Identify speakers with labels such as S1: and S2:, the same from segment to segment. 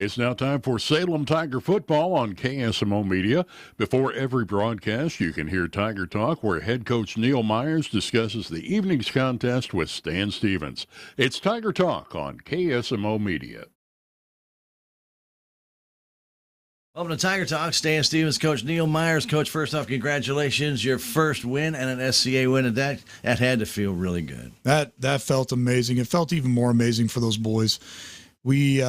S1: It's now time for Salem Tiger football on KSMO Media. Before every broadcast, you can hear Tiger Talk, where head coach Neil Myers discusses the evening's contest with Stan Stevens. It's Tiger Talk on KSMO Media.
S2: Welcome to Tiger Talk. Stan Stevens, Coach Neil Myers. Coach, first off, congratulations. Your first win and an SCA win, and that had to feel really good.
S3: That felt amazing. It felt even more amazing for those boys. We've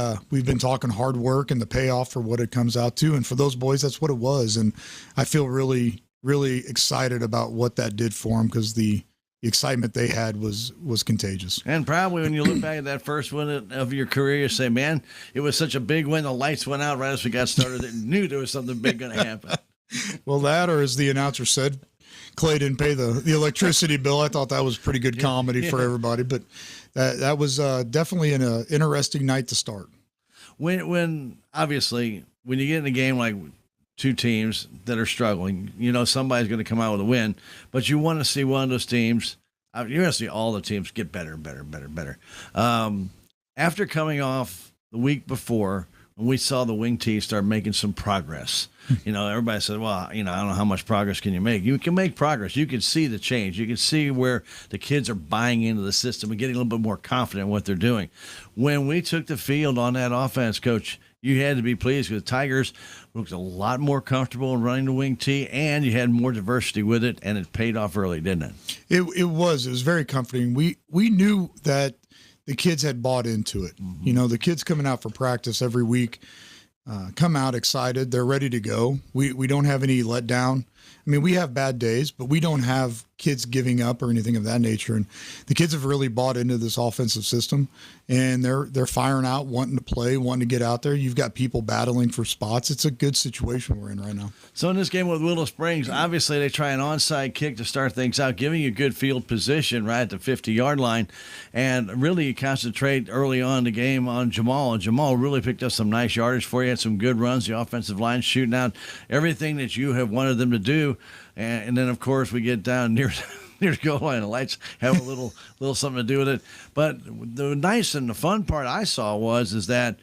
S3: been talking hard work and the payoff for what it comes out to, and for those boys, that's what it was. And I feel really, really excited about what that did for them, because the excitement they had was contagious.
S2: And probably when you look back at that first win of your career, you say, man, it was such a big win. The lights went out right as we got started. It knew there was something big going to happen.
S3: Well, that, or as the announcer said, Clay didn't pay the electricity bill. I thought that was pretty good comedy for everybody, but that was definitely an interesting night to start.
S2: When obviously, when you get in a game like two teams that are struggling, you know somebody's going to come out with a win, but you want to see one of those teams. You're going to see all the teams get better. After coming off the week before, when we saw the wing tee start making some progress, everybody said, well, I don't know how much progress can you make. You can make progress. You can see the change. You can see where the kids are buying into the system and getting a little bit more confident in what they're doing. When we took the field on that offense, Coach, you had to be pleased because Tigers looked a lot more comfortable in running the wing tee, and you had more diversity with it, and it paid off early, didn't it?
S3: It was very comforting. We knew that the kids had bought into it. Mm-hmm. The kids coming out for practice every week come out excited. They're ready to go. We don't have any letdown. I mean, we have bad days, but we don't have kids giving up or anything of that nature. And the kids have really bought into this offensive system, and they're firing out, wanting to play, wanting to get out there. You've got people battling for spots. It's a good situation we're in right now.
S2: So in this game with Willow Springs, obviously they try an onside kick to start things out, giving you good field position right at the 50-yard line. And really you concentrate early on in the game on Jamal. And Jamal really picked up some nice yardage for you, had some good runs, the offensive line shooting out everything that you have wanted them to do. And then, of course, we get down near the goal line. The lights have a little something to do with it. But the nice and the fun part I saw is that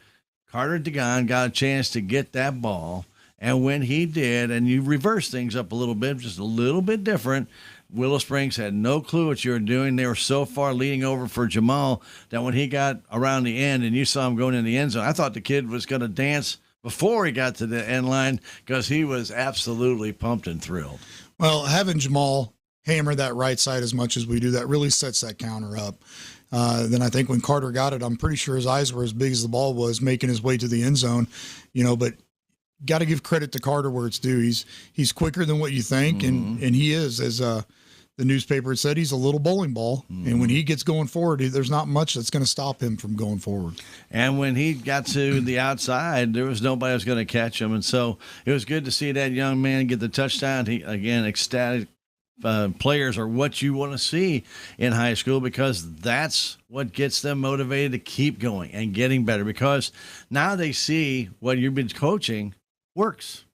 S2: Carter Degon got a chance to get that ball. And when he did, and you reverse things up a little bit, just a little bit different, Willow Springs had no clue what you were doing. They were so far leading over for Jamal that when he got around the end and you saw him going in the end zone, I thought the kid was going to dance before he got to the end line because he was absolutely pumped and thrilled.
S3: Well, having Jamal hammer that right side as much as we do, that really sets that counter up. Then I think when Carter got it, I'm pretty sure his eyes were as big as the ball was making his way to the end zone, but got to give credit to Carter where it's due. He's quicker than what you think, and he is, as the newspaper said, he's a little bowling ball. And when he gets going forward, there's not much that's going to stop him from going forward.
S2: And when he got to the outside, there was nobody who was going to catch him. And so it was good to see that young man get the touchdown. He, again, ecstatic players are what you want to see in high school, because that's what gets them motivated to keep going and getting better, because now they see what you've been coaching works.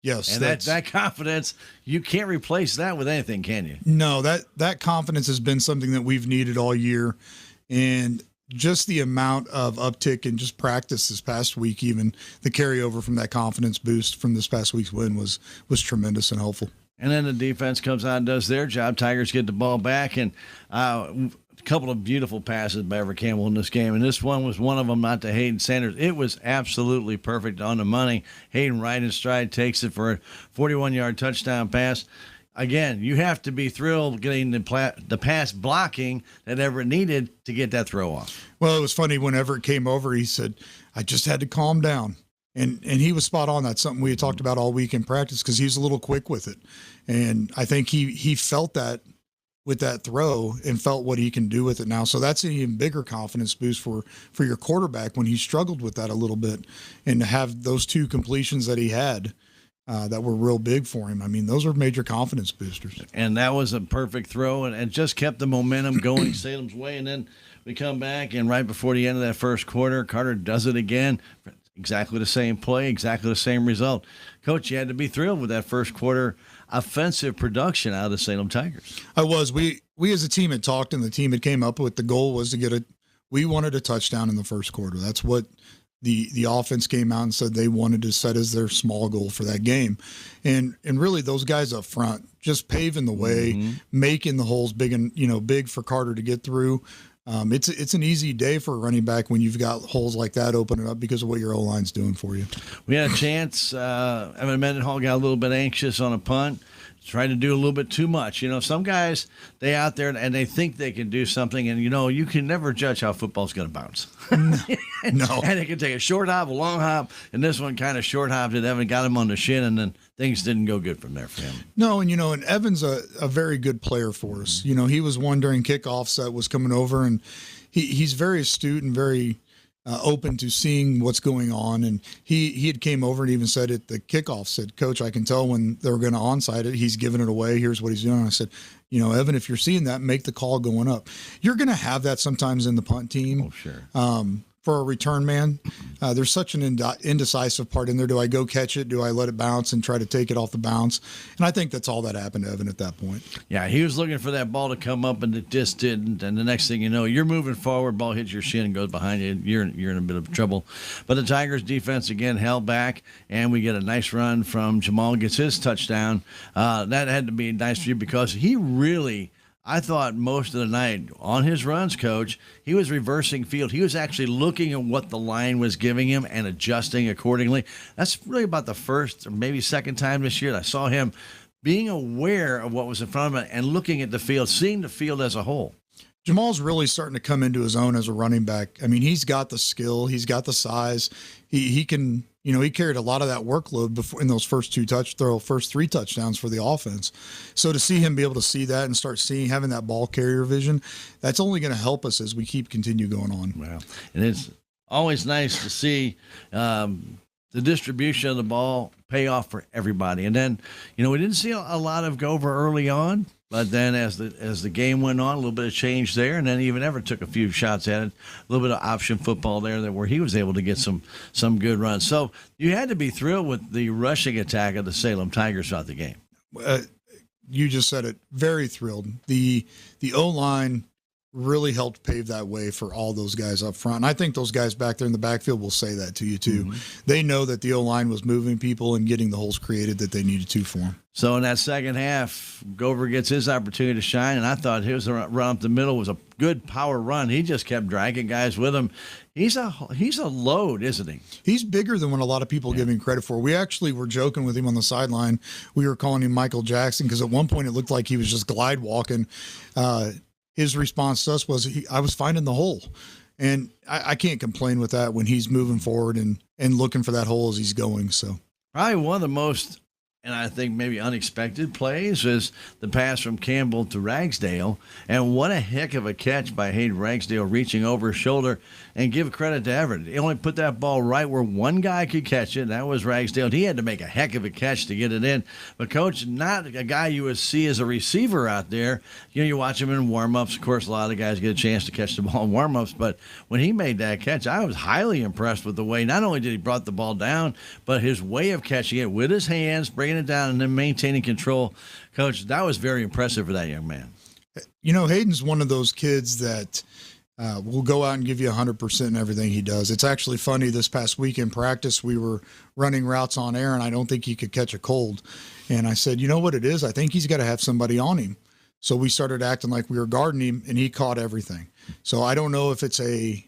S3: Yes,
S2: and that confidence, you can't replace that with anything, can you?
S3: No, that confidence has been something that we've needed all year, and just the amount of uptick in just practice this past week, even the carryover from that confidence boost from this past week's win was tremendous and helpful.
S2: And then the defense comes out and does their job. Tigers get the ball back, and a couple of beautiful passes by Everett Campbell in this game, and this one was one of them, not to Hayden Sanders. It was absolutely perfect on the money. Hayden right in stride takes it for a 41-yard touchdown pass. Again, you have to be thrilled getting the pass blocking that Everett needed to get that throw off.
S3: Well, it was funny when Everett came over, he said, I just had to calm down. And he was spot on. That's something we had talked about all week in practice, because he was a little quick with it. And I think he felt that with that throw and felt what he can do with it now. So that's an even bigger confidence boost for your quarterback when he struggled with that a little bit. And to have those two completions that he had that were real big for him, I mean, those are major confidence boosters.
S2: And that was a perfect throw, and just kept the momentum going Salem's way. And then we come back, and right before the end of that first quarter, Carter does it again. Exactly the same play, exactly the same result. Coach, you had to be thrilled with that first quarter offensive production out of the Salem Tigers.
S3: I was. We as a team had talked, and the team had came up with the goal was to we wanted a touchdown in the first quarter. That's what the offense came out and said they wanted to set as their small goal for that game. And really those guys up front just paving the way, making the holes big and, big for Carter to get through. It's an easy day for a running back when you've got holes like that opening up because of what your O-line's doing for you.
S2: We had a chance. Evan Mendenhall got a little bit anxious on a punt. Tried to do a little bit too much. Some guys, they out there and they think they can do something, and you can never judge how football's going to bounce.
S3: No.
S2: And they can take a short hop, a long hop, and this one kind of short hopped it. Evan got him on the shin, and then things didn't go good from there for him.
S3: No, and Evan's a very good player for us. He was one during kickoffs that was coming over, and he's very astute and very open to seeing what's going on. And he had came over and even said at the kickoff, said, "Coach, I can tell when they're going to onside it. He's giving it away. Here's what he's doing." And I said, Evan, if you're seeing that, make the call going up. You're going to have that sometimes in the punt team.
S2: Oh, sure.
S3: For a return man, there's such an indecisive part in there. Do I go catch it? Do I let it bounce and try to take it off the bounce? And I think that's all that happened to Evan at that point.
S2: Yeah, he was looking for that ball to come up, and it just didn't. And the next thing you know, you're moving forward, ball hits your shin and goes behind you. You're in a bit of trouble. But the Tigers defense again held back, and we get a nice run from Jamal, gets his touchdown. That had to be nice for you because he really, I thought most of the night on his runs, Coach, he was reversing field. He was actually looking at what the line was giving him and adjusting accordingly. That's really about the first or maybe second time this year that I saw him being aware of what was in front of him and looking at the field, seeing the field as a whole.
S3: Jamal's really starting to come into his own as a running back. I mean, he's got the skill, he's got the size. He can, he carried a lot of that workload before in those first first three touchdowns for the offense. So to see him be able to see that and start having that ball carrier vision, that's only going to help us as we continue going on.
S2: Wow. And it's always nice to see the distribution of the ball pay off for everybody. And then, we didn't see a lot of Gover early on. But then as the game went on, a little bit of change there, and then even Everett took a few shots at it, a little bit of option football there where he was able to get some good runs. So you had to be thrilled with the rushing attack of the Salem Tigers throughout the game.
S3: You just said it. Very thrilled. The O-line really helped pave that way for all those guys up front. And I think those guys back there in the backfield will say that to you too. Mm-hmm. They know that the O-line was moving people and getting the holes created that they needed to for them.
S2: So in that second half, Gover gets his opportunity to shine, and I thought his run up the middle was a good power run. He just kept dragging guys with him. He's a load, isn't he? He's
S3: bigger than what a lot of people give him credit for. We actually were joking with him on the sideline. We were calling him Michael Jackson because at one point it looked like he was just glide walking. His response to us was, I was finding the hole. And I can't complain with that when he's moving forward and looking for that hole as he's going. So
S2: probably one of the most, and I think maybe unexpected plays, is the pass from Campbell to Ragsdale. And what a heck of a catch by Hayden Ragsdale, reaching over his shoulder. And give credit to Everett. He only put that ball right where one guy could catch it, and that was Ragsdale. And he had to make a heck of a catch to get it in. But, Coach, not a guy you would see as a receiver out there. You watch him in warm-ups. Of course, a lot of guys get a chance to catch the ball in warm-ups. But when he made that catch, I was highly impressed with the way, not only did he brought the ball down, but his way of catching it with his hands, bringing it down, and then maintaining control. Coach, that was very impressive for that young man.
S3: Hayden's one of those kids that will go out and give you 100% in everything he does. It's actually funny. This past week in practice, we were running routes on air, and I don't think he could catch a cold. And I said, you know what it is? I think he's got to have somebody on him. So we started acting like we were guarding him, and he caught everything. So I don't know if it's a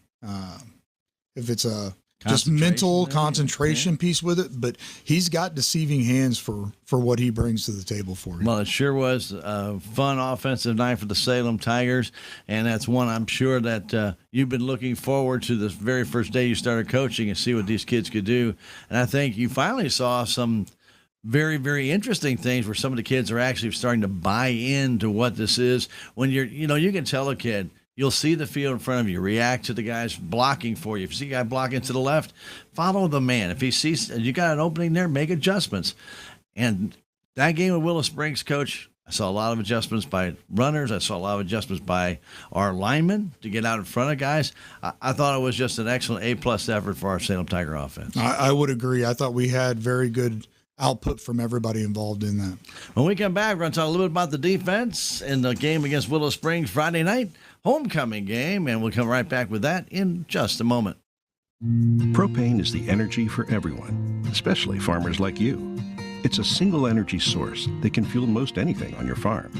S3: just mental concentration piece with it, but he's got deceiving hands for what he brings to the table for you.
S2: Well, it sure was a fun offensive night for the Salem Tigers, and that's one I'm sure that you've been looking forward to this very first day you started coaching and see what these kids could do. And I think you finally saw some very, very interesting things where some of the kids are actually starting to buy into what this is. When you can tell a kid, you'll see the field in front of you, react to the guys blocking for you. If you see a guy blocking to the left, follow the man. If he sees you got an opening there, make adjustments. And that game with Willow Springs, Coach, I saw a lot of adjustments by runners. I saw a lot of adjustments by our linemen to get out in front of guys. I thought it was just an excellent A-plus effort for our Salem Tiger offense.
S3: I would agree. I thought we had very good output from everybody involved in that.
S2: When we come back, we're going to talk a little bit about the defense in the game against Willow Springs Friday night, homecoming game, and we'll come right back with that in just a moment.
S4: Propane is the energy for everyone, especially farmers like you. It's a single energy source that can fuel most anything on your farm.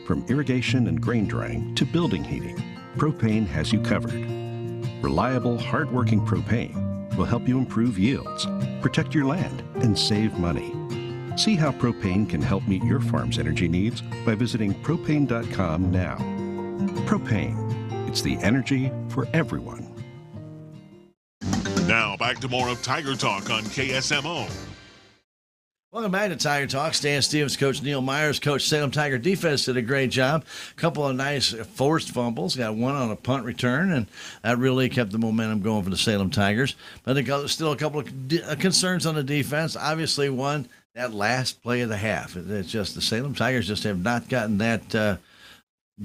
S4: From irrigation and grain drying to building heating, propane has you covered. Reliable, hard-working propane will help you improve yields, protect your land, and save money. See how propane can help meet your farm's energy needs by visiting propane.com now. Propane, it's the energy for everyone.
S5: Now back to more of Tiger Talk on KSMO.
S2: Welcome back to Tiger Talk. Stan Stevens, Coach Neil Myers, Coach Salem Tiger defense did a great job. A couple of nice forced fumbles. Got one on a punt return, and that really kept the momentum going for the Salem Tigers. But still a couple of concerns on the defense. Obviously, one, that last play of the half. It's just the Salem Tigers just have not gotten that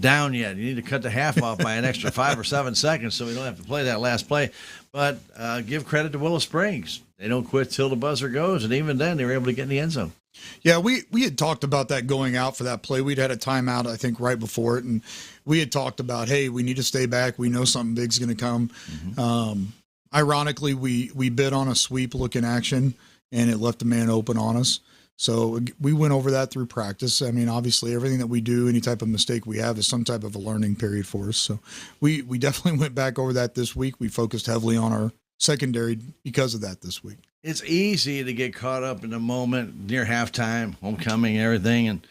S2: down yet. You need to cut the half off by an extra 5 or 7 seconds so we don't have to play that last play. But give credit to Willow Springs. They don't quit till the buzzer goes, and even then they were able to get in the end zone.
S3: Yeah, we had talked about that going out for that play. We'd had a timeout, I think, right before it, and we had talked about, hey, we need to stay back. We know something big's going to come. Mm-hmm. Ironically, we bid on a sweep looking action, and it left the man open on us. So we went over that through practice. I mean, obviously, everything that we do, any type of mistake we have is some type of a learning period for us. So we definitely went back over that this week. We focused heavily on our secondary because of that this week.
S2: It's easy to get caught up in the moment near halftime, homecoming, everything, and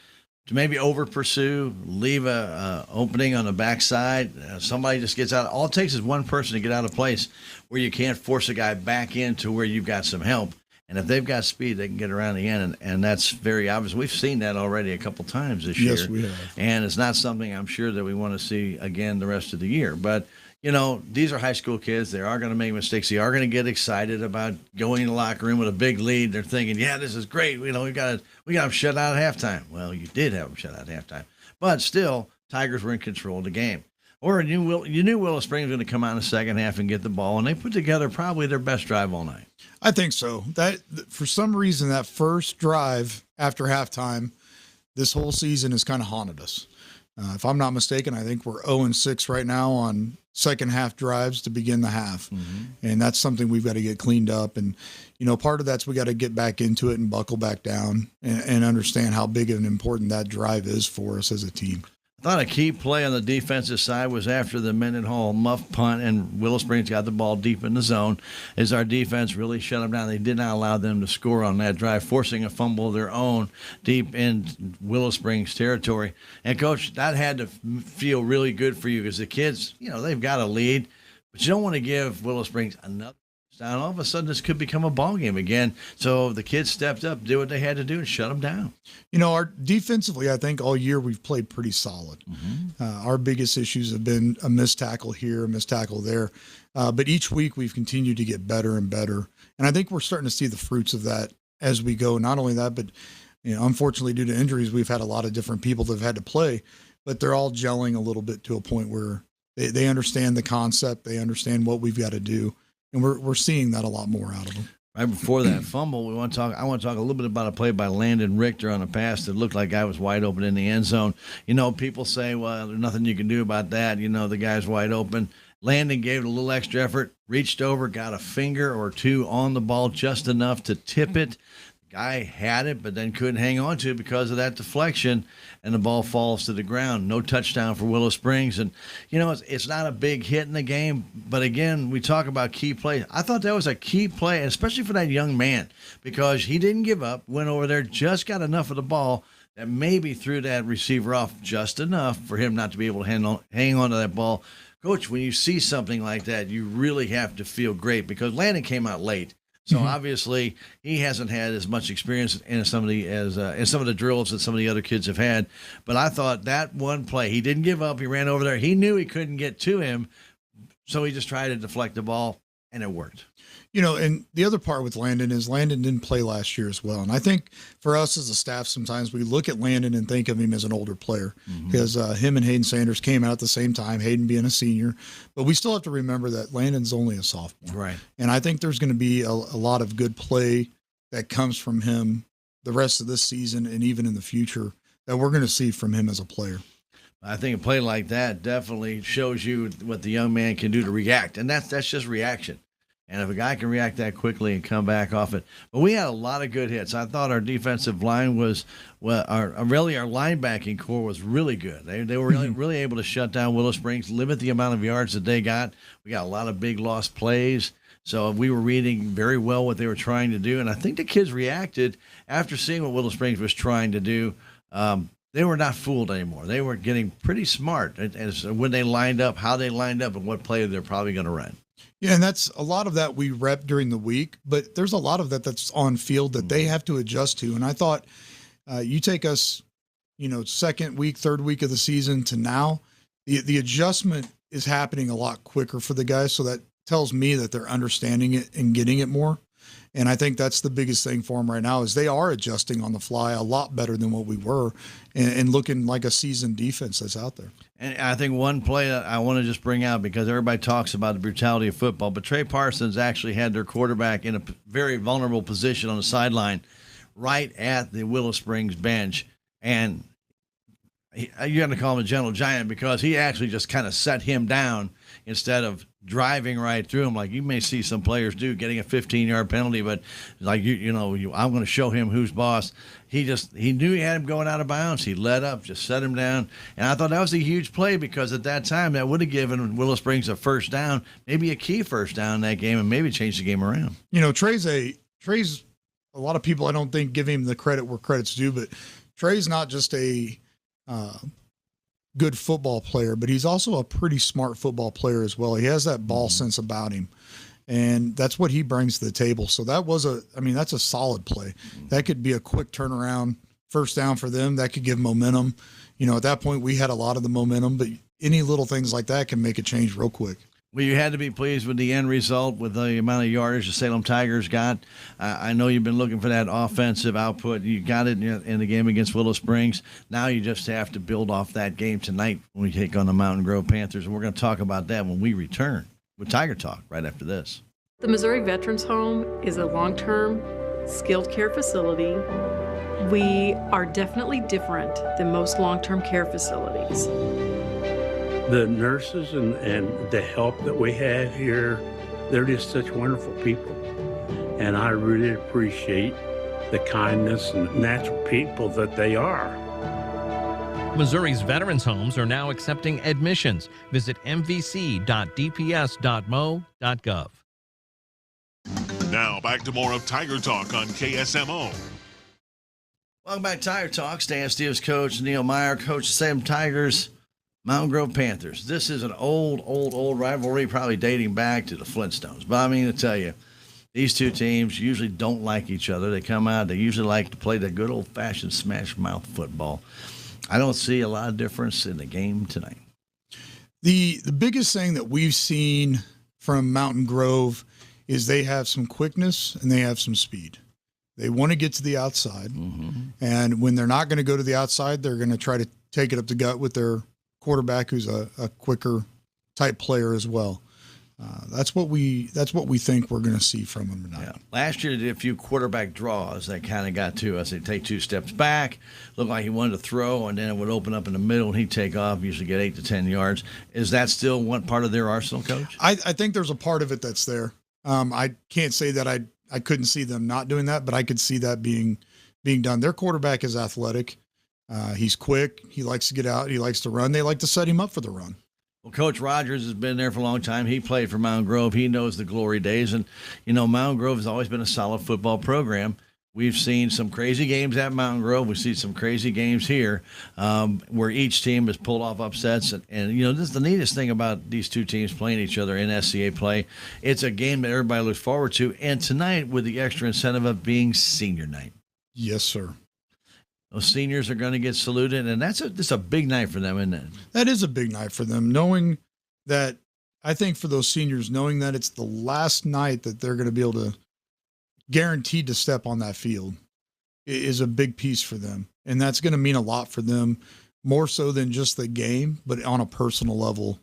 S2: to maybe over pursue, leave a opening on the backside. Somebody just gets out. All it takes is one person to get out of place where you can't force a guy back into where you've got some help. And if they've got speed, they can get around the end, and that's very obvious. We've seen that already a couple times this year.
S3: Yes, we have.
S2: And it's not something I'm sure that we want to see again the rest of the year. But, you know, these are high school kids. They are going to make mistakes. They are going to get excited about going in the locker room with a big lead. They're thinking, yeah, this is great. You know, we got them shut out at halftime. Well, you did have them shut out at halftime. But still, Tigers were in control of the game. Or you knew Willow Springs was going to come out in the second half and get the ball, and they put together probably their best drive all night.
S3: I think so. That for some reason, that first drive after halftime, this whole season has kind of haunted us. If I'm not mistaken, I think we're 0-6 right now on second half drives to begin the half. Mm-hmm. And that's something we've got to get cleaned up. And, you know, part of that's we got to get back into it and buckle back down and understand how big and important that drive is for us as a team.
S2: I thought a key play on the defensive side was after the Mendenhall muff punt and Willow Springs got the ball deep in the zone, as our defense really shut them down. They did not allow them to score on that drive, forcing a fumble of their own deep in Willow Springs territory. And, Coach, that had to feel really good for you because the kids, you know, they've got a lead, but you don't want to give Willow Springs another touchdown. All of a sudden, this could become a ball game again. So the kids stepped up, did what they had to do, and shut them down.
S3: You know, our defensively, I think all year we've played pretty solid. Mm-hmm. Our biggest issues have been a missed tackle here, a missed tackle there. But each week we've continued to get better and better. And I think we're starting to see the fruits of that as we go. Not only that, but, you know, unfortunately, due to injuries, we've had a lot of different people that have had to play. But they're all gelling a little bit to a point where they understand the concept. They understand what we've got to do. And we're seeing that a lot more out of them.
S2: Right before that fumble, I want to talk a little bit about a play by Landon Richter on a pass that looked like guy was wide open in the end zone. You know, people say, well, there's nothing you can do about that. You know, the guy's wide open. Landon gave it a little extra effort, reached over, got a finger or two on the ball, just enough to tip it. Guy had it, but then couldn't hang on to it because of that deflection, and the ball falls to the ground. No touchdown for Willow Springs. And, you know, it's not a big hit in the game, but, again, we talk about key plays. I thought that was a key play, especially for that young man, because he didn't give up, went over there, just got enough of the ball that maybe threw that receiver off just enough for him not to be able to hang on to that ball. Coach, when you see something like that, you really have to feel great because Landon came out late. So obviously he hasn't had as much experience in some of the drills that some of the other kids have had. But I thought that one play, he didn't give up. He ran over there. He knew he couldn't get to him, so he just tried to deflect the ball, and it worked.
S3: You know, and the other part with Landon is Landon didn't play last year as well. And I think for us as a staff, sometimes we look at Landon and think of him as an older player because him and Hayden Sanders came out at the same time, Hayden being a senior. But we still have to remember that Landon's only a sophomore.
S2: Right.
S3: And I think there's going to be a lot of good play that comes from him the rest of this season and even in the future that we're going to see from him as a player.
S2: I think a play like that definitely shows you what the young man can do to react. And that's just reaction. And if a guy can react that quickly and come back off it, but we had a lot of good hits. I thought our defensive line was, well, our linebacking core was really good. They were really able to shut down Willow Springs, limit the amount of yards that they got. We got a lot of big lost plays. So we were reading very well what they were trying to do. And I think the kids reacted after seeing what Willow Springs was trying to do. They were not fooled anymore. They were getting pretty smart as when they lined up, how they lined up, and what play they're probably going to run.
S3: Yeah, and that's a lot of that we rep during the week, but there's a lot of that that's on field that they have to adjust to. And I thought you take us, second week, third week of the season to now, the adjustment is happening a lot quicker for the guys. So that tells me that they're understanding it and getting it more. And I think that's the biggest thing for them right now is they are adjusting on the fly a lot better than what we were and looking like a seasoned defense that's out there.
S2: And I think one play that I want to just bring out because everybody talks about the brutality of football, but Trey Parsons actually had their quarterback in a very vulnerable position on the sideline right at the Willow Springs bench. And you have to call him a gentle giant because he actually just kind of set him down instead of driving right through him like you may see some players do, getting a 15-yard penalty. But like I'm going to show him who's boss. He knew he had him going out of bounds. He let up, just set him down. And I thought that was a huge play because at that time that would have given Willow Springs a first down, maybe a key first down in that game, and maybe changed the game around.
S3: Trey's a lot of people I don't think give him the credit where credit's due, but Trey's not just a good football player, but he's also a pretty smart football player as well. He has that ball sense about him, and that's what he brings to the table. So that's a solid play. That could be a quick turnaround first down for them. That could give momentum. At that point we had a lot of the momentum, but any little things like that can make a change real quick.
S2: Well, you had to be pleased with the end result, with the amount of yardage the Salem Tigers got. I know you've been looking for that offensive output. You got it in the game against Willow Springs. Now you just have to build off that game tonight when we take on the Mountain Grove Panthers, and we're going to talk about that when we return with Tiger Talk right after this.
S6: The Missouri Veterans Home is a long-term skilled care facility. We are definitely different than most long-term care facilities.
S7: The nurses and the help that we have here, they're just such wonderful people. And I really appreciate the kindness and natural people that they are.
S8: Missouri's veterans homes are now accepting admissions. Visit mvc.dps.mo.gov.
S5: Now back to more of Tiger Talk on KSMO.
S2: Welcome back to Tiger Talk. Stan Steve's coach, Neil Meyer, coach of Salem Tigers, Mountain Grove Panthers. This is an old rivalry, probably dating back to the Flintstones. But I mean to tell you, these two teams usually don't like each other. They come out, they usually like to play the good old-fashioned smash-mouth football. I don't see a lot of difference in the game tonight.
S3: The biggest thing that we've seen from Mountain Grove is they have some quickness and they have some speed. They want to get to the outside. And when they're not going to go to the outside, they're going to try to take it up the gut with their quarterback, who's a quicker type player as well. That's what we think we're going to see from them tonight.
S2: Yeah. Last year, they did a few quarterback draws that kind of got to us. They'd take 2 steps back, looked like he wanted to throw, and then it would open up in the middle, and he'd take off, usually get 8 to 10 yards. Is that still one part of their arsenal, Coach?
S3: I think there's a part of it that's there. I can't say that I couldn't see them not doing that, but I could see that being done. Their quarterback is athletic. He's quick. He likes to get out. He likes to run. They like to set him up for the run.
S2: Well, Coach Rogers has been there for a long time. He played for Mountain Grove. He knows the glory days. And, Mountain Grove has always been a solid football program. We've seen some crazy games at Mountain Grove. We see some crazy games here where each team has pulled off upsets. And this is the neatest thing about these two teams playing each other in SCA play. It's a game that everybody looks forward to. And tonight, with the extra incentive of being senior night.
S3: Yes, sir.
S2: Those seniors are going to get saluted, and that's a big night for them, isn't it?
S3: That is a big night for them, knowing that, I think for those seniors, knowing that it's the last night that they're going to be able to guaranteed to step on that field is a big piece for them. And that's going to mean a lot for them, more so than just the game, but on a personal level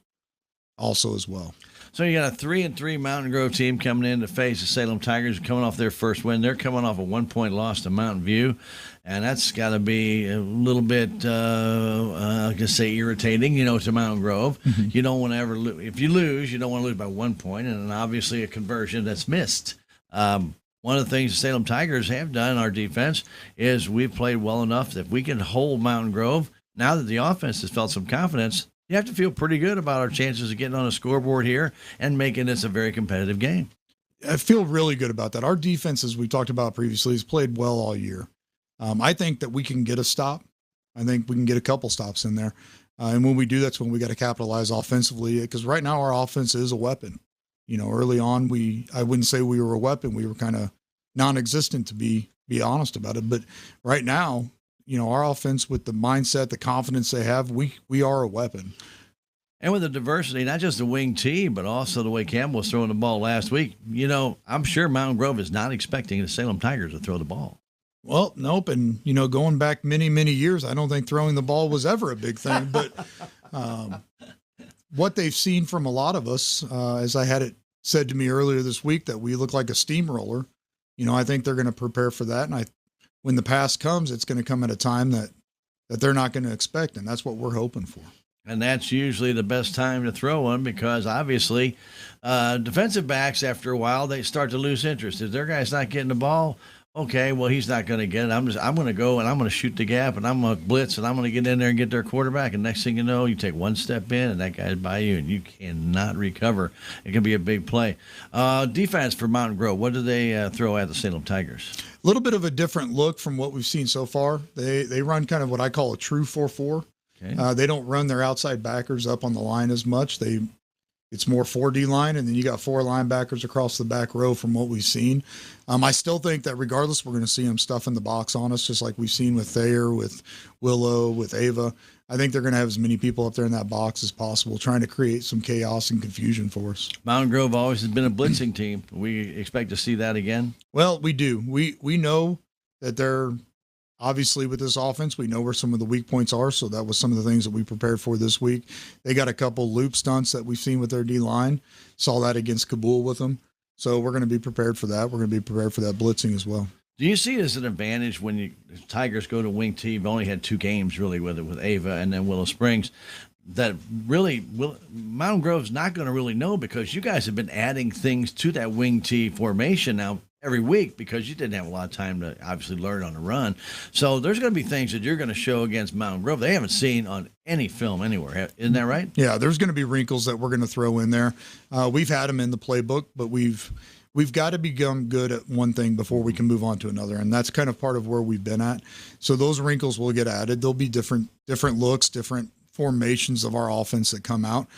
S3: also as well.
S2: So you got a 3-3 Mountain Grove team coming in to face the Salem Tigers, coming off their first win. They're coming off a 1-point loss to Mountain View, and that's got to be a little bit, I can say, irritating, to Mountain Grove. Mm-hmm. You don't want to ever lose. If you lose, you don't want to lose by 1 point, and then obviously a conversion that's missed. One of the things the Salem Tigers have done in our defense is we've played well enough that if we can hold Mountain Grove, now that the offense has felt some confidence, you have to feel pretty good about our chances of getting on a scoreboard here and making this a very competitive game.
S3: I feel really good about that. Our defense, as we talked about previously, has played well all year. I think that we can get a stop. I think we can get a couple stops in there. And when we do, that's when we got to capitalize offensively, because right now our offense is a weapon. Early on, I wouldn't say we were a weapon. We were kind of non-existent, to be honest about it. But right now, our offense, with the mindset, the confidence they have, we are a weapon.
S2: And with the diversity, not just the wing T, but also the way Campbell was throwing the ball last week, I'm sure Mountain Grove is not expecting the Salem Tigers to throw the ball.
S3: Well, nope. And, going back many, many years, I don't think throwing the ball was ever a big thing. But what they've seen from a lot of us, as I had it said to me earlier this week, that we look like a steamroller, I think they're going to prepare for that. And when the pass comes, it's going to come at a time that they're not going to expect. And that's what we're hoping for.
S2: And that's usually the best time to throw one, because obviously defensive backs, after a while, they start to lose interest. If their guy's not getting the ball, okay, well, he's not going to get it. I'm going to go and I'm going to shoot the gap and I'm going to blitz and I'm going to get in there and get their quarterback. And next thing you know, you take one step in and that guy's by you and you cannot recover. It can be a big play. Defense for Mountain Grove, what do they throw at the Salem Tigers?
S3: A little bit of a different look from what we've seen so far. They run kind of what I call a true 4-4. Okay. They don't run their outside backers up on the line as much. It's more 4D line, and then you got 4 linebackers across the back row from what we've seen. I still think that regardless, we're going to see them stuffing the box on us, just like we've seen with Thayer, with Willow, with Ava. I think they're going to have as many people up there in that box as possible, trying to create some chaos and confusion for us.
S2: Mountain Grove always has been a blitzing team. We expect to see that again?
S3: Well, we do. We know that they're – obviously, with this offense, we know where some of the weak points are, so that was some of the things that we prepared for this week. They got a couple loop stunts that we've seen with their D-line. Saw that against Kabul with them. So we're going to be prepared for that. We're going to be prepared for that blitzing as well.
S2: Do you see it as an advantage when the Tigers go to wing T? You've only had 2 games, really, with Ava and then Willow Springs. That really, Mountain Grove's not going to really know, because you guys have been adding things to that wing T formation now every week, because you didn't have a lot of time to obviously learn on the run. So there's going to be things that you're going to show against Mountain Grove they haven't seen on any film anywhere. Isn't that right?
S3: Yeah, there's going to be wrinkles that we're going to throw in there. We've had them in the playbook, but we've got to become good at one thing before we can move on to another, and that's kind of part of where we've been at. So those wrinkles will get added. There'll be different looks, different formations of our offense that come out.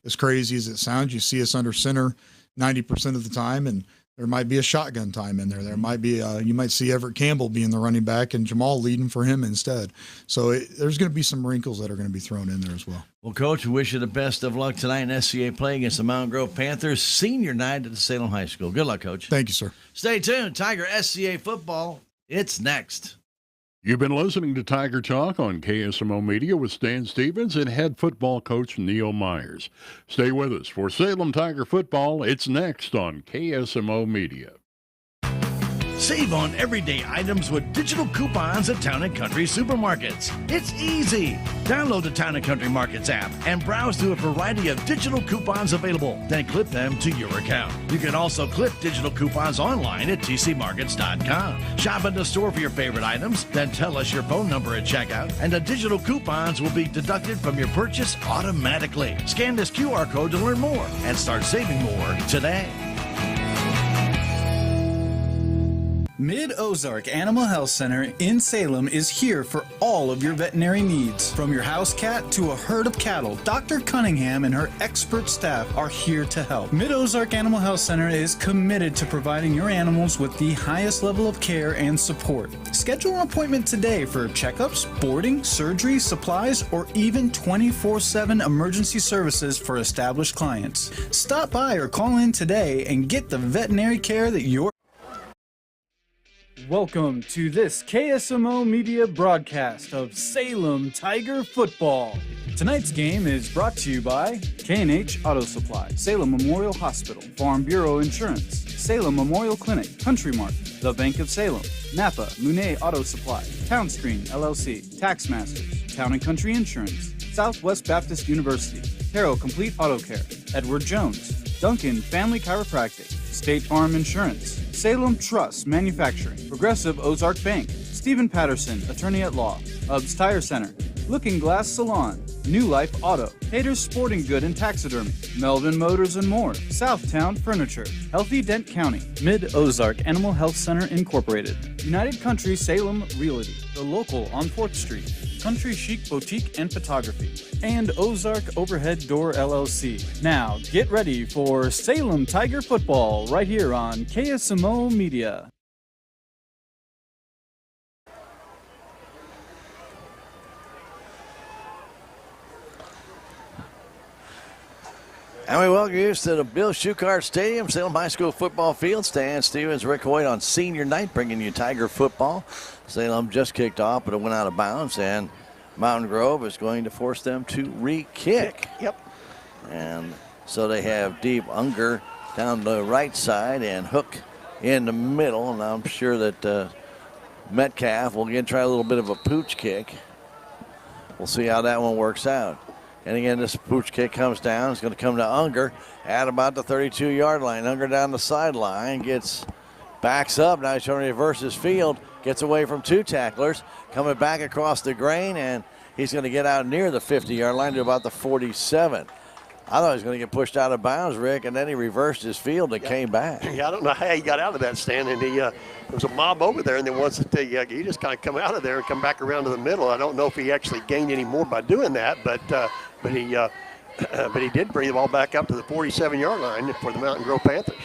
S3: As crazy as it sounds, you see us under center 90% of the time, and there might be a shotgun time in there. There might be you might see Everett Campbell being the running back and Jamal leading for him instead. So there's going to be some wrinkles that are going to be thrown in there as well.
S2: Well, Coach, we wish you the best of luck tonight in SCA play against the Mountain Grove Panthers senior night at the Salem High School. Good luck, Coach.
S3: Thank you, sir.
S2: Stay tuned. Tiger SCA football. It's next.
S1: You've been listening to Tiger Talk on KSMO Media with Stan Stevens and head football coach Neil Myers. Stay with us for Salem Tiger football. It's next on KSMO Media.
S2: Save on everyday items with digital coupons at Town & Country Supermarkets. It's easy. Download the Town & Country Markets app and browse through a variety of digital coupons available. Then clip them to your account. You can also clip digital coupons online at tcmarkets.com. Shop at the store for your favorite items, then tell us your phone number at checkout, and the digital coupons will be deducted from your purchase automatically. Scan this QR code to learn more and start saving more today.
S9: Mid-Ozark Animal Health Center in Salem is here for all of your veterinary needs. From your house cat to a herd of cattle, Dr. Cunningham and her expert staff are here to help. Mid-Ozark Animal Health Center is committed to providing your animals with the highest level of care and support. Schedule an appointment today for checkups, boarding, surgery, supplies, or even 24/7 emergency services for established clients. Stop by or call in today and get the veterinary care that you're
S10: Welcome to this KSMO media broadcast of Salem Tiger Football. Tonight's game is brought to you by K&H Auto Supply, Salem Memorial Hospital, Farm Bureau Insurance, Salem Memorial Clinic, Country Mart, The Bank of Salem, Napa, Munet Auto Supply, Townscreen LLC, Taxmasters, Town & Country Insurance, Southwest Baptist University, Harrow Complete Auto Care, Edward Jones, Duncan Family Chiropractic, State Farm Insurance, Salem Trust Manufacturing, Progressive Ozark Bank, Stephen Patterson, Attorney at Law, Ubbs Tire Center, Looking Glass Salon, New Life Auto, Haters Sporting Good and Taxidermy, Melvin Motors and more, Southtown Furniture, Healthy Dent County, Mid-Ozark Animal Health Center Incorporated, United Country Salem Realty, The Local on 4th Street, Country Chic Boutique and Photography, and Ozark Overhead Door LLC. Now, get ready for Salem Tiger Football right here on KSMO Media.
S2: And we welcome you to the Bill Schuchart Stadium, Salem High School football field. Stan Stevens, Rick Hoyt on senior night, bringing you Tiger football. Salem just kicked off, but it went out of bounds, and Mountain Grove is going to force them to re-kick.
S11: Yep.
S2: And so they have Deep Unger down the right side and Hook in the middle. And I'm sure that Metcalf will again try a little bit of a pooch kick. We'll see how that one works out. And again, this pooch kick comes down. It's going to come to Unger at about the 32-yard line. Unger down the sideline, backs up. Now he's trying to reverse his field. Gets away from two tacklers. Coming back across the grain, and he's going to get out near the 50-yard line to about the 47. I thought he was going to get pushed out of bounds, Rick, and then he reversed his field and came back.
S11: Yeah, I don't know how he got out of that stand, and there was a mob over there, and then once he just kind of come out of there and come back around to the middle. I don't know if he actually gained any more by doing that, but he did bring the ball back up to the 47-yard line for the Mountain Grove Panthers.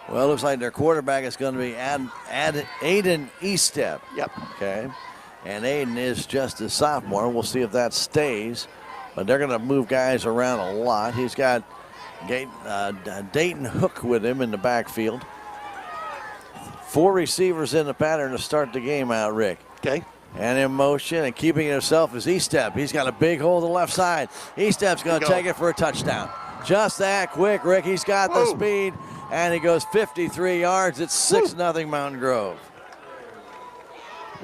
S2: Well, it looks like their quarterback is going to be Aiden Eastep.
S11: Yep.
S2: Okay. And Aiden is just a sophomore. We'll see if that stays. But they're going to move guys around a lot. He's got Dayton Hook with him in the backfield. 4 receivers in the pattern to start the game out, Rick.
S11: Okay.
S2: And in motion and keeping it himself is Eastep. He's got a big hole to the left side. Eastep's going to take it for a touchdown. Just that quick, Rick. He's got the speed, and he goes 53 yards. It's 6-0 Mountain Grove.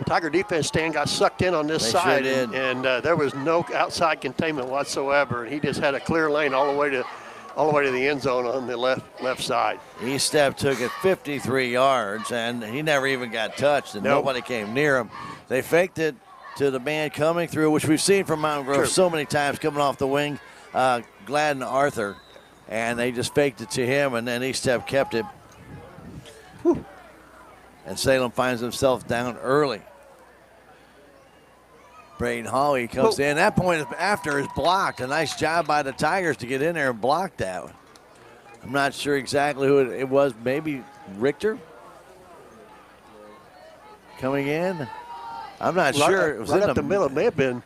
S11: Tiger defense stand got sucked in on this side,
S2: sure
S11: and there was no outside containment whatsoever. And he just had a clear lane all the way to the end zone on the left side.
S2: Eastep took it 53 yards, and he never even got touched, and nobody came near him. They faked it to the man coming through, which we've seen from Mountain Grove so many times coming off the wing, Gladden Arthur, and they just faked it to him, and then Eastep kept it. Whew. And Salem finds himself down early. Braden Hawley comes in. That point after is blocked. A nice job by the Tigers to get in there and block that. I'm not sure exactly who it was. Maybe Richter coming in. I'm not sure. It was
S11: right
S2: in
S11: up the middle. It may have been.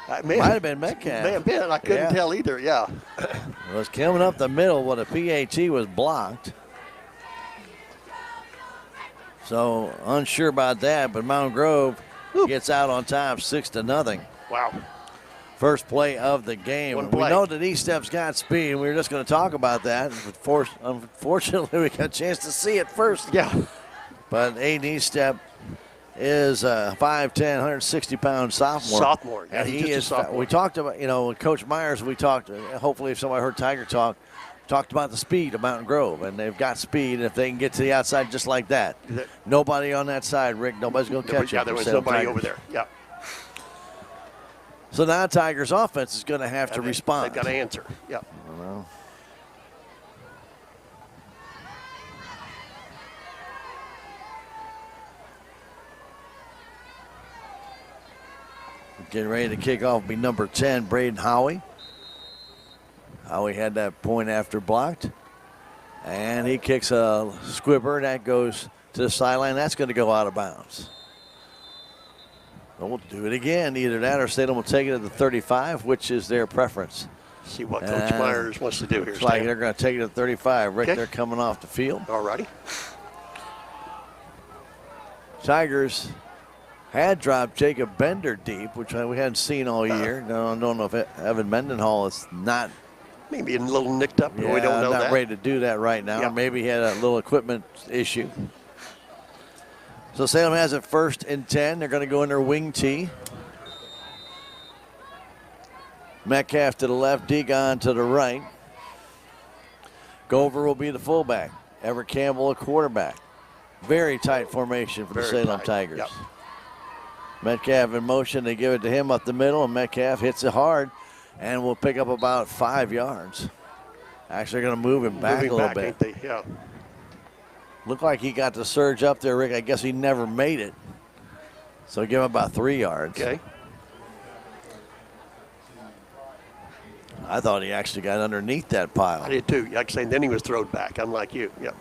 S2: Might have been Metcalf.
S11: May have been. I couldn't tell either. Yeah.
S2: It was coming up the middle. What a PAT was blocked. So unsure about that, but Mountain Grove gets out on time, 6-0.
S11: Wow.
S2: First play of the game. We know that Eastep's got speed. We were just going to talk about that. Unfortunately, we got a chance to see it first.
S11: Yeah.
S2: But Aiden Eastep is a 5'10", 160-pound sophomore.
S11: Yeah,
S2: and he is. We talked about, with Coach Myers, hopefully if somebody heard Tiger talk, talked about the speed of Mountain Grove, and they've got speed, and if they can get to the outside just like that, nobody on that side, Rick, nobody's going to catch
S11: Yeah,
S2: it.
S11: there was nobody over there. Yeah.
S2: So now Tigers' offense is going to have to respond.
S11: They've got to answer. Yeah.
S2: Well, getting ready to kick off will be number 10, Braden Howey. Howey had that point after blocked. And he kicks a squibber. That goes to the sideline. That's going to go out of bounds. We'll do it again. Either that or Salem will take it at the 35, which is their preference.
S11: See what Coach Myers wants to do here.
S2: Looks like they're going to take it at 35. Rick, they're coming off the field.
S11: All righty.
S2: Tigers had dropped Jacob Bender deep, which we hadn't seen all year. No, I don't know if Evan Mendenhall is not.
S11: Maybe a little nicked up, but
S2: Yeah,
S11: we don't know
S2: not
S11: that.
S2: ready to do that right now.
S11: Yeah.
S2: Maybe he had a little equipment issue. So Salem has it 1st and 10. They're going to go in their wing tee. Metcalf to the left, Degon to the right. Gover will be the fullback. Everett Campbell a quarterback. Very tight formation for the Salem Tigers.
S11: Yep.
S2: Metcalf in motion. They give it to him up the middle, and Metcalf hits it hard and will pick up about 5 yards. Actually, going to move him back a little bit.
S11: Ain't they? Yeah.
S2: Looked like he got the surge up there, Rick. I guess he never made it. So give him about 3 yards.
S11: Okay.
S2: I thought he actually got underneath that pile.
S11: I did too. Like I say, then he was thrown back. I'm like you. Yep.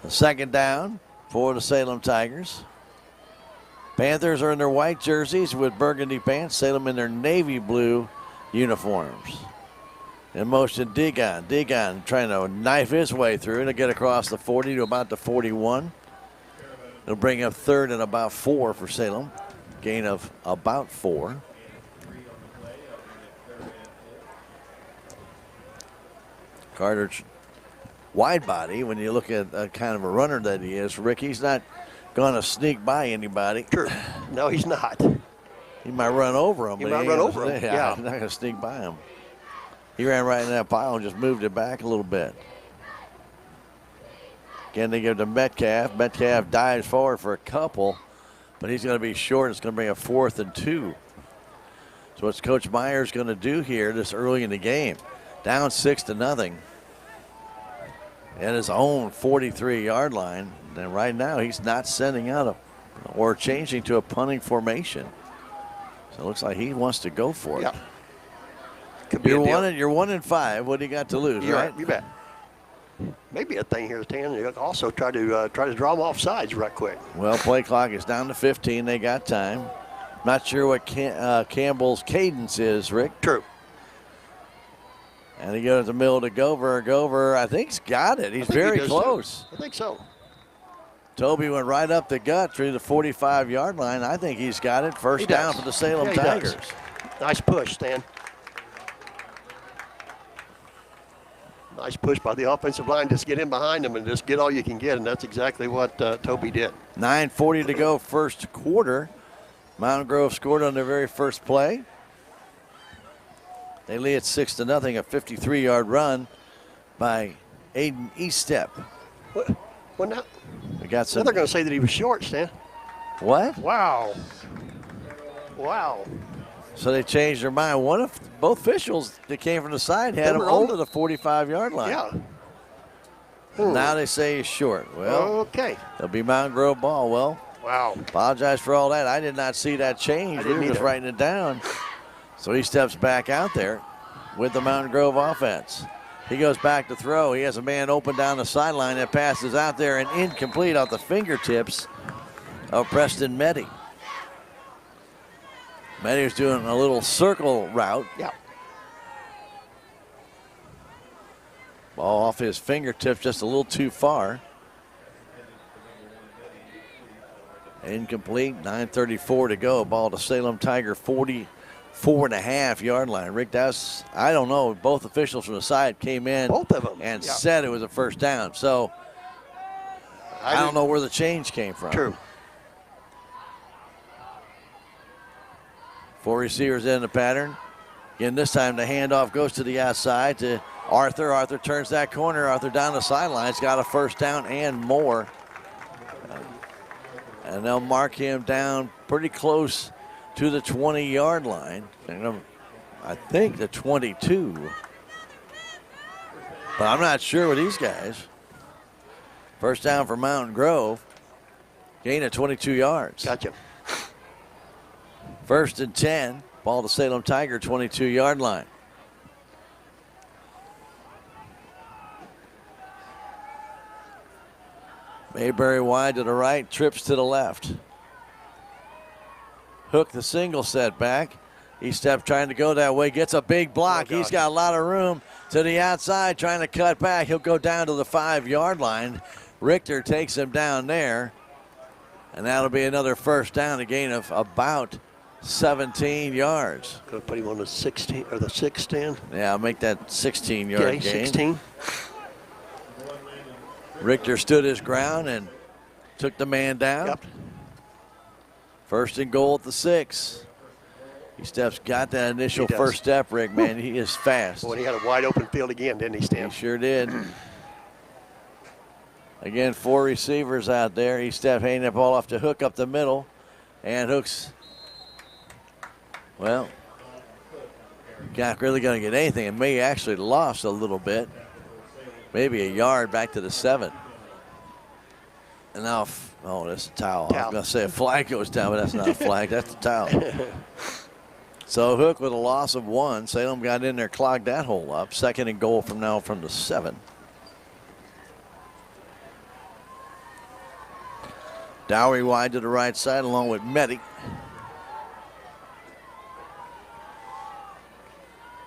S2: The 2nd down for the Salem Tigers. Panthers are in their white jerseys with burgundy pants. Salem in their navy blue uniforms. In motion, Degon. Degon trying to knife his way through to get across the 40 to about the 41. It'll bring up 3rd and about 4 for Salem. Gain of about 4. Carter, wide body, when you look at kind of a runner that he is, Rick, he's not going to sneak by anybody.
S11: True. No, he's not.
S2: He might run over him.
S11: He
S2: but
S11: might
S2: ain't
S11: run
S2: gonna
S11: over him,
S2: stay-
S11: yeah.
S2: He's not going to sneak by him. He ran right in that pile and just moved it back a little bit. Again, they give it to Metcalf. Metcalf dives forward for a couple, but he's going to be short. It's going to bring a 4th and 2. So what's Coach Myers going to do here this early in the game? Down 6-0. At his own 43-yard line. And right now he's not sending out or changing to a punting formation. So it looks like he wants to go for it.
S11: Yep. Could be a deal.
S2: You're 1 and 5. What do you got to lose,
S11: You're
S2: right?
S11: You bet. Maybe a thing here, Stan. You also try to draw them off sides right quick.
S2: Well, play clock is down to 15. They got time. Not sure what Campbell's cadence is, Rick.
S11: True.
S2: And he goes to the middle to Gover. Gover, I think, he's got it. He's very close.
S11: I think so.
S2: Toby went right up the gut through the 45-yard line. I think he's got it. First down for the Salem Tigers.
S11: Nice push, Stan. Nice push by the offensive line. Just get in behind them and just get all you can get, and that's exactly what Toby did.
S2: 9:40 to go, first quarter. Mountain Grove scored on their very first play. They lead at 6-0, a 53-yard run by Aiden Eastep.
S11: What now?
S2: We got some.
S11: Now they're going to say that he was short, Stan.
S2: What?
S11: Wow. Wow.
S2: So they changed their mind. Both officials that came from the side had him over the 45-yard line.
S11: Yeah.
S2: Now they say he's short. Well,
S11: okay.
S2: There'll be Mountain Grove ball. Well,
S11: wow.
S2: Apologize for all that. I did not see that change. We were just writing it down. So he steps back out there with the Mountain Grove offense. He goes back to throw. He has a man open down the sideline. That pass is out there and incomplete off the fingertips of Preston Meddy. Meddy's doing a little circle route.
S11: Yeah.
S2: Ball off his fingertips just a little too far. Incomplete. 9:34 to go. Ball to Salem Tiger 44.5-yard line. Rick, I don't know. Both officials from the side came in.
S11: Both of them.
S2: And said it was a first down. So I don't know where the change came from.
S11: True.
S2: 4 receivers in the pattern. Again, this time the handoff goes to the outside to Arthur. Arthur turns that corner. Arthur down the sideline. It's got a first down and more. And they'll mark him down pretty close to the 20-yard line. And I think the 22. But I'm not sure with these guys. First down for Mountain Grove. Gain of 22 yards.
S11: Gotcha.
S2: 1st and 10. Ball to Salem Tiger, 22-yard line. Mayberry wide to the right, trips to the left. Hook the single setback. Eastep trying to go that way, gets a big block. He's got a lot of room to the outside, trying to cut back. He'll go down to the 5-yard line. Richter takes him down there. And that'll be another first down, a gain of about 17 yards.
S11: Going to put him on the 16 or the 6 stand.
S2: Yeah, I'll make that 16-yard gain.
S11: 16.
S2: Richter stood his ground and took the man down.
S11: Yep.
S2: First and goal at the 6. Eastep's got that initial first step, Rick, man. He is fast.
S11: Boy, he had a wide open field again, didn't he, Stan?
S2: He sure did. Again, 4 receivers out there. Eastep handing the ball off to Hook up the middle. And Hook's, well, not really going to get anything. And May actually lost a little bit. Maybe a yard back to the 7. And now, oh, that's a towel. I was going to say a flag goes down, but that's not a flag. That's a towel. So Hook with a loss of 1. Salem got in there, clogged that hole up. Second and goal from now from the 7. Dowry wide to the right side along with Meddy.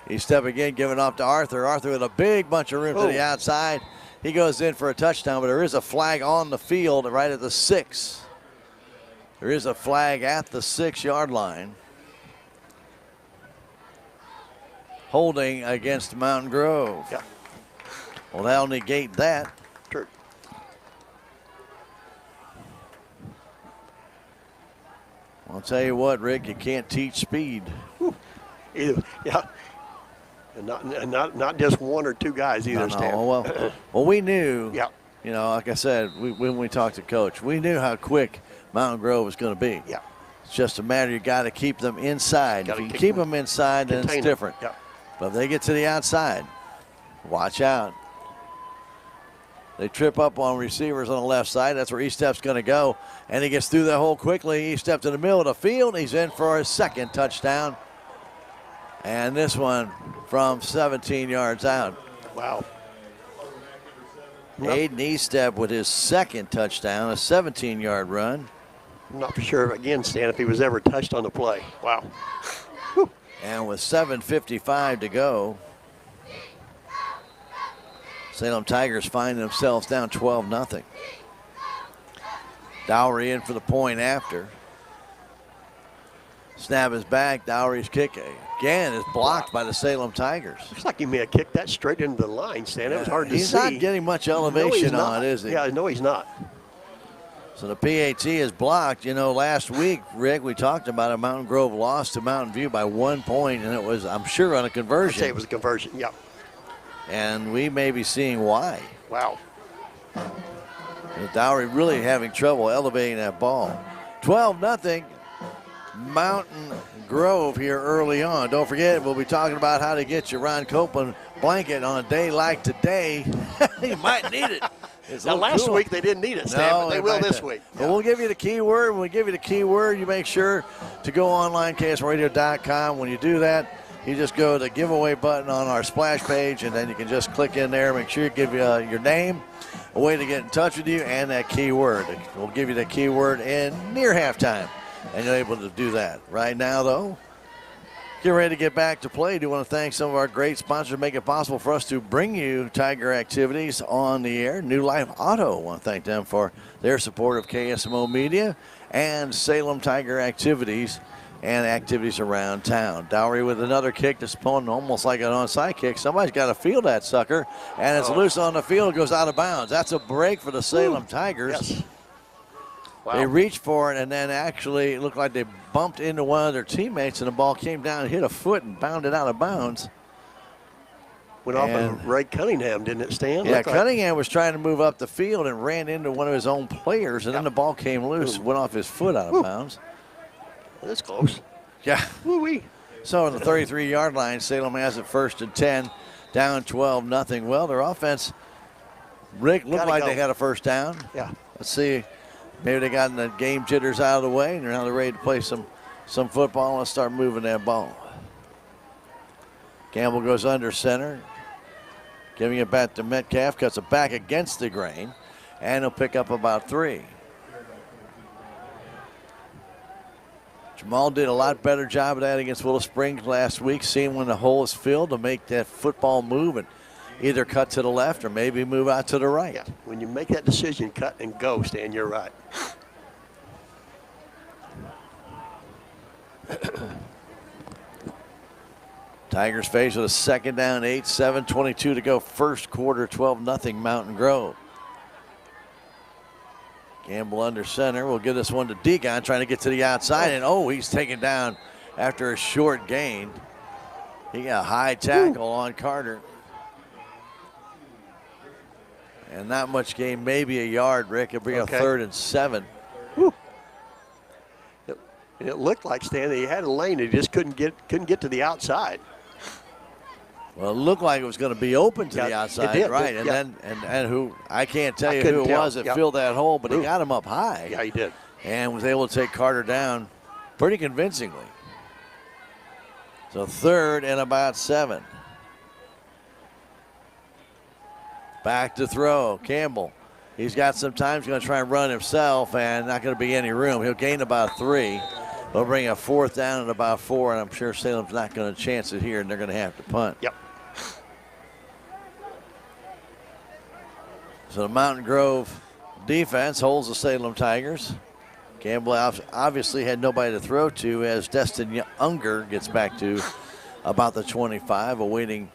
S2: Eastep again giving off to Arthur. Arthur with a big bunch of room to the outside. He goes in for a touchdown, but there is a flag on the field right at the 6. There is a flag at the 6-yard line. Holding against Mountain Grove.
S11: Yeah.
S2: Well, that'll negate that.
S11: Sure.
S2: I'll tell you what, Rick, you can't teach speed.
S11: Either, yeah. And not just 1 or 2 guys either, Stan.
S2: Well, we knew,
S11: yeah.
S2: You know, like I said, when we talked to Coach, we knew how quick Mountain Grove was going to be.
S11: Yeah.
S2: It's just a matter, you got to keep them inside. If you can keep them inside, then it's different.
S11: Yeah.
S2: But if they get to the outside, watch out. They trip up on receivers on the left side. That's where Eastep's going to go. And he gets through that hole quickly. Eastep to the middle of the field. He's in for his second touchdown. And this one from 17 yards out.
S11: Wow.
S2: Aiden Eastep with his second touchdown, a 17-yard run.
S11: I'm not for sure, again, Stan, if he was ever touched on the play. Wow.
S2: And with 7:55 to go, Salem Tigers find themselves down 12-0. Dowry in for the point after. Snap is back. Dowry's kick again is blocked by the Salem Tigers.
S11: Looks like he may have kicked that straight into the line, Stan. It was hard to see.
S2: He's not getting much elevation on, is he?
S11: Yeah, no, he's not.
S2: So the PAT is blocked. You know, last week, Rick, we talked about it. Mountain Grove lost to Mountain View by 1 point, and it was, I'm sure, on a conversion.
S11: I'd say it was a conversion, yeah.
S2: And we may be seeing why.
S11: Wow.
S2: Dowry really having trouble elevating that ball. 12-0. Mountain Grove here early on. Don't forget, we'll be talking about how to get your Ron Copeland blanket on a day like today. You might need it.
S11: Now, last week they didn't need it, Stan, but they will this week.
S2: But we'll give you the keyword. When we give you the keyword, you make sure to go online, KSMOradio.com. When you do that, you just go to the giveaway button on our splash page, and then you can just click in there. Make sure you give your name, a way to get in touch with you, and that keyword. We'll give you the keyword in near halftime, and you're able to do that. Right now, though, get ready to get back to play. Do want to thank some of our great sponsors, make it possible for us to bring you Tiger activities on the air. New Life Auto, want to thank them for their support of KSMO Media and Salem Tiger activities and activities around town. Dowry with another kick that's pulling almost like an onside kick. Somebody's got to field that sucker, and it's loose on the field, goes out of bounds. That's a break for the Salem Tigers.
S11: Yes. Wow.
S2: They reached for it, and then actually it looked like they bumped into one of their teammates, and the ball came down and hit a foot and bounded out of bounds.
S11: Went off of Ray Cunningham, didn't it, Stan?
S2: Yeah, Cunningham was trying to move up the field and ran into one of his own players, and then the ball came loose, went off his foot out of bounds.
S11: That's close.
S2: Yeah.
S11: Woo-wee.
S2: So on the 33-yard line, Salem has it 1st and 10, down 12-0. Well, their offense, Rick, looked like they had a first down.
S11: Yeah.
S2: Let's see. Maybe they got the game jitters out of the way, and now they're ready to play some football. Let's start moving that ball. Campbell goes under center, giving it back to Metcalf, cuts it back against the grain, and he'll pick up about 3. Jamal did a lot better job of that against Willow Springs last week, seeing when the hole is filled to make that football move and either cut to the left or maybe move out to the right.
S11: Yeah. When you make that decision, cut and go, Stan, you're right.
S2: Tigers faced with a 2nd down, 8, 7:22 to go. First quarter, 12-0 Mountain Grove. Campbell under center. We'll give this one to Degon, trying to get to the outside. And, he's taken down after a short gain. He got a high tackle on Carter. And not much gain, maybe a yard, Rick. It'll be a 3rd and 7.
S11: It looked like, Stan, that he had a lane. He just couldn't get to the outside.
S2: Well, it looked like it was going to be open to the outside,
S11: it did,
S2: right? And then and who I can't tell you who it was that filled that hole, but he got him up high.
S11: Yeah, he did,
S2: and was able to take Carter down pretty convincingly. So 3rd and about 7. Back to throw, Campbell. He's got some time. He's going to try and run himself, and not going to be any room. He'll gain about 3. They'll bring a 4th down at about 4, and I'm sure Salem's not going to chance it here, and they're going to have to punt.
S11: Yep.
S2: So the Mountain Grove defense holds the Salem Tigers. Campbell obviously had nobody to throw to as Destin Unger gets back to about the 25, awaiting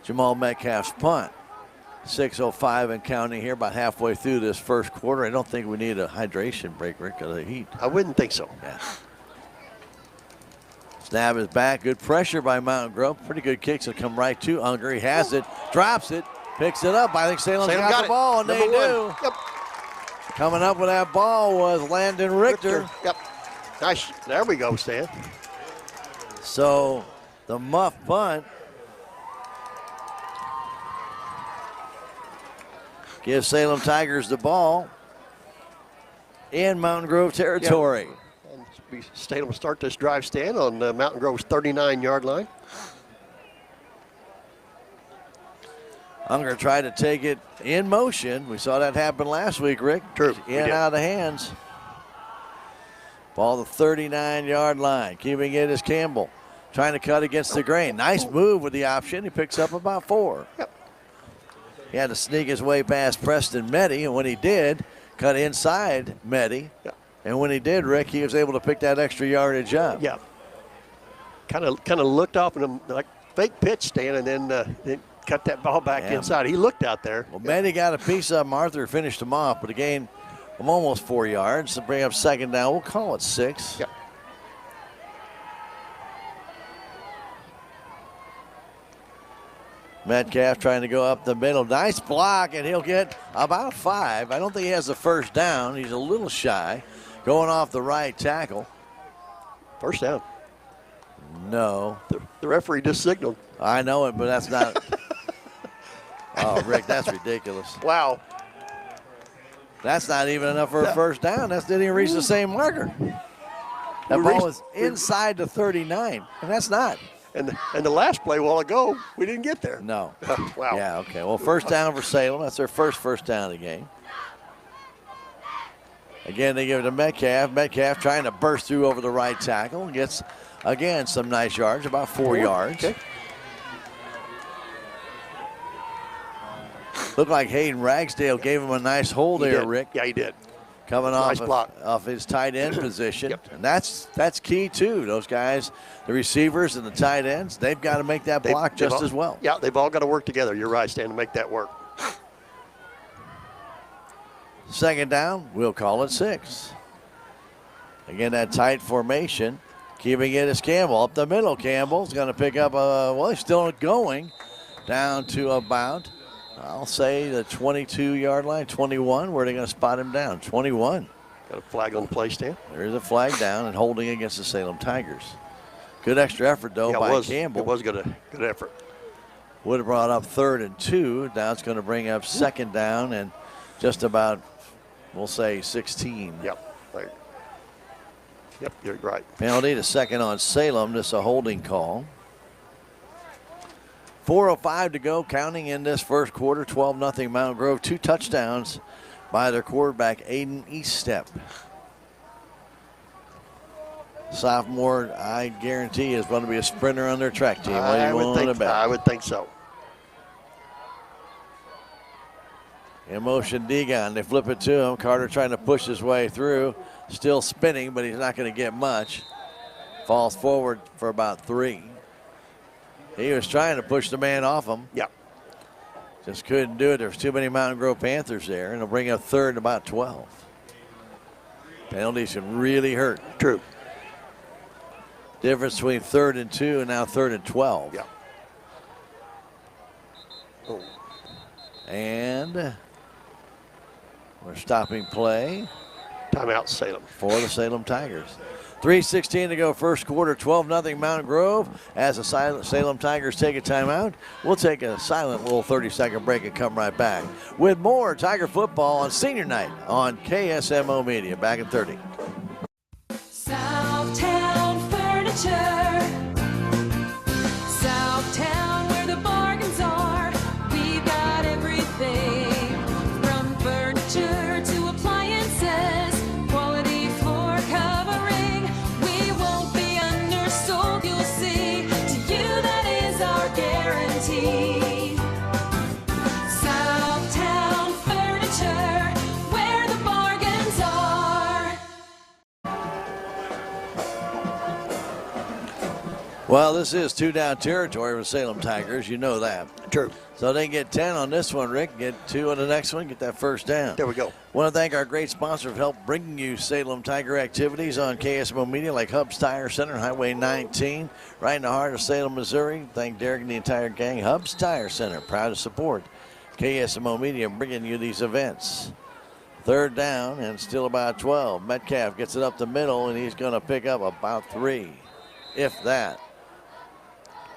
S2: Jamal Metcalf's punt. 6:05 and counting here, about halfway through this first quarter. I don't think we need a hydration break, Rick, of the heat.
S11: I wouldn't think so.
S2: Yeah. Snap is back. Good pressure by Mountain Grove. Pretty good kicks will come right to Unger. He has it, drops it, picks it up. I think Salem's got the ball, and they do.
S11: Yep.
S2: Coming up with that ball was Landon Richter.
S11: Yep. Nice. There we go, Stan.
S2: So the muff punt gives Salem Tigers the ball in Mountain Grove territory.
S11: Yep. And Salem will start this drive, Stan, on Mountain Grove's 39-yard line.
S2: Unger tried to take it in motion. We saw that happen last week, Rick.
S11: True.
S2: In and out of the hands. Ball the 39-yard line. Keeping it is Campbell. Trying to cut against the grain. Nice move with the option. He picks up about 4.
S11: Yep.
S2: He had to sneak his way past Preston Meddy, and when he did, cut inside Meddy.
S11: Yep.
S2: And when he did, Rick, he was able to pick that extra yardage up.
S11: Yeah. Kind of looked off and like fake pitch, Stan, and then cut that ball back inside. He looked out there.
S2: Well, Meddy got a piece of him. Arthur finished him off, but a gain of almost 4 yards to bring up 2nd down. We'll call it 6.
S11: Yep.
S2: Metcalf trying to go up the middle. Nice block, and he'll get about 5. I don't think he has the first down. He's a little shy. Going off the right tackle.
S11: First down.
S2: No.
S11: The referee just signaled.
S2: I know it, but that's not. Oh, Rick, that's ridiculous.
S11: Wow.
S2: That's not even enough for a first down. That didn't even reach the same marker. That ball was inside the 39, and that's not.
S11: And the last play a while ago, we didn't get there.
S2: No.
S11: Wow.
S2: Yeah, okay. Well, first down for Salem. That's their first down of the game. Again, they give it to Metcalf. Metcalf trying to burst through over the right tackle. Gets, again, some nice yards, about 4 yards.
S11: Okay.
S2: Looked like Hayden Ragsdale gave him a nice hold there, Rick.
S11: Yeah, he did.
S2: Coming off his tight end position.
S11: Yep.
S2: And that's key, too. Those guys, the receivers and the tight ends, they've got to make that block just as well.
S11: Yeah, they've all got to work together. You're right, Stan, to make that work.
S2: 2nd down, we'll call it 6. Again, that tight formation. Keeping it is Campbell. Up the middle, Campbell's going to pick up, he's still going down to about, I'll say, the 22-yard line, 21. Where are they going to spot him down? 21.
S11: Got a flag on the play, Stan.
S2: There's a flag down and holding against the Salem Tigers. Good extra effort, though, by Campbell.
S11: It was good effort.
S2: Would have brought up 3rd and 2. Now it's going to bring up 2nd down and just about, we'll say, 16.
S11: Yep. Right. Yep, you're right.
S2: Penalty to 2nd on Salem. This is a holding call. 4:05 to go, counting in this first quarter. 12-0 Mountain Grove. 2 touchdowns by their quarterback, Aiden Eaststep. Sophomore, I guarantee, is going to be a sprinter on their track team.
S11: I would think so.
S2: In motion, Degon. They flip it to him. Carter trying to push his way through. Still spinning, but he's not going to get much. Falls forward for about 3. He was trying to push the man off him.
S11: Yeah.
S2: Just couldn't do it. There's too many Mountain Grove Panthers there, and they'll bring up 3rd and about 12. Penalties can really hurt.
S11: True.
S2: Difference between 3rd and 2 and now 3rd and 12.
S11: Yeah. Oh.
S2: And we're stopping play.
S11: Timeout, Salem.
S2: For the Salem Tigers. 3:16 to go, first quarter, 12-0 Mountain Grove. As the Salem Tigers take a timeout, we'll take a silent little 30-second break and come right back with more Tiger football on Senior Night on KSMO Media. Back in 30.
S12: Southtown Furniture. Southtown, where the bargains are. We've got everything from furniture to appliances. Quality floor covering. We won't be undersold, you'll see. To you, that is our guarantee. Southtown Furniture, where the bargains are.
S2: Well, this is 2-down territory with Salem Tigers. You know that.
S11: True.
S2: So they get 10 on this one, Rick. Get 2 on the next one. Get that first down.
S11: There we go.
S2: Want to thank our great sponsor for help bringing you Salem Tiger activities on KSMO Media, like Hub's Tire Center, Highway 19, right in the heart of Salem, Missouri. Thank Derek and the entire gang. Hub's Tire Center, proud to support KSMO Media, bringing you these events. 3rd down and still about 12. Metcalf gets it up the middle, and he's going to pick up about 3, if that.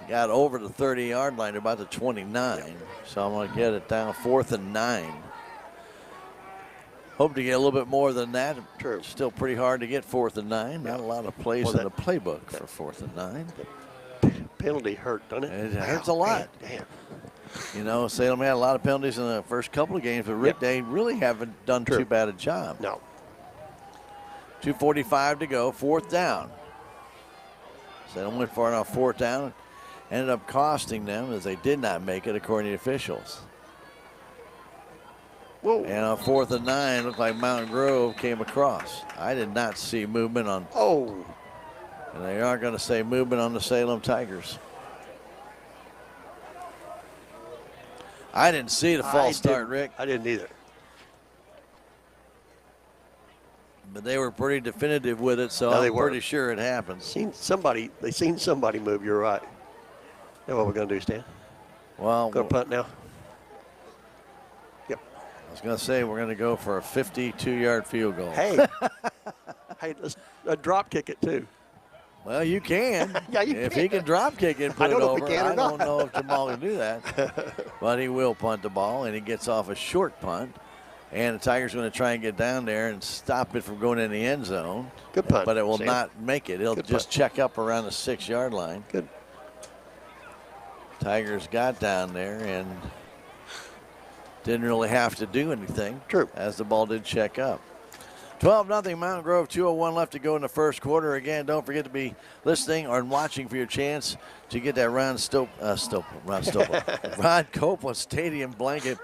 S2: Got over the 30-yard line, about the 29. So I'm going to get it down 4th and 9. Hope to get a little bit more than that.
S11: True.
S2: Still pretty hard to get 4th and 9. Not a lot of plays in the playbook for 4th and 9.
S11: Penalty hurt, doesn't it?
S2: It hurts a lot.
S11: Damn.
S2: You know, Salem had a lot of penalties in the first couple of games, but Rick, they really haven't done too bad a job.
S11: No.
S2: 2:45 to go, 4th down. Salem went for it on 4th down. Ended up costing them as they did not make it, according to officials.
S11: Whoa.
S2: And on 4th and 9, looked like Mountain Grove came across. I did not see movement on.
S11: Oh.
S2: And they are going to say movement on the Salem Tigers. I didn't see the false start, Rick.
S11: I didn't either.
S2: But they were pretty definitive with it, so I'm pretty sure it happened.
S11: They seen somebody move, you're right. Now what we're going to do, Stan?
S2: Well,
S11: going to punt now? Yep.
S2: I was going to say we're going to go for a 52-yard field goal.
S11: Hey. Hey, let's drop kick it too.
S2: Well, you can.
S11: Yeah, you
S2: if
S11: can.
S2: he can drop kick it and put
S11: I don't
S2: it
S11: know
S2: over.
S11: if he can or
S2: I don't
S11: not.
S2: know if Jamal can do that. But he will punt the ball, and he gets off a short punt. And the Tigers are going to try and get down there and stop it from going in the end zone.
S11: Good punt.
S2: But it will
S11: Sam.
S2: not make it. It'll
S11: Good
S2: just
S11: punt.
S2: check up around the 6-yard line.
S11: Good.
S2: Tigers got down there and didn't really have to do anything.
S11: True.
S2: As the ball did check up. 12-0 Mountain Grove, 2:01 left to go in the first quarter. Again, don't forget to be listening or watching for your chance to get that Ron Copeland Stadium blanket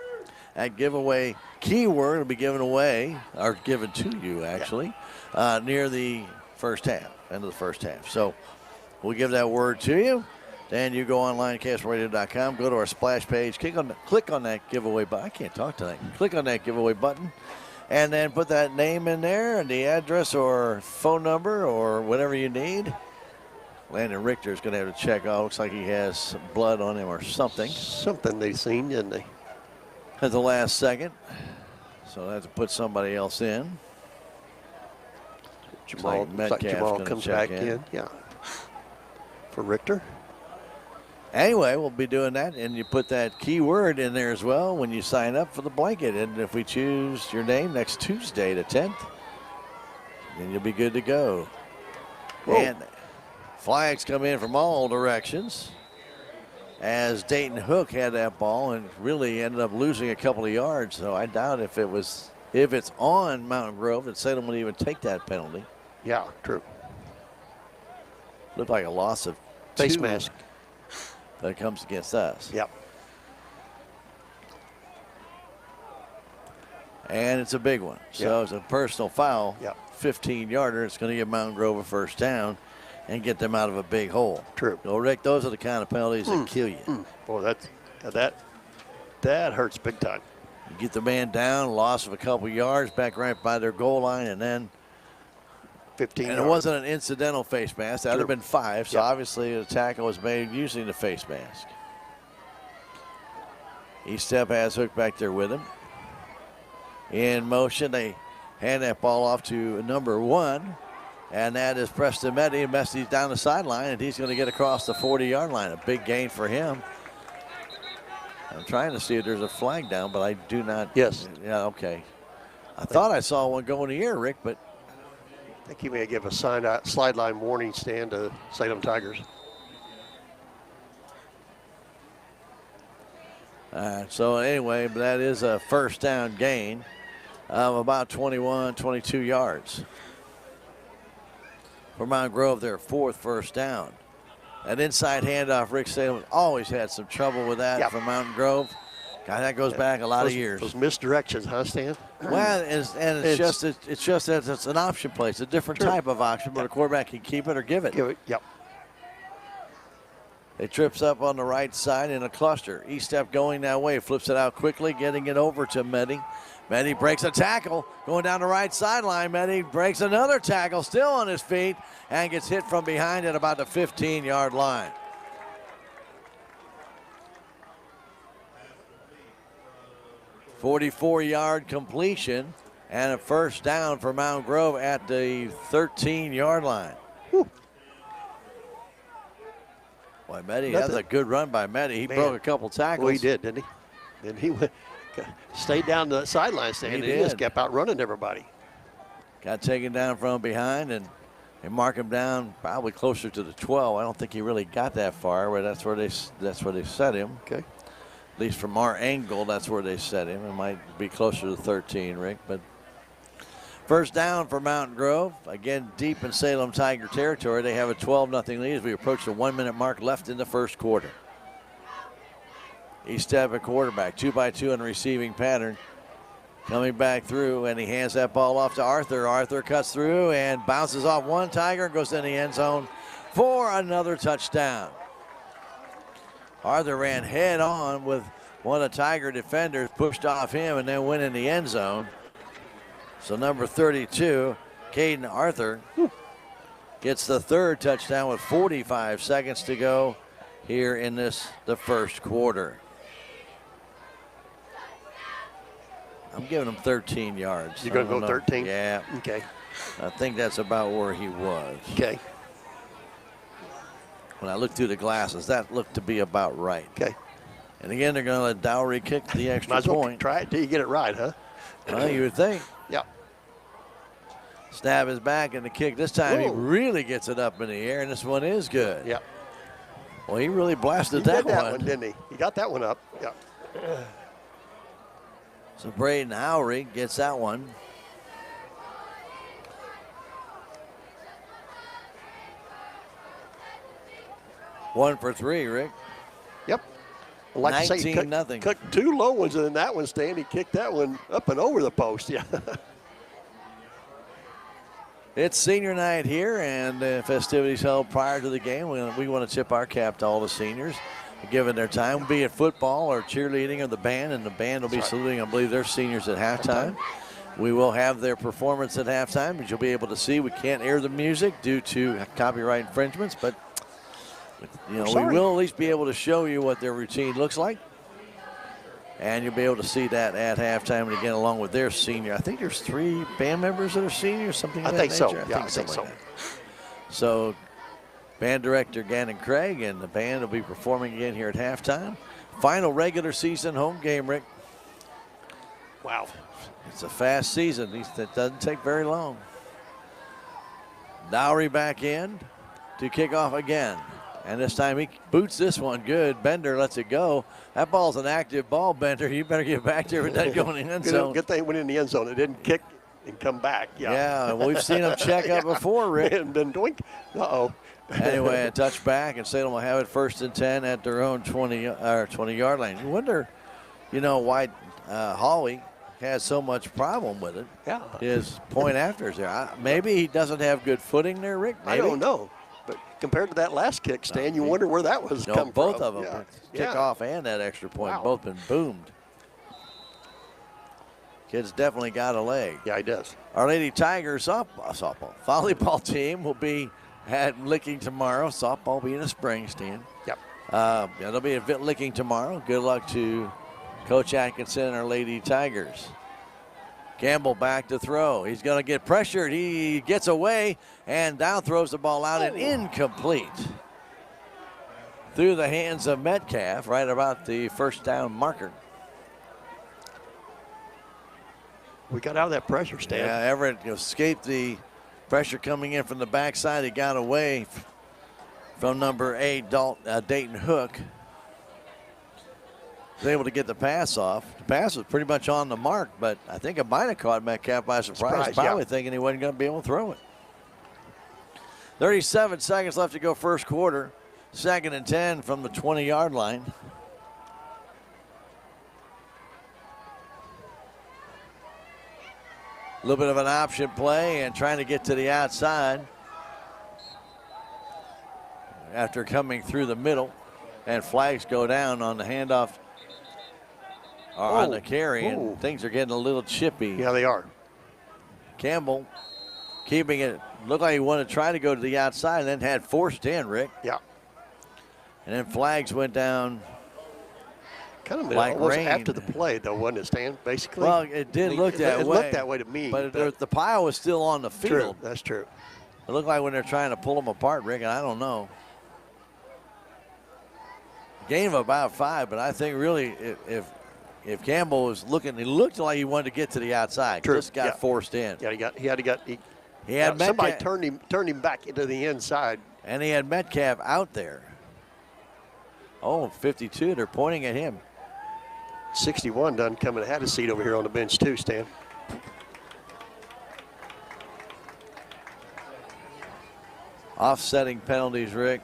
S2: at giveaway. Keyword will be given away, or given to you actually, near the first half, end of the first half. So we'll give that word to you. Then you go online, KSRadio.com, go to our splash page, click on that giveaway button. I can't talk tonight. Click on that giveaway button, and then put that name in there and the address or phone number or whatever you need. Landon Richter is going to have to check out. Looks like he has some blood on him or something.
S11: Something they seen, didn't they?
S2: At the last second. So I have to put somebody else in.
S11: Jamal, Jamal comes back in. Yeah. For Richter.
S2: Anyway, we'll be doing that, and you put that keyword in there as well when you sign up for the blanket. And if we choose your name next Tuesday, the 10th, then you'll be good to go. Whoa. And flags come in from all directions as Dayton Hook had that ball and really ended up losing a couple of yards. So I doubt if it's on Mountain Grove that Salem would even take that penalty.
S11: Yeah, true.
S2: Looked like a loss of
S11: face
S2: 2
S11: mask
S2: that comes against us.
S11: Yep.
S2: And it's a big one. So it's a personal foul.
S11: Yep.
S2: 15-yarder. It's going to give Mountain Grove a first down. and get them out of a big hole.
S11: True.
S2: So, Rick, those are the kind of penalties that kill you.
S11: Boy, that hurts big time.
S2: You get the man down, loss of a couple yards, back right by their goal line, and then
S11: 15
S2: And
S11: yards.
S2: it wasn't an incidental face mask. That would have been 5, so
S11: Yep.
S2: obviously the tackle was made using the face mask. Estep has Hook back there with him. In motion, they hand that ball off to number 1, and that is Preston Meddy. Messi's down the sideline, and he's going to get across the 40-yard line. A big gain for him. I'm trying to see if there's a flag down, but I do not.
S11: Yes.
S2: Yeah, okay. I thought I saw one go in the air, Rick, but
S11: I think he may give a slide line warning stand to Salem Tigers.
S2: So anyway, but that is a first down gain of about 21, 22 yards. For Mount Grove, their 4th first down. That inside handoff, Rick Salem always had some trouble with that from Mountain Grove. God, that goes back a lot of years.
S11: Those misdirections, huh, Stan?
S2: Well, it's just that it's an option play. It's a different type of option, but a quarterback can keep it or give it.
S11: Yep.
S2: It trips up on the right side in a cluster. Estep going that way, flips it out quickly, getting it over to Meddy. Meddy breaks a tackle, going down the right sideline. Meddy breaks another tackle, still on his feet, and gets hit from behind at about the 15-yard line. "44-yard completion and a first down for Mount Grove at the 13-yard line. Whew. Boy, Meddy, that's a good run by Meddy. He broke a couple tackles.
S11: Well, he did, didn't he? And he stayed down the sideline stand, and he just kept outrunning everybody.
S2: Got taken down from behind, and they mark him down probably closer to the 12. I don't think he really got that far, but that's where they set him.
S11: Okay.
S2: At least from our angle, that's where they set him. It might be closer to 13, Rick, but first down for Mountain Grove. Again, deep in Salem Tiger territory. They have a 12-0 lead as we approach the 1-minute mark left in the first quarter. Estep at quarterback, 2-by-2 in the receiving pattern. Coming back through, and he hands that ball off to Arthur. Arthur cuts through and bounces off one Tiger and goes in the end zone for another touchdown. Arthur ran head on with one of the Tiger defenders, pushed off him, and then went in the end zone. So number 32, Caden Arthur, gets the 3rd touchdown with 45 seconds to go here in the first quarter. I'm giving him 13 yards.
S11: You're going to go 13?
S2: Yeah.
S11: Okay.
S2: I think that's about where he was.
S11: Okay.
S2: When I looked through the glasses, that looked to be about right.
S11: Okay.
S2: And again, they're going to let Dowry kick the extra
S11: Might as well
S2: point.
S11: try it till you get it right, huh?
S2: Well, you would think.
S11: Yeah.
S2: Snap is back, and the kick this time he really gets it up in the air, and this one is good.
S11: Yeah.
S2: Well, he really blasted
S11: He
S2: that
S11: did that
S2: one.
S11: one, didn't he? He got that one up. Yeah.
S2: So Braden Howry gets that one. One for 3, Rick.
S11: Yep. Well, like I say, he
S2: 19-0.
S11: cooked 2 low ones, and then that one, Stan, he kicked that one up and over the post. Yeah.
S2: It's senior night here, and the festivities held prior to the game. We want to tip our cap to all the seniors, given their time, be it football or cheerleading or the band, and the band will be saluting, I believe, their seniors at halftime. We will have their performance at halftime, which you'll be able to see. We can't air the music due to copyright infringements, but we will at least be able to show you what their routine looks like. And you'll be able to see that at halftime, and again, along with their senior. I think there's 3 band members that are seniors, something of that nature.
S11: I think so.
S2: So, band director Gannon Craig and the band will be performing again here at halftime. Final regular season home game, Rick.
S11: Wow.
S2: It's a fast season. It doesn't take very long. Dowry back in to kick off again. And this time he boots this one good. Bender lets it go. That ball's an active ball, Bender. You better get back there with that going in the end zone.
S11: Good thing it went in the end zone. It didn't kick and come back.
S2: Yeah, well, we've seen him check up before, Rick.
S11: And then doink. Uh-oh.
S2: Anyway, a touchback, and Salem will have it 1st and 10 at their own 20-yard line. You wonder, why Hawley has so much problem with it.
S11: Yeah.
S2: His point afters there. Maybe he doesn't have good footing there, Rick. Maybe.
S11: I don't know. But compared to that last kick, Stan, you wonder where that was coming
S13: both
S11: from.
S13: of them, kickoff and that extra point, both been boomed. Kid's definitely got a leg.
S11: Yeah, he does.
S13: Our Lady Tigers volleyball team will be at Licking tomorrow. Softball being a spring, Stan.
S11: Yep.
S13: They'll be at Licking tomorrow. Good luck to Coach Atkinson and our Lady Tigers. Campbell back to throw. He's going to get pressured. He gets away and down throws the ball out and incomplete. Through the hands of Metcalf, right about the first down marker.
S11: We got out of that pressure, Stan.
S13: Yeah, Everett escaped the pressure coming in from the backside. He got away from number 8, Dayton Hook. Was able to get the pass off. The pass was pretty much on the mark, but I think it might have caught Metcalf by surprise, probably thinking he wasn't going to be able to throw it. 37 seconds left to go first quarter. 2nd and 10 from the 20-yard line. A little bit of an option play and trying to get to the outside after coming through the middle, and flags go down on the handoff or on the carry, and things are getting a little chippy.
S11: Yeah, they are.
S13: Campbell keeping it. Looked like he wanted to try to go to the outside and then had forced in, Rick.
S11: Yeah.
S13: And then flags went down.
S11: Kind of
S13: like rain.
S11: After the play, though, wasn't it, Stan, basically?
S13: Well, it did look that way.
S11: It looked that way to me.
S13: But the pile was still on the field.
S11: True, that's true.
S13: It looked like when they're trying to pull them apart, Rick, and I don't know. Gain of about 5, but I think really if Campbell was looking, he looked like he wanted to get to the outside.
S11: True.
S13: Just got forced in.
S11: Yeah, he had
S13: Metcalf,
S11: somebody turned him back into the inside.
S13: And he had Metcalf out there. Oh, 52, they're pointing at him.
S11: 61 done coming, had a seat over here on the bench too, Stan.
S13: Offsetting penalties, Rick.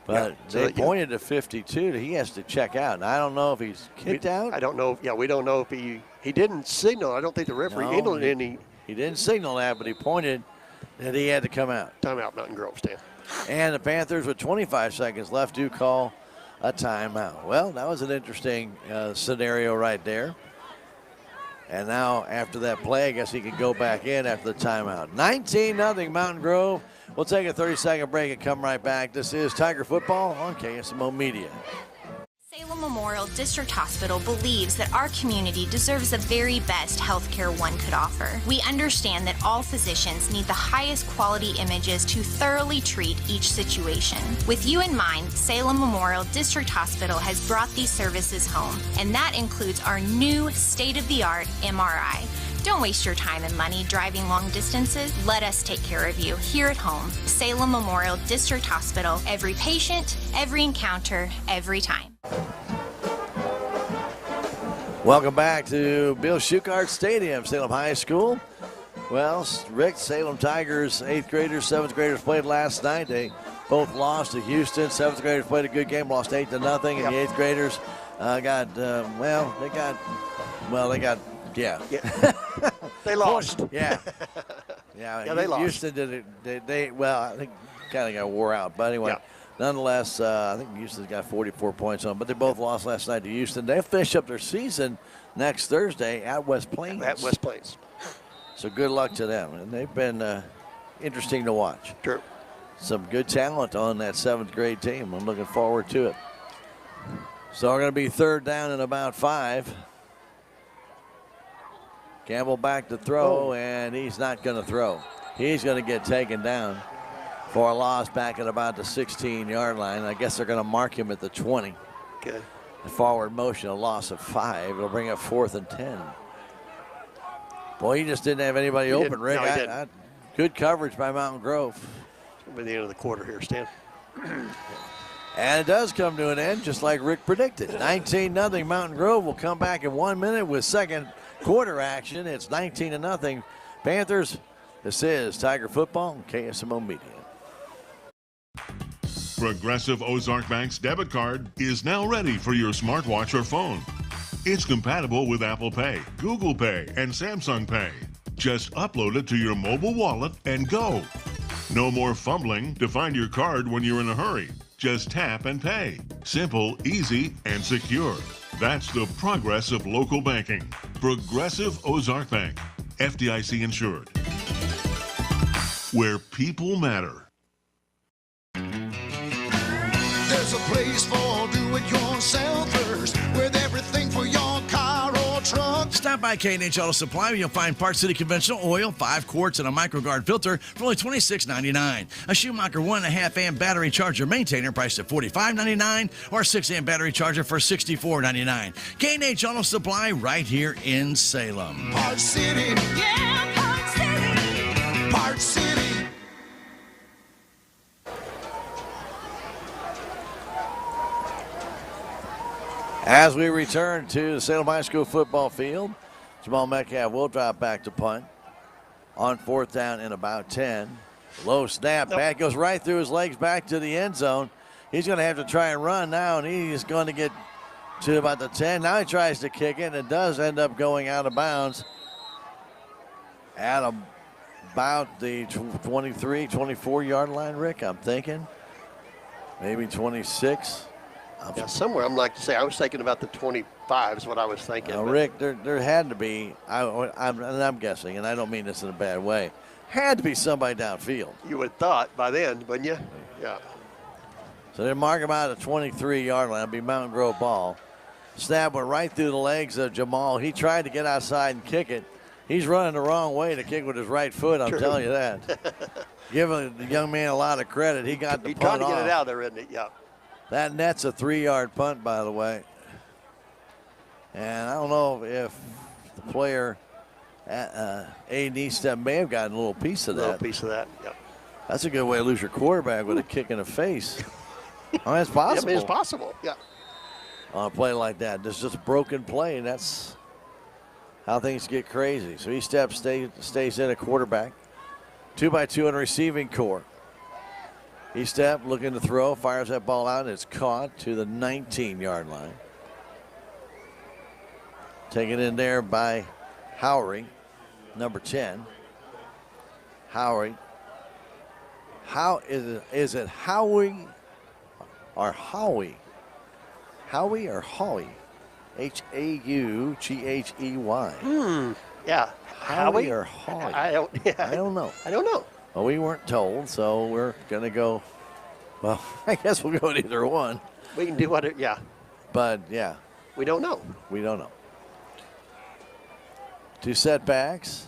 S13: But they pointed to 52. He has to check out. And I don't know if he's kicked out.
S11: I don't know. Yeah, we don't know if he didn't signal. I don't think the referee signaled any.
S13: He didn't signal that, but he pointed that he had to come out.
S11: Timeout, Mountain Grove, Stan.
S13: And the Panthers, with 25 seconds left, do call a timeout. Well, that was an interesting scenario right there. And now after that play, I guess he could go back in after the timeout. 19-0 Mountain Grove. We'll take a 30-second break and come right back. This is Tiger Football on KSMO Media.
S14: Salem Memorial District Hospital believes that our community deserves the very best health care one could offer. We understand that all physicians need the highest quality images to thoroughly treat each situation. With you in mind, Salem Memorial District Hospital has brought these services home, and that includes our new state-of-the-art MRI. Don't waste your time and money driving long distances. Let us take care of you here at home. Salem Memorial District Hospital. Every patient, every encounter, every time.
S13: Welcome back to Bill Schuchart Stadium, Salem High School. Well, Rick, Salem Tigers, 8th graders, 7th graders played last night. They both lost to Houston. 7th graders played a good game, lost 8-0, and the 8th graders
S11: They lost.
S13: Yeah,
S11: they lost.
S13: Houston did it. I think kind of got wore out. But anyway, nonetheless, I think Houston's got 44 points on. But they both lost last night to Houston. They'll finish up their season next Thursday at West Plains.
S11: At West Plains.
S13: So good luck to them. And they've been interesting to watch.
S11: True.
S13: Some good talent on that 7th grade team. I'm looking forward to it. So we're going to be 3rd down and about 5. Campbell back to throw, and he's not going to throw. He's going to get taken down for a loss back at about the 16-yard line. I guess they're going to mark him at the 20.
S11: Okay.
S13: The forward motion, a loss of 5. It'll bring up 4th and 10. Boy, he just didn't have anybody open, Rick.
S11: No, he didn't.
S13: Good coverage by Mountain Grove.
S11: It's going to be the end of the quarter here, Stan.
S13: And it does come to an end, just like Rick predicted. 19-0 Mountain Grove will come back in 1 minute with second quarter action. It's 19-0 Panthers. This is Tiger Football on KSMO Media.
S5: Progressive Ozark Bank's debit card is now ready for your smartwatch or phone. It's compatible with Apple Pay, Google Pay, and Samsung Pay. Just upload it to your mobile wallet and go. No more fumbling to find your card when you're in a hurry. Just tap and pay. Simple, easy, and secure. That's the progress of local banking. Progressive Ozark Bank. FDIC insured. Where people matter.
S15: There's a place for do-it-yourselfers with everything for your car or truck.
S2: Stop by K&H Auto Supply where you'll find Park City conventional oil, 5 quarts, and a microguard filter for only $26.99. A Schumacher 1.5 amp battery charger maintainer priced at $45.99 or a 6 amp battery charger for $64.99. K&H Auto Supply right here in Salem.
S15: Park City. Yeah, Park City. Park City.
S13: As we return to the Salem High School football field, Jamal Metcalf will drop back to punt on 4th down and about 10. Low snap, bat goes right through his legs back to the end zone. He's going to have to try and run now, and he's going to get to about the 10. Now he tries to kick it, and it does end up going out of bounds at about the 23, 24-yard line, Rick, I'm thinking. Maybe 26.
S11: Yeah, somewhere I'm like to say, I was thinking about the 25 is what I was thinking.
S13: Rick, there had to be, I'm guessing, and I don't mean this in a bad way, had to be somebody downfield.
S11: You would have thought by then, wouldn't you? Yeah.
S13: So they mark him out at the 23-yard line. It'll be Mountain Grove ball. Snap went right through the legs of Jamal. He tried to get outside and kick it. He's running the wrong way to kick with his right foot, I'm telling you that. Give the young man a lot of credit. He got the punt off.
S11: He tried to get it out there, isn't it? Yeah.
S13: That net's a 3-yard punt, by the way. And I don't know if the player, A.D. Step, may have gotten a little piece of that.
S11: A little piece of that, yep.
S13: That's a good way to lose your quarterback with a kick in the face. Oh, that's possible.
S11: Yeah, I mean, it's possible, yeah.
S13: On a play like that. This is just a broken play, and that's how things get crazy. So he stays in a quarterback. 2x2 in receiving core. He step, looking to throw, fires that ball out, and it's caught to the 19-yard line. Taken in there by Howery, number 10. Howery. How is it Howie or Howie? Howie or Howie? H-A-U-G-H-E-Y.
S11: Yeah.
S13: Howie or Howie?
S11: I don't know. I don't know.
S13: Well, we weren't told, so we're going to go, well, I guess we'll go with either one.
S11: We can do what yeah.
S13: But, yeah.
S11: We don't know.
S13: We don't know. 2 setbacks.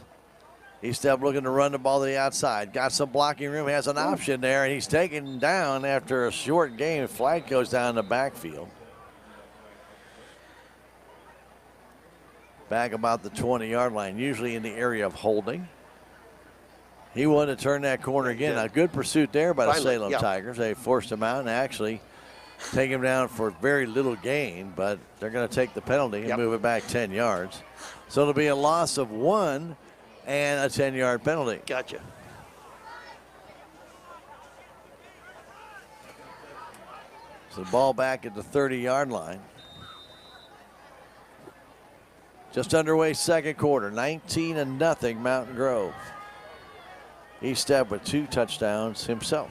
S13: He stepped looking to run the ball to the outside. Got some blocking room, has an option there, and he's taken down after a short game. Flag goes down the backfield. Back about the 20-yard line, usually in the area of holding. He wanted to turn that corner again. A good pursuit there by the Salem Tigers. They forced him out and actually take him down for very little gain, but they're going to take the penalty and move it back 10 yards. So it'll be a loss of 1 and a 10-yard penalty.
S11: Gotcha.
S13: So the ball back at the 30-yard line. Just underway second quarter, 19-0 Mountain Grove. He stepped with 2 touchdowns himself.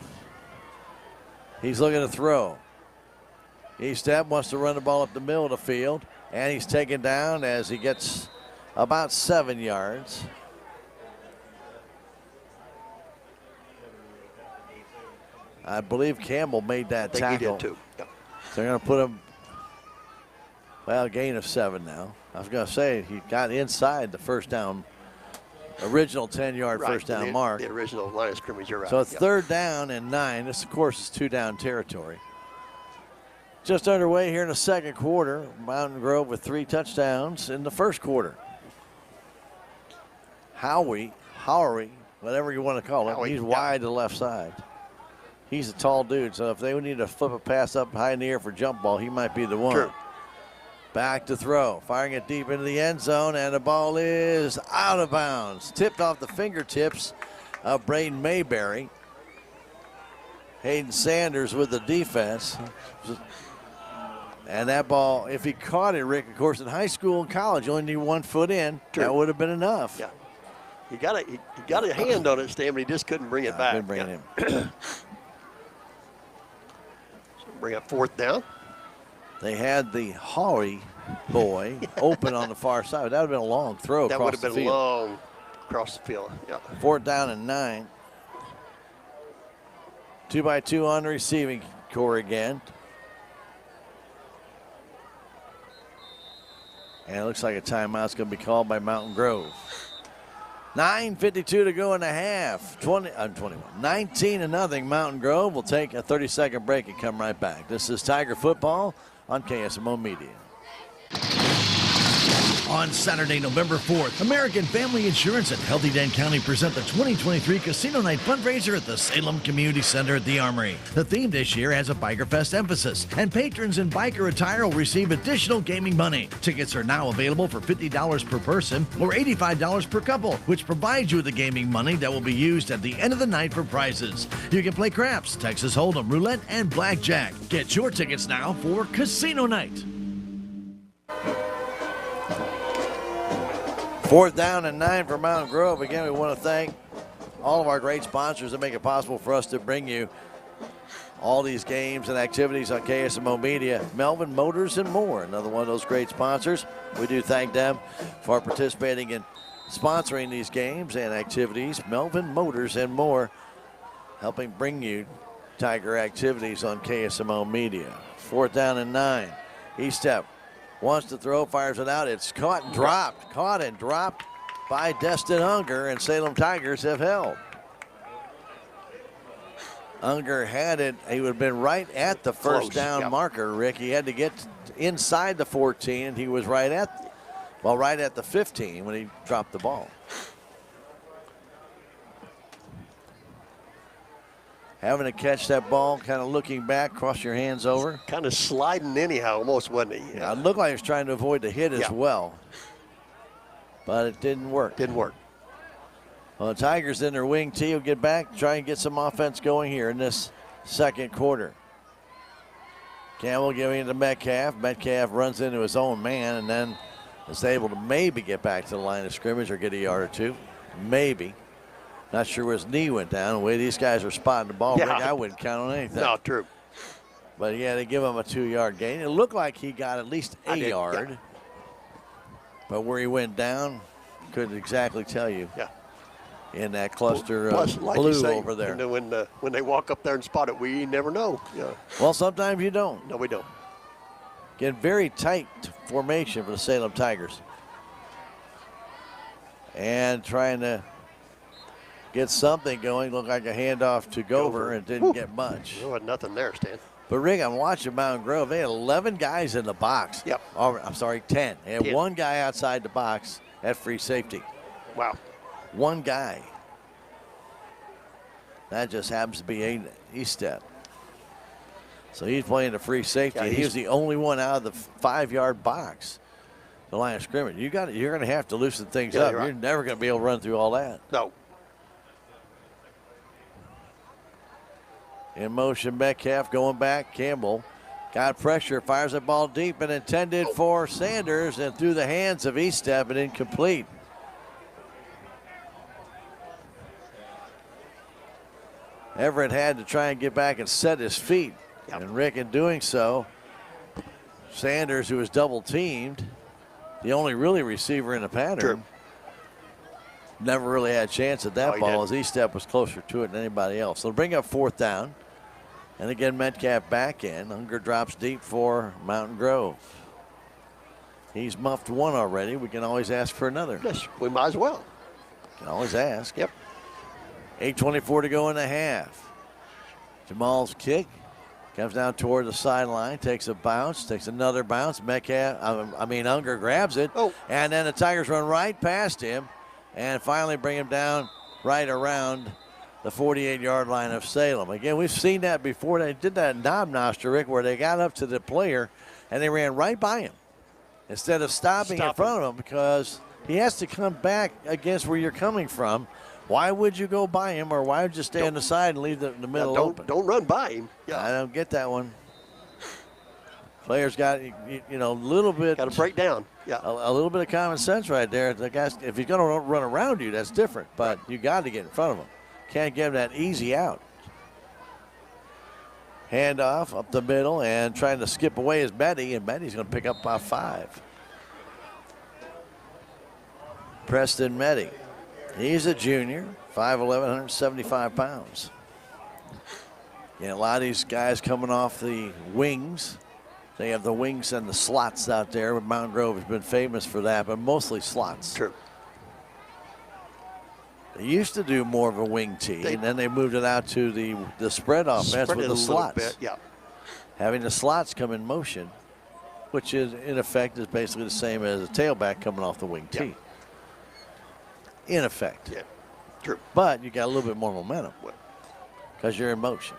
S13: He's looking to throw. He stepped, wants to run the ball up the middle of the field, and he's taken down as he gets about 7 yards. I believe Campbell made that tackle.
S11: I think he did too. Yep.
S13: So they're going to put him, well, a gain of 7 now. I was going to say he got inside the first down, original 10-yard first down mark.
S11: The original line of scrimmage, you're right.
S13: So it's 3rd down and 9. This, of course, is 2-down territory. Just underway here in the second quarter. Mountain Grove with 3 touchdowns in the first quarter. Howery, whatever you want to call him, he's wide to the left side. He's a tall dude, so if they would need to flip a pass up high in the air for jump ball, he might be the one.
S11: True.
S13: Back to throw, firing it deep into the end zone, and the ball is out of bounds. Tipped off the fingertips of Braden Mayberry. Hayden Sanders with the defense. And that ball, if he caught it, Rick, of course, in high school and college, you only need 1 foot in.
S11: True.
S13: That would have been enough.
S11: Yeah. He got a hand on it, Stan, but he just couldn't bring it back.
S13: Couldn't bring it in.
S11: So bring up 4th down.
S13: They had the Hawley boy open on the far side. That would have been a long throw
S11: That
S13: across
S11: would
S13: the
S11: have been
S13: field.
S11: long across the field. Yeah.
S13: 4th down and 9. 2-by-2 on the receiving core again. And it looks like a timeout's going to be called by Mountain Grove. 9:52 to go in the half. 21. 19-0 Mountain Grove. We'll take a 30-second break and come right back. This is Tiger Football on KSMO Media.
S2: On Saturday, November 4th, American Family Insurance and Healthy Dent County present the 2023 Casino Night Fundraiser at the Salem Community Center at the Armory. The theme this year has a Biker Fest emphasis, and patrons in biker attire will receive additional gaming money. Tickets are now available for $50 per person or $85 per couple, which provides you with the gaming money that will be used at the end of the night for prizes. You can play craps, Texas Hold'em, roulette, and blackjack. Get your tickets now for Casino Night.
S13: 4th down and 9 for Mountain Grove. Again, we want to thank all of our great sponsors that make it possible for us to bring you all these games and activities on KSMO Media. Melvin Motors and More, another one of those great sponsors. We do thank them for participating in sponsoring these games and activities. Melvin Motors and More, helping bring you Tiger activities on KSMO Media. 4th down and 9. Estep wants to throw, fires it out. It's caught and dropped. Caught and dropped by Destin Unger, and Salem Tigers have held. Unger had it. He would have been right at the first down marker, Rick. He had to get inside the 14, and he was right at the 15 when he dropped the ball. Having to catch that ball, kind of looking back, cross your hands over.
S11: Kind of sliding anyhow, almost, wasn't he?
S13: Yeah, it looked like he was trying to avoid the hit as well. But it didn't work.
S11: Didn't work.
S13: Well, the Tigers in their wing tee will get back, try and get some offense going here in this second quarter. Campbell giving it to Metcalf. Metcalf runs into his own man and then is able to maybe get back to the line of scrimmage or get a yard or two. Maybe. Not sure where his knee went down. The way these guys are spotting the ball, Rick, I wouldn't count on anything.
S11: No, true.
S13: But yeah, they give him a 2-yard gain. It looked like he got at least a yard. Yeah. But where he went down, couldn't exactly tell you.
S11: Yeah.
S13: In that cluster
S11: Plus,
S13: of
S11: like
S13: blue
S11: say,
S13: over there.
S11: When they walk up there and spot it, we never know. Yeah.
S13: Well, sometimes you don't.
S11: No, we don't.
S13: Get very tight formation for the Salem Tigers. And trying to get something going. Looked like a handoff to Gover and didn't get much.
S11: There wasn't nothing there, Stan.
S13: But Rick, I'm watching Mountain Grove. They had 11 guys in the box.
S11: Yep.
S13: Oh, I'm sorry, 10. They had
S11: 10.
S13: one guy outside the box at free safety.
S11: Wow.
S13: One guy. That just happens to be a Estep. So he's playing the free safety.
S11: Yeah,
S13: he was the only one out of the 5-yard box. The line of scrimmage. You're going to have to loosen things up.
S11: Right.
S13: You're never going to be able to run through all that.
S11: No.
S13: In motion, Metcalf going back. Campbell got pressure, fires the ball deep and intended for Sanders and through the hands of Estep and incomplete. Everett had to try and get back and set his feet. Yep. And Rick, in doing so, Sanders, who was double teamed, the only really receiver in the pattern, never really had a chance at that ball as Estep was closer to it than anybody else. They'll bring up 4th down. And again, Metcalf back in. Unger drops deep for Mountain Grove. He's muffed one already. We can always ask for another.
S11: Yes, we might as well.
S13: Can always ask.
S11: Yep.
S13: 8:24 to go in the half. Jamal's kick comes down toward the sideline, takes a bounce, takes another bounce. Unger grabs it. And then the Tigers run right past him and finally bring him down right around the 48-yard line of Salem. Again, we've seen that before. They did that in Knob Noster, Rick, where they got up to the player and they ran right by him instead of stopping in front of him because he has to come back against where you're coming from. Why would you go by him, or why would you stay on the side and leave the middle open?
S11: Don't run by him.
S13: Yeah. I don't get that one. Players got, a little bit.
S11: Got to break down. Yeah.
S13: A little bit of common sense right there. The guys, if he's going to run around you, that's different. But you got to get in front of him. Can't give him that easy out. Handoff up the middle and trying to skip away is Betty, and Betty's going to pick up about 5. Preston Meddy. He's a junior, 5'11", 175 pounds. Yeah, a lot of these guys coming off the wings. They have the wings and the slots out there. Mountain Grove has been famous for that, but mostly slots.
S11: True.
S13: They used to do more of a wing tee, and then they moved it out to the spread offense with the slots.
S11: Bit, yeah.
S13: Having the slots come in motion, which is in effect is basically the same as a tailback coming off the wing tee. In effect.
S11: Yeah, true.
S13: But you got a little bit more momentum because you're in motion.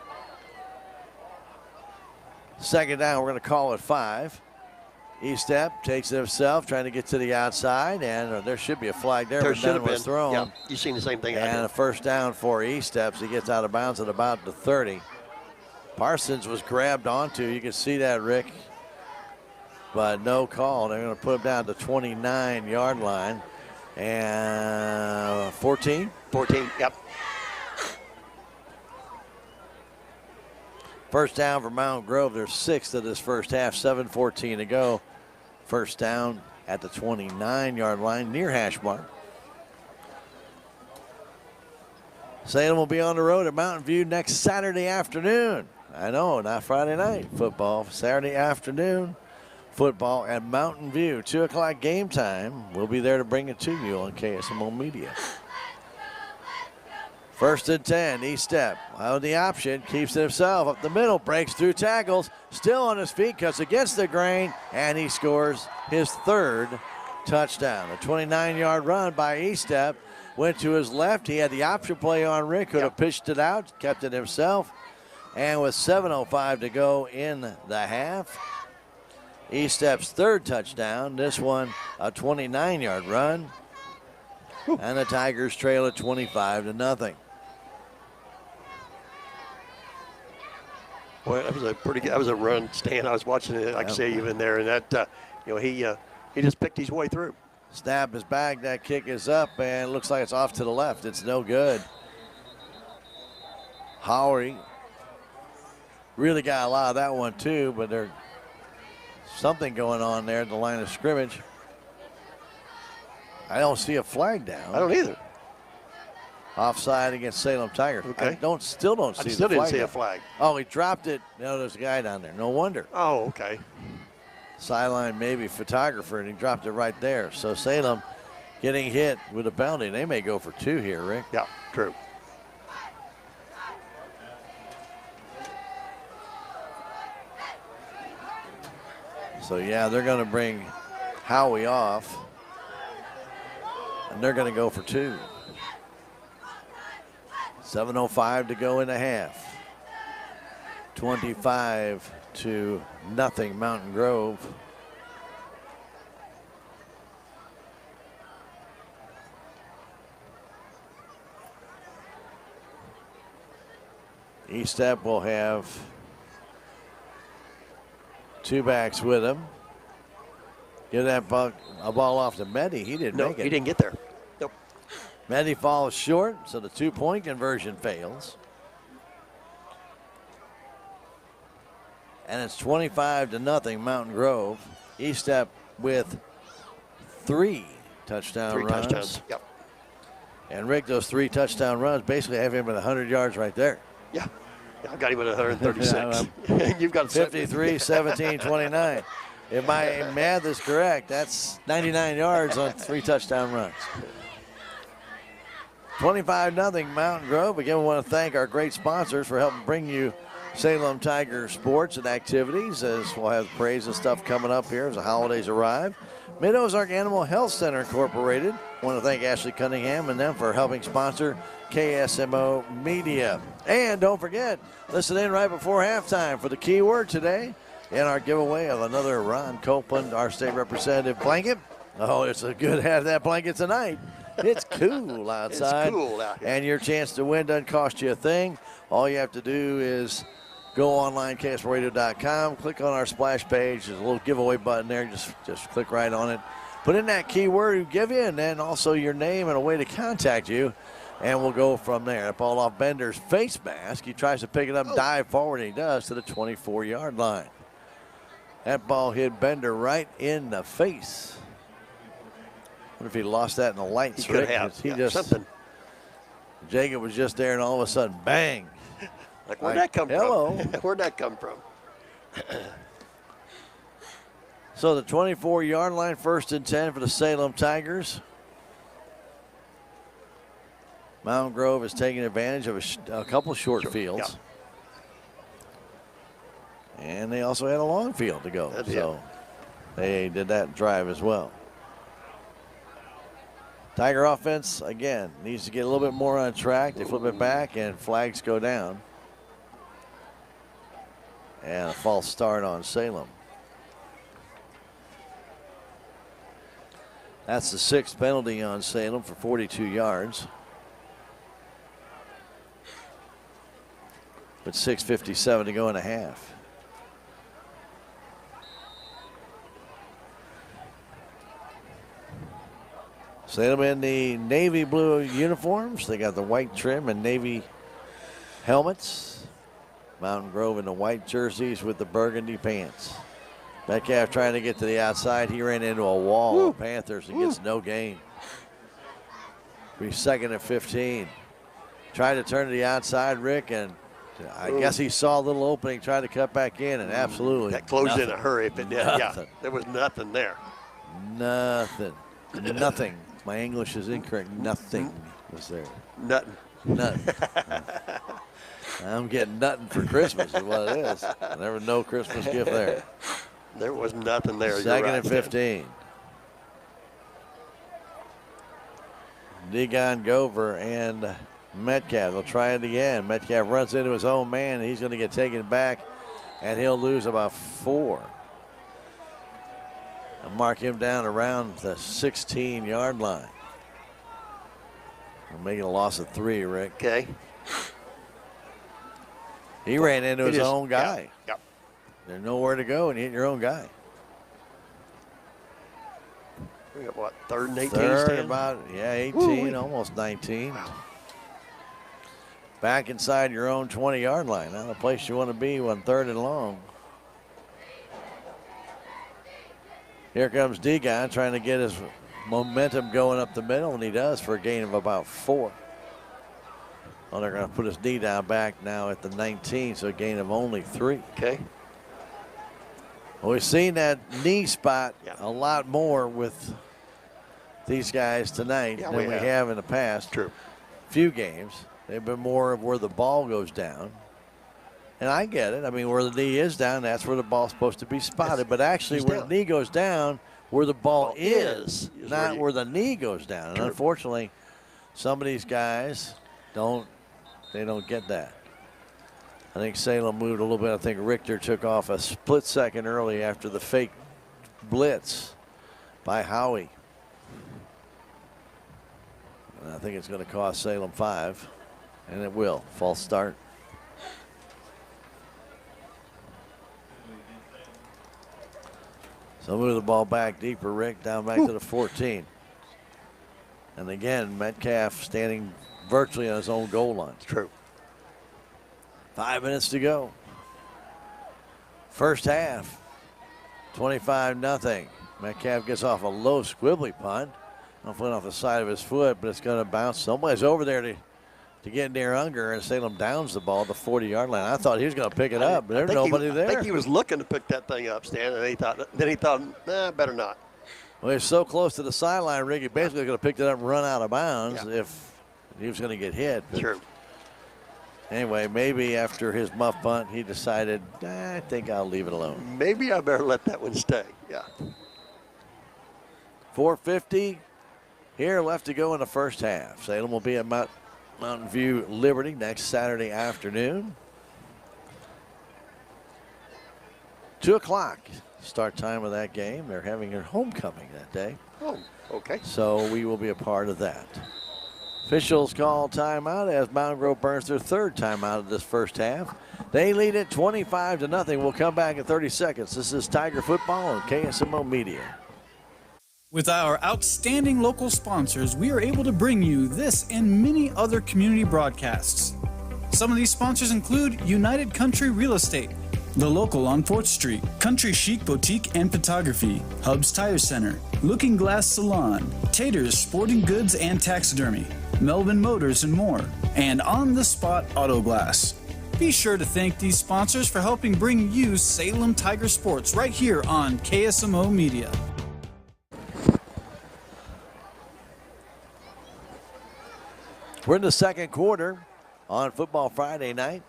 S13: Second down, we're going to call it 5. E-step takes it himself, trying to get to the outside, and there should be a flag there.
S11: There should have been.
S13: Was thrown.
S11: Yeah, you've seen the same thing.
S13: And a first down for E-steps. He gets out of bounds at about the 30. Parsons was grabbed onto. You can see that, Rick. But no call. They're going to put him down to 29-yard line. And 14?
S11: 14, yep.
S13: First down for Mountain Grove. They're 6th of this first half, 7:14 to go. First down at the 29-yard line, near hash mark. Salem will be on the road at Mountain View next Saturday afternoon. I know, not Friday night football. Saturday afternoon football at Mountain View. 2 o'clock game time. We'll be there to bring it to you on KSMO Media. First and 10, E-step on the option, keeps it himself up the middle, breaks through tackles, still on his feet, cuts against the grain, and he scores his 3rd touchdown. A 29-yard run by E-step, went to his left. He had the option play on Rick, could have pitched it out, kept it himself. And with 7:05 to go in the half, E-step's 3rd touchdown. This one a 29-yard run. And the Tigers trail at 25-0.
S11: Boy, that was a pretty good. That was a run, Stan. I was watching it. I can see you in there, and that he just picked his way through.
S13: Snap is back. That kick is up, and it looks like it's off to the left. It's no good. Howery really got a lot of that one too, but there's something going on there at the line of scrimmage. I don't see a flag down.
S11: I don't either.
S13: Offside against Salem Tigers.
S11: Okay.
S13: I still don't see the flag.
S11: I still didn't see a flag.
S13: Oh, he dropped it. No, there's a guy down there. No wonder.
S11: Oh, okay.
S13: Sideline maybe photographer, and he dropped it right there. So Salem getting hit with a penalty. They may go for 2 here, Rick.
S11: Yeah, true.
S13: So, yeah, they're going to bring Howie off, and they're going to go for 2. 7:05 to go in the half. 25-0 Mountain Grove. E-step will have 2 backs with him. Give that a ball off to Meddy. He didn't make it.
S11: He didn't get there. Nope.
S13: Meddy falls short, so the 2-point conversion fails. And it's 25-0 Mountain Grove. E-step with 3 touchdown runs.
S11: Touchdowns. Yep.
S13: And Rick, those 3 touchdown runs basically have him at 100 yards right there.
S11: Yeah. I've got him at 136. You've got
S13: 53, 17, 29. If my math is correct, that's 99 yards on 3 touchdown runs. 25-0 Mountain Grove. Again, we want to thank our great sponsors for helping bring you Salem Tiger sports and activities, as we'll have praise and stuff coming up here as the holidays arrive. Mid-Ozark Animal Health Center Incorporated. I want to thank Ashley Cunningham and them for helping sponsor KSMO Media. And don't forget, listen in right before halftime for the key word today in our giveaway of another Ron Copeland, our state representative blanket. Oh, it's a good have that blanket tonight. It's cool outside.
S11: It's cool out here.
S13: And your chance to win doesn't cost you a thing. All you have to do is Go online, KSMORadio.com. Click on our splash page. There's a little giveaway button there. Just click right on it. Put in that keyword we give you, and then also your name and a way to contact you. And we'll go from there. That ball off Bender's face mask. He tries to pick it up, dive forward, and he does to the 24-yard line. That ball hit Bender right in the face. What if he lost that in the lights?
S11: He could have. Something.
S13: Jacob was just there, and all of a sudden, bang.
S11: Like, where'd that come
S13: hello.
S11: from? Where'd that come from?
S13: So the 24-yard line, 1st and 10 for the Salem Tigers. Mountain Grove is taking advantage of a couple short fields. Yeah. And they also had a long field to go. They did that drive as well. Tiger offense, again, needs to get a little bit more on track. They flip it back, and flags go down. And a false start on Salem. That's the 6th penalty on Salem for 42 yards. With 6:57 to go in a half. Salem in the navy blue uniforms. They got the white trim and navy helmets. Mountain Grove in the white jerseys with the burgundy pants. Metcalf trying to get to the outside. He ran into a wall of Panthers and gets no gain. Be 2nd and 15. Tried to turn to the outside, Rick, and I guess he saw a little opening, tried to cut back in, and absolutely
S11: that closed
S13: nothing.
S11: in a hurry. If it did, yeah, there was nothing there.
S13: Nothing. Nothing. My English is incorrect. Nothing was there.
S11: Nothing.
S13: Nothing. I'm getting nothing for Christmas is what it is. There was no Christmas gift there.
S11: There was nothing there.
S13: 2nd and 15. Degon, Gover, and Metcalf. They'll try it again. Metcalf runs into his own man. He's going to get taken back, and he'll lose about 4. And mark him down around the 16-yard line. We're making a loss of 3, Rick.
S11: Okay.
S13: He ran into his own guy.
S11: Yeah.
S13: There's nowhere to go, and you hit your own guy.
S11: We got what, 3rd and 18?
S13: Third, about 18, almost 19. Wow. Back inside your own 20-yard line. Not a place you want to be when 3rd and long. Here comes Degon trying to get his momentum going up the middle, and he does for a gain of about 4. Well, they're going to put his knee down back now at the 19, so a gain of only 3.
S11: Okay.
S13: Well, we've seen that knee spot a lot more with these guys tonight than we have in the past.
S11: True.
S13: Few games. They've been more of where the ball goes down. And I get it. I mean, where the knee is down, that's where the ball's supposed to be spotted. But actually, where the knee goes down, where the ball is not where the knee goes down. And unfortunately, some of these guys don't get that. I think Salem moved a little bit. I think Richter took off a split second early after the fake blitz by Howie. And I think it's going to cost Salem 5, and it will. False start. So move the ball back deeper, Rick, down back to the 14. And again, Metcalf standing virtually on his own goal line.
S11: True.
S13: 5 minutes to go. First half, 25-0. Metcalf gets off a low squibbly punt. It went off the side of his foot, but it's going to bounce. Somebody's over there to get near Unger, and Salem downs the ball at the 40-yard line. I thought he was going to pick it up, but there's nobody there.
S11: I think he was looking to pick that thing up, Stan, and then he thought, nah, better not.
S13: Well, he's so close to the sideline, Rick, he basically could have picked it up and run out of bounds if he was going to get hit.
S11: Sure.
S13: Anyway, maybe after his muff punt, he decided, I think I'll leave it alone.
S11: Maybe I better let that one stay. Yeah.
S13: 4:50 here left to go in the first half. Salem will be at Mountain View Liberty next Saturday afternoon. 2 o'clock start time of that game. They're having their homecoming that day.
S11: Oh, okay.
S13: So we will be a part of that. Officials call timeout as Mountain Grove burns their third timeout of this first half. They lead it 25-0. We'll come back in 30 seconds. This is Tiger Football on KSMO Media.
S9: With our outstanding local sponsors, we are able to bring you this and many other community broadcasts. Some of these sponsors include United Country Real Estate, The Local on 4th Street, Country Chic Boutique and Photography, Hubs Tire Center, Looking Glass Salon, Tater's Sporting Goods and Taxidermy, Melvin Motors and more, and On the Spot Auto Glass. Be sure to thank these sponsors for helping bring you Salem Tiger Sports right here on KSMO Media.
S13: We're in the second quarter on Football Friday night.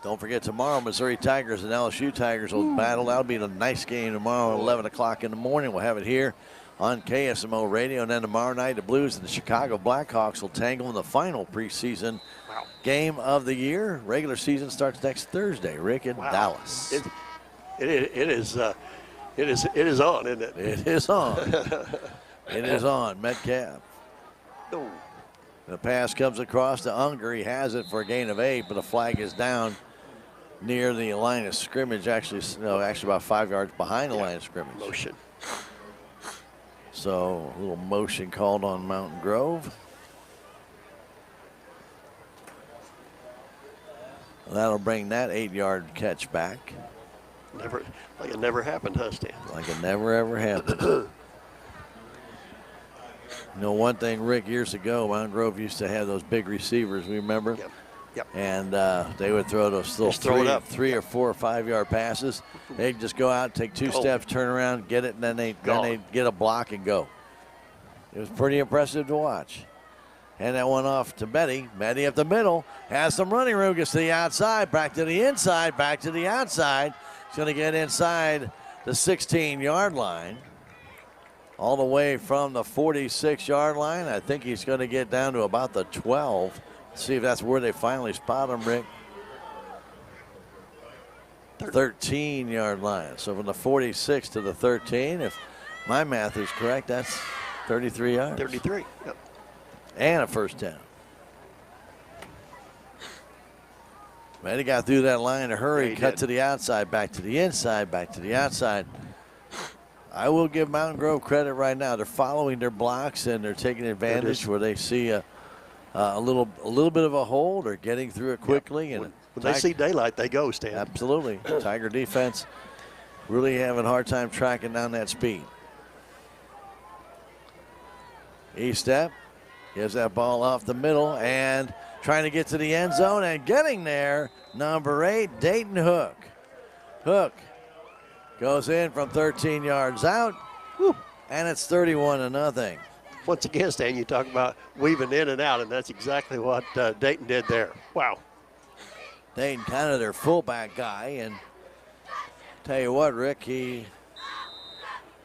S13: Don't forget tomorrow, Missouri Tigers and LSU Tigers will battle. That'll be a nice game tomorrow at 11 o'clock in the morning. We'll have it here on KSMO Radio. And then tomorrow night, the Blues and the Chicago Blackhawks will tangle in the final preseason game of the year. Regular season starts next Thursday, Rick, in Dallas.
S11: It is on, isn't it?
S13: It is on. It is on. Metcalf.
S11: Oh.
S13: The pass comes across to Unger. He has it for a gain of 8, but a flag is down near the line of scrimmage. Actually about 5 yards behind the line of scrimmage.
S11: Motion.
S13: So a little motion called on Mountain Grove. That'll bring that 8-yard catch back.
S11: Like it never happened, huh, Stan?
S13: Like it never, ever happened. You know, one thing, Rick, years ago, Mountain Grove used to have those big receivers, we remember?
S11: Yep.
S13: And they would throw those little 3 or 4 or 5 yard passes. They'd just go out, take 2 steps, turn around, get it, and then they'd get a block and go. It was pretty impressive to watch. And that one off to Meddy. Meddy up the middle, has some running room, gets to the outside, back to the inside, back to the outside. He's going to get inside the 16-yard line. All the way from the 46-yard line. I think he's going to get down to about the 12. Let's see if that's where they finally spot him, Rick. 13-yard line. So from the 46 to the 13, if my math is correct, that's 33 yards.
S11: 33, yep.
S13: And a first down. Man, he got through that line in a hurry, cut to the outside, back to the inside, back to the outside. I will give Mountain Grove credit right now. They're following their blocks and they're taking advantage where they see a little bit of a hole. They're getting through it quickly.
S11: Yep.
S13: And
S11: when they see daylight, they go, Stan.
S13: Absolutely. Tiger defense really having a hard time tracking down that speed. E-step, gives that ball off the middle and trying to get to the end zone and getting there. Number 8, Dayton Hook. Hook goes in from 13 yards out, and it's 31-0.
S11: Once again, Stan, you talk about weaving in and out, and that's exactly what Dayton did there. Wow.
S13: Dayton kind of their fullback guy, and tell you what, Rick, he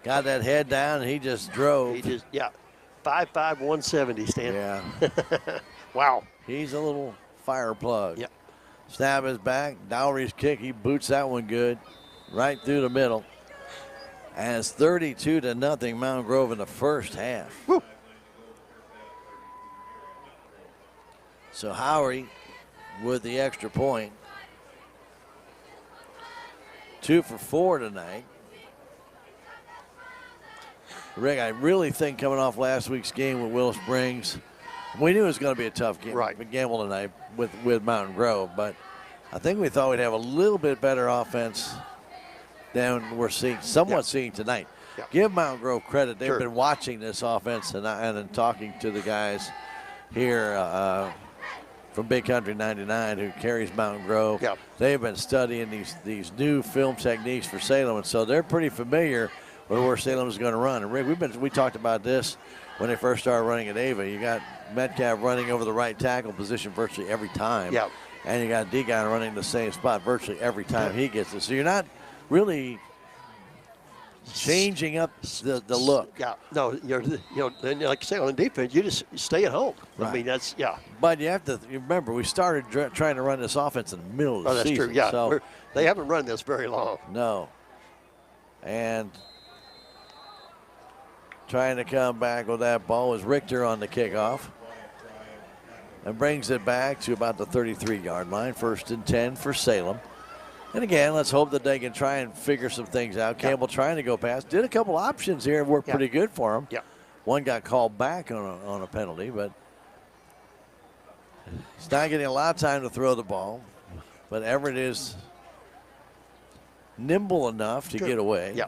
S13: got that head down, and he just drove.
S11: 5'5", 170, Stan.
S13: Yeah.
S11: Wow.
S13: He's a little fire plug.
S11: Yep.
S13: Snap is back. Dowry's kick, he boots that one good. Right through the middle. And it's 32-0 Mountain Grove in the first half.
S11: Woo.
S13: So Howery with the extra point. 2 for 4 tonight. Rick, I really think coming off last week's game with Willow Springs, we knew it was going to be a tough game, gamble tonight with Mountain Grove, but I think we thought we'd have a little bit better offense than we're seeing tonight.
S11: Yep.
S13: Give Mountain Grove credit. They've been watching this offense and talking to the guys here from Big Country 99 who carries Mountain Grove.
S11: Yep.
S13: They've been studying these new film techniques for Salem, and so they're pretty familiar with where Salem is going to run. And Rick, we talked about this when they first started running at Ava. You got Metcalf running over the right tackle position virtually every time.
S11: Yep.
S13: And you got Degon running the same spot virtually every time he gets it. So you're not really changing up the look.
S11: Yeah, no, then like you say, on defense, you just stay at home.
S13: Right.
S11: I mean, that's,
S13: But you have to remember, we started trying to run this offense in the middle of the season.
S11: That's true, yeah.
S13: So,
S11: they haven't run this very long.
S13: No. And trying to come back with that ball was Richter on the kickoff. and brings it back to about the 33-yard line. 1st and 10 for Salem. And again, let's hope that they can try and figure some things out. Campbell trying to go past. Did a couple options here. Worked pretty good for him.
S11: Yeah.
S13: One got called back on a penalty, but he's not getting a lot of time to throw the ball. But Everett is nimble enough to get away.
S11: Yeah.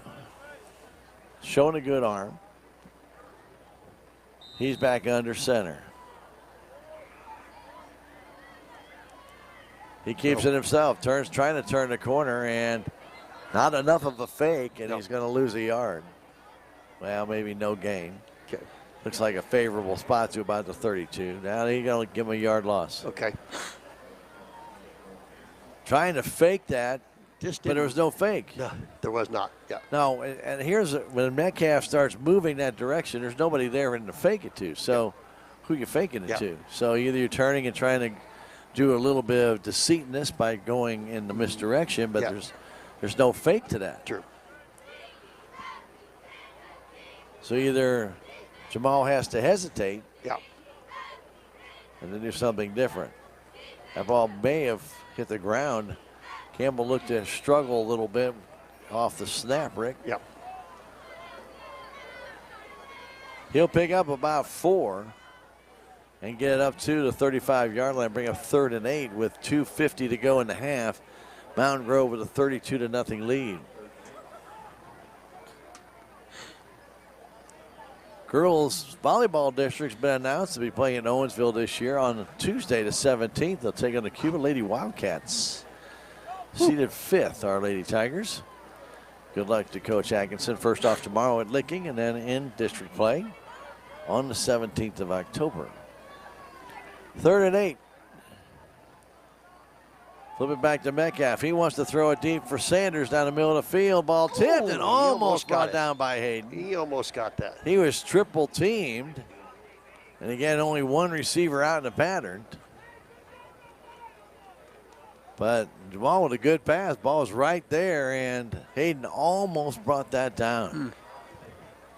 S13: Showing a good arm. He's back under center. He keeps it himself. Trying to turn the corner, and not enough of a fake, and he's going to lose a yard. Well, maybe no gain.
S11: Okay.
S13: Looks like a favorable spot to about the 32. Now he's going to give him a yard loss.
S11: Okay.
S13: Trying to fake that, but there was no fake.
S11: No, there was not. Yeah.
S13: No, and here's when Metcalf starts moving that direction, there's nobody there to fake it to. So who you faking it to? So either you're turning and trying to do a little bit of deceitness by going in the misdirection, but there's no fake to that.
S11: True.
S13: So either Jamal has to hesitate, and then do something different. That ball may have hit the ground. Campbell looked to struggle a little bit off the snap, Rick.
S11: Yep.
S13: He'll pick up about 4 and get it up to the 35-yard line, bring up 3rd and 8 with 2:50 to go in the half. Mountain Grove with a 32-0 lead. Girls volleyball district's been announced to be playing in Owensville this year on Tuesday the 17th. They'll take on the Cuba Lady Wildcats. Seeded 5th, our Lady Tigers. Good luck to Coach Atkinson. First off tomorrow at Licking and then in district play on the 17th of October. 3rd and 8. Flip it back to Metcalf. He wants to throw it deep for Sanders down the middle of the field. Ball tipped and almost brought down by Hayden.
S11: He almost got that.
S13: He was triple teamed. And again, only one receiver out in the pattern. But Jamal with a good pass. Ball was right there, and Hayden almost brought that down.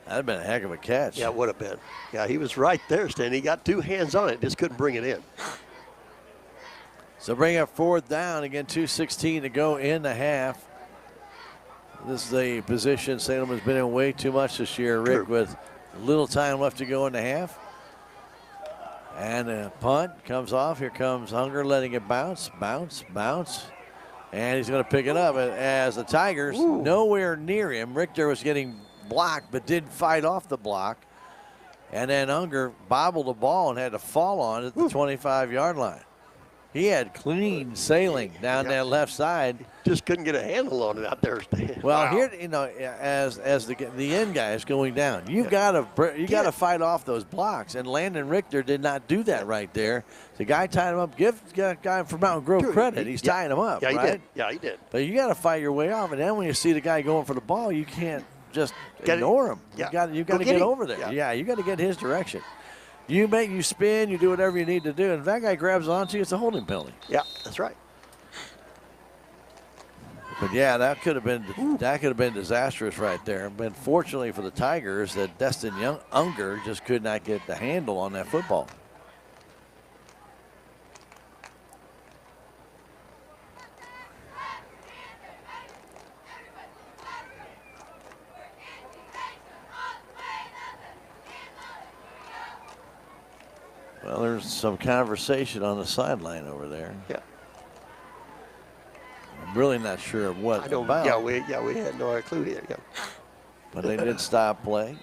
S13: That'd have been a heck of a catch.
S11: Yeah, it would have been. Yeah, he was right there, Stan. He got 2 hands on it, just couldn't bring it in.
S13: So bring up 4th down. Again, 2:16 to go in the half. This is a position Salem has been in way too much this year, Rick, with little time left to go in the half. And a punt comes off. Here comes Hunger letting it bounce. And he's going to pick it up as the Tigers nowhere near him. Richter was getting blocked but did fight off the block. And then Unger bobbled the ball and had to fall on it at the 25-yard line. He had clean sailing down that left side.
S11: Just couldn't get a handle on it out there.
S13: Well, here, you know, as the end guy is going down, you got to fight off those blocks. And Landon Richter did not do that right there. The guy tied him up. Give the guy from Mountain Grove credit. He's tying him up.
S11: Yeah, he
S13: right?
S11: did. Yeah, he did.
S13: But you got to fight your way off. And then when you see the guy going for the ball, you can't just ignore him.
S11: Yeah.
S13: You got to get over there. Yeah, you got to get his direction. You spin, you do whatever you need to do. And if that guy grabs onto you, it's a holding penalty.
S11: Yeah, that's right.
S13: But yeah, that could have been disastrous right there. But fortunately for the Tigers, that Destin Unger just could not get the handle on that football. Well, there's some conversation on the sideline over there.
S11: Yeah.
S13: I'm really not sure of what about.
S11: Yeah, we had no clue here. Yeah.
S13: But they did stop play.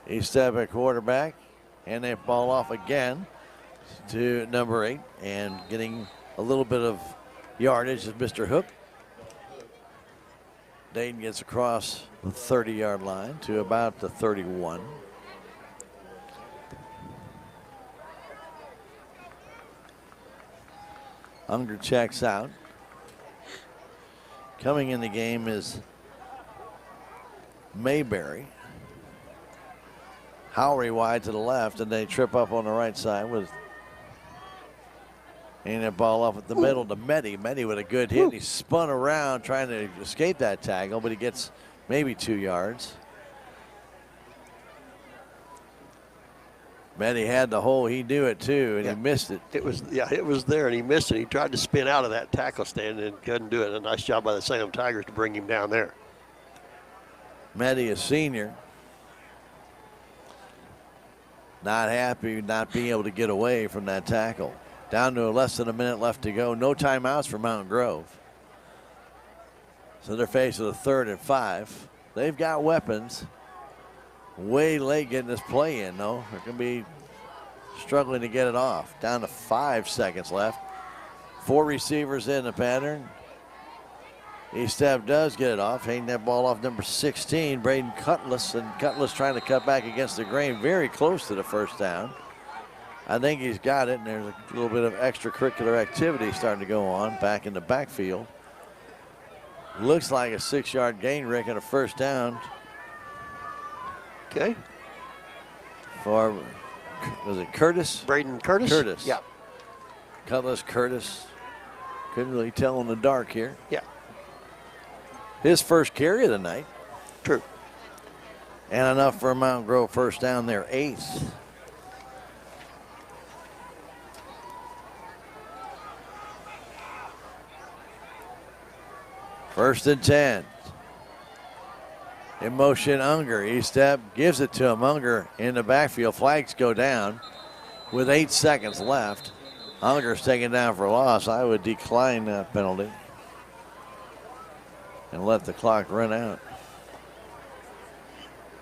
S13: East step at quarterback, and they ball off again to number 8, and getting a little bit of yardage is Mr. Hook. Dayton gets across the 30-yard line to about the 31. Unger checks out. Coming in the game is Mayberry. Howery wide to the left, and they trip up on the right side with and that ball off at the middle to Mehdi. Mehdi with a good hit. He spun around trying to escape that tackle, but he gets maybe 2 yards. Manny had the hole. He knew it too, and he missed it.
S11: It was there, and he missed it. He tried to spin out of that tackle stand and couldn't do it. A nice job by the Salem Tigers to bring him down there.
S13: Manny, a senior, not happy not being able to get away from that tackle. Down to less than a minute left to go. No timeouts for Mountain Grove. So they're faced with a 3rd and 5. They've got weapons. Way late getting this play in, though. They're going to be struggling to get it off. Down to 5 seconds left. 4 receivers in the pattern. E-Step does get it off. Hanging that ball off number 16, Braden Cutlass. And Cutlass trying to cut back against the grain. Very close to the first down. I think he's got it, and there's a little bit of extracurricular activity starting to go on back in the backfield. Looks like a 6-yard gain, Rick, and a first down.
S11: Okay.
S13: For, was it Curtis?
S11: Braden Curtis?
S13: Curtis.
S11: Yeah.
S13: Cutlass Curtis. Couldn't really tell in the dark here.
S11: Yeah.
S13: His first carry of the night.
S11: True.
S13: And enough for a Mountain Grove first down there, 8th. First and 10. In motion, Unger. E-Step gives it to him. Unger in the backfield. Flags go down with 8 seconds left. Unger's taken down for a loss. I would decline that penalty and let the clock run out.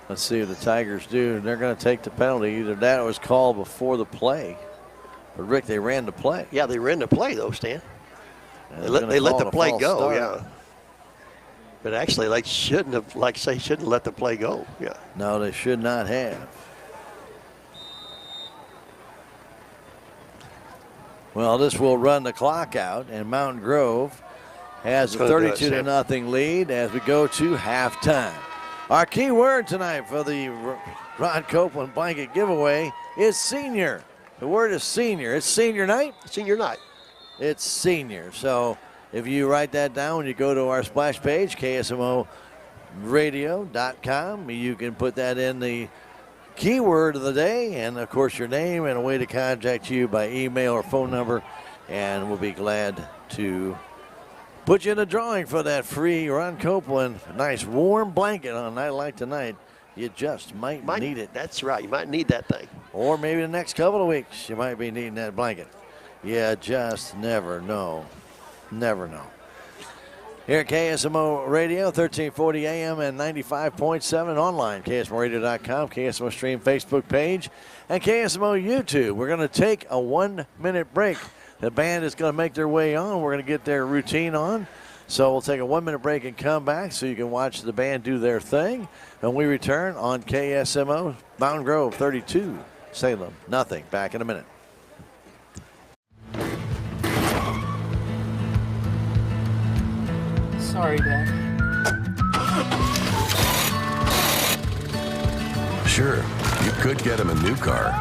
S13: Let's see what the Tigers do. They're going to take the penalty. Either that or was called before the play. But, Rick, they ran the play.
S11: Yeah, they ran the play, though, Stan. They let the play go,
S13: start.
S11: yeah. But actually, they shouldn't have, shouldn't let the play go. Yeah.
S13: No, they should not have. Well, this will run the clock out, and Mountain Grove has a 32-0 lead as we go to halftime. Our key word tonight for the Ron Copeland blanket giveaway is senior. The word is senior. It's senior night?
S11: Senior night.
S13: It's senior. So if you write that down when you go to our splash page, KSMOradio.com, you can put that in the keyword of the day, and of course your name and a way to contact you by email or phone number, and we'll be glad to put you in a drawing for that free Ron Copeland nice warm blanket on a night like tonight. You just might need it.
S11: That's right. You might need that thing.
S13: Or maybe the next couple of weeks you might be needing that blanket. You just never know. Never know. Here at KSMO Radio, 1340 AM and 95.7 online, KSMOradio.com, KSMO Stream Facebook page, and KSMO YouTube. We're going to take a 1-minute break. The band is going to make their way on. We're going to get their routine on. So we'll take a 1-minute break and come back so you can watch the band do their thing. And we return on KSMO, Mountain Grove 32, Salem, nothing. Back in a minute.
S16: Sorry, Dad.
S17: Sure, you could get him a new car.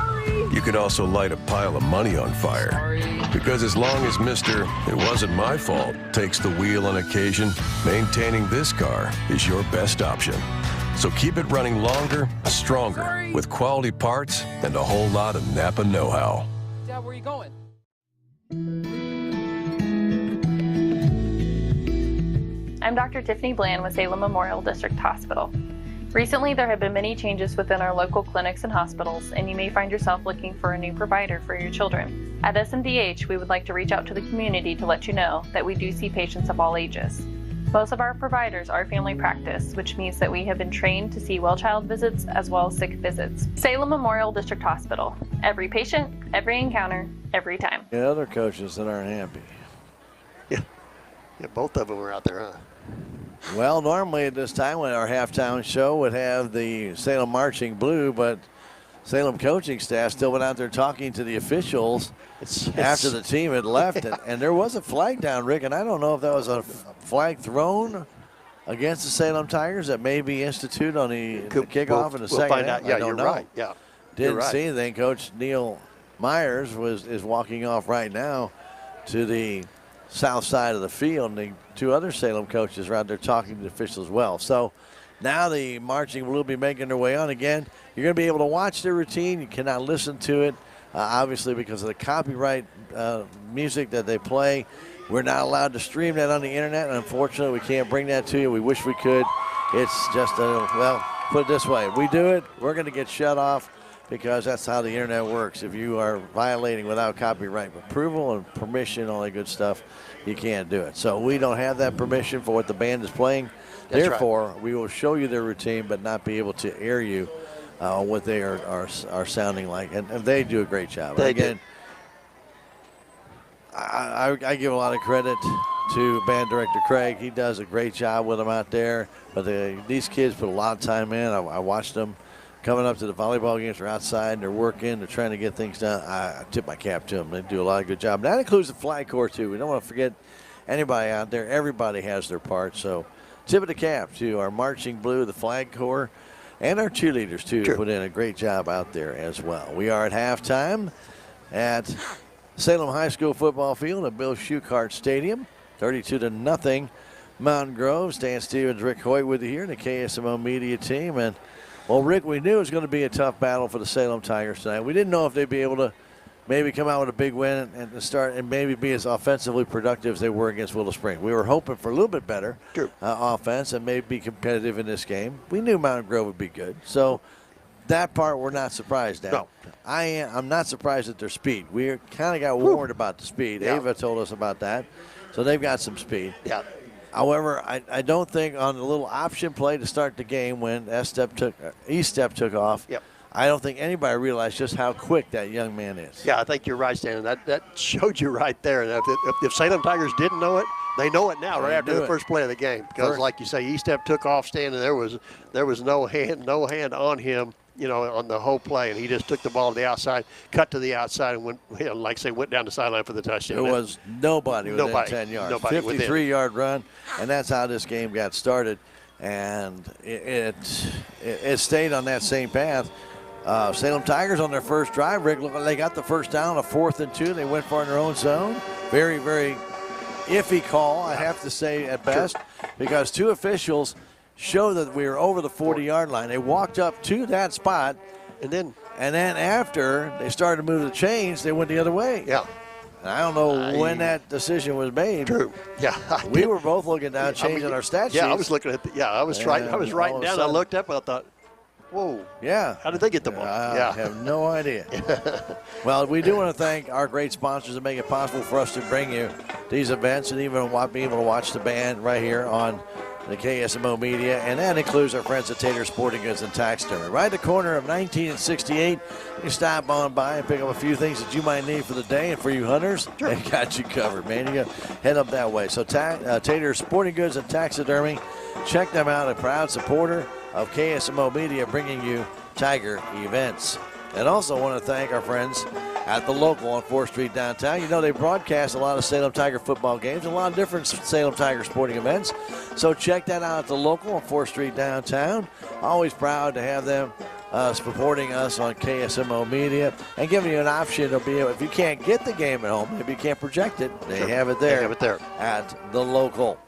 S17: You could also light a pile of money on fire. Because as long as Mr. It wasn't my fault takes the wheel on occasion, maintaining this car is your best option. So keep it running longer, stronger, with quality parts and a whole lot of Napa know-how.
S16: Dad, where are you going?
S18: I'm Dr. Tiffany Bland with Salem Memorial District Hospital. Recently, there have been many changes within our local clinics and hospitals, and you may find yourself looking for a new provider for your children. At SMDH, we would like to reach out to the community to let you know that we do see patients of all ages. Most of our providers are family practice, which means that we have been trained to see well-child visits as well as sick visits. Salem Memorial District Hospital. Every patient, every encounter, every time.
S13: The other coaches that aren't happy.
S11: Yeah, both of them were out there, huh?
S13: Well, normally at this time when our halftime show would have the Salem Marching Blue, but Salem coaching staff still went out there talking to the officials after the team had left. And there was a flag down, Rick, and I don't know if that was a flag thrown against the Salem Tigers that may be instituted on the kickoff in the second
S11: find
S13: half.
S11: out. Yeah,
S13: I don't
S11: you're
S13: know.
S11: right. Yeah,
S13: Didn't see anything. Coach Neil Myers is walking off right now to the south side of the field, and the two other Salem coaches are out there talking to the officials as well. So Now the marching will be making their way on again. You're going to be able to watch their routine. You cannot listen to it, obviously, because of the copyright music that they play. We're not allowed to stream that on the internet. Unfortunately, we can't bring that to you. We wish we could. It's just, well, put it this way. If we do it, we're going to get shut off because that's how the internet works. If you are violating without copyright approval and permission, all that good stuff, you can't do it. So we don't have that permission for what the band is playing.
S11: That's
S13: Therefore, right. We will show you their routine but not be able to air you what they are sounding like. And they do a great job.
S11: They
S13: Again, I give a lot of credit to band director Craig. He does a great job with them out there. But these kids put a lot of time in. I watched them coming up to the volleyball games. They're outside and they're working. They're trying to get things done. I tip my cap to them. They do a lot of good job. That includes the flag corps, too. We don't want to forget anybody out there. Everybody has their part. So tip of the cap to our marching blue, the flag corps, and our cheerleaders, too. Put in a great job out there as well. We are at halftime at Salem High School football field at Bill Schuchart Stadium. 32-0 Mountain Grove. Stan Stevens, Rick Hoyt with you here, and the KSMO media team. And, well, Rick, we knew it was going to be a tough battle for the Salem Tigers tonight. We didn't know if they'd be able to maybe come out with a big win and start and maybe be as offensively productive as they were against Willow Springs. We were hoping for a little bit better offense and maybe be competitive in this game. We knew Mountain Grove would be good. So that part we're not surprised at.
S11: No.
S13: I'm not surprised at their speed. We kind of got warned about the speed.
S11: Yeah.
S13: Ava told us about that. So they've got some speed.
S11: Yeah.
S13: However, I don't think on the little option play to start the game when E-Step took off,
S11: yep.
S13: I don't think anybody realized just how quick that young man is.
S11: Yeah, I think you're right, Stan. That showed you right there. And if Salem Tigers didn't know it, they know it now, right after the first play of the game. Because, like you say, E-Step took off, Stan, and there was no hand on him, on the whole play, and he just took the ball to the outside, cut to the outside, and went, went down the sideline for the touchdown.
S13: There was nobody within 10 yards. 53-yard run, and that's how this game got started. And it stayed on that same path. Salem Tigers on their first drive, Rick, looked like they got the first down, a 4th and 2. They went for it in their own zone. Very, very iffy call, I have to say, at best, because two officials show that we were over the 40-yard line. They walked up to that spot, and then after they started to move the chains, they went the other way.
S11: Yeah.
S13: And I don't know when that decision was made.
S11: True. Yeah.
S13: We were both looking down, changing our stat sheets.
S11: Yeah, I was looking at I was writing down. I looked up and I thought, whoa.
S13: Yeah.
S11: How did they get the ball?
S13: I have no idea. Well, we do want to thank our great sponsors that make it possible for us to bring you these events and even being able to watch the band right here on the KSMO media, and that includes our friends at Tater Sporting Goods and Taxidermy. Right at the corner of 19 and 68, you stop on by and pick up a few things that you might need for the day, and for you hunters, they got you covered, man. You head up that way. So Tater Sporting Goods and Taxidermy, check them out, a proud supporter of KSMO media, bringing you Tiger events. And also want to thank our friends at the local on 4th Street downtown. They broadcast a lot of Salem Tiger football games, a lot of different Salem Tiger sporting events. So check that out at the local on 4th Street downtown. Always proud to have them supporting us on KSMO Media and giving you an option to be able, if you can't get the game at home, maybe you can't project it, they have it there.
S11: They have it there
S13: at the local.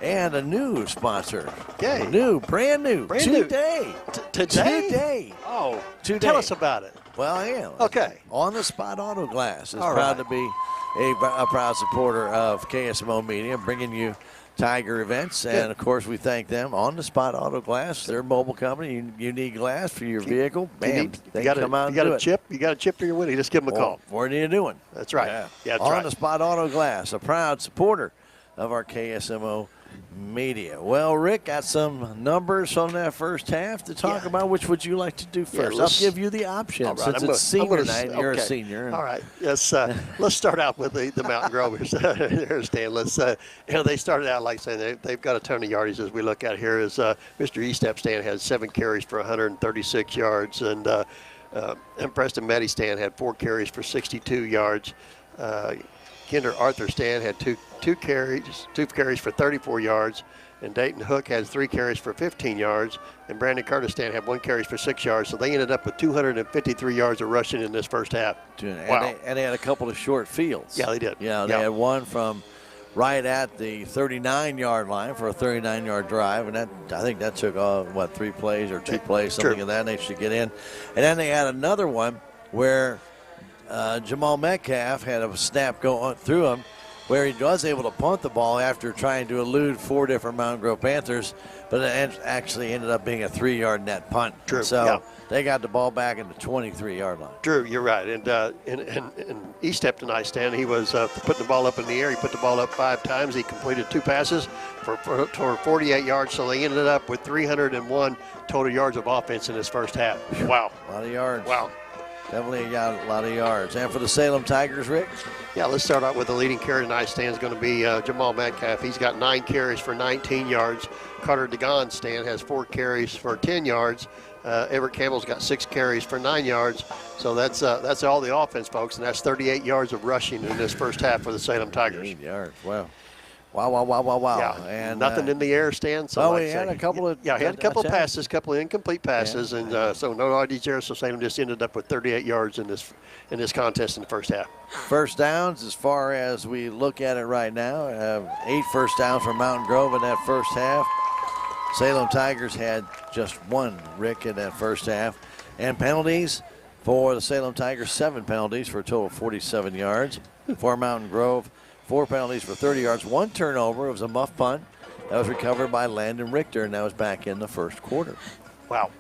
S13: And a new sponsor.
S11: Okay.
S13: Brand new. Today.
S11: Today? Oh,
S13: today.
S11: Tell us about it.
S13: Well, yeah.
S11: Okay.
S13: On the Spot Auto Glass is proud to be a proud supporter of KSMO Media, bringing you Tiger events. And, of course, we thank them. On the Spot Auto Glass, their mobile company. You need glass for your vehicle. Bam, they come out and do it.
S11: You got a chip for your winning, just give them a call.
S13: What are you doing?
S11: That's right.
S13: Yeah,
S11: that's
S13: On
S11: right.
S13: the Spot Auto Glass, a proud supporter of our KSMO media. Well, Rick, got some numbers from that first half to talk about. Which would you like to do first? I'll give you the option since it's senior night. You're a senior.
S11: All right. Yes. Let's start out with the Mountain Grovers. Here's Dan. Let's. They started out like saying they've got a ton of yardage as we look at here. Is Mr. E-Step Stan had 7 carries for 136 yards, and Preston Meddy Stan had 4 carries for 62 yards. Kinder Arthur Stan had two carries for 34 yards, and Dayton Hook had 3 carries for 15 yards, and Brandon Curtis Stan had 1 carry for 6 yards. So they ended up with 253 yards of rushing in this first half.
S13: Wow. And they had a couple of short fields.
S11: Yeah, they did.
S13: Yeah, they had one from right at the 39-yard line for a 39-yard drive, and I think that took 3 plays or 2 plays, something of that nature to get in. And then they had another one where Jamal Metcalf had a snap go through him, where he was able to punt the ball after trying to elude 4 different Mountain Grove Panthers, but it actually ended up being a 3-yard net punt.
S11: True.
S13: So they got the ball back in the 23-yard line.
S11: Drew, you're right. And he stepped tonight, Stan. He was putting the ball up in the air. He put the ball up 5 times. He completed 2 passes for 48 yards. So they ended up with 301 total yards of offense in this first half. Wow.
S13: A lot of yards.
S11: Wow.
S13: Definitely got a lot of yards. And for the Salem Tigers, Rick?
S11: Yeah, let's start out with the leading carry tonight, Stan, is going to be Jamal Metcalf. He's got 9 carries for 19 yards. Carter DeGon, Stan, has 4 carries for 10 yards. Everett Campbell's got 6 carries for 9 yards. So that's all the offense, folks, and that's 38 yards of rushing in this first half for the Salem Tigers.
S13: 8 yards, wow. Wow.
S11: Yeah,
S13: and
S11: nothing in the air, Stan. So
S13: he had a couple of
S11: he had a couple of passes, couple of incomplete passes, and so no RDs there. So Salem just ended up with 38 yards in this contest in the first half.
S13: First downs, as far as we look at it right now, 8 first downs for Mountain Grove in that first half. Salem Tigers had just 1, Rick, in that first half. And penalties for the Salem Tigers, 7 penalties for a total of 47 yards. For Mountain Grove, 4 penalties for 30 yards, 1 turnover. It was a muff punt. That was recovered by Landon Richter, and that was back in the first quarter.
S11: Wow.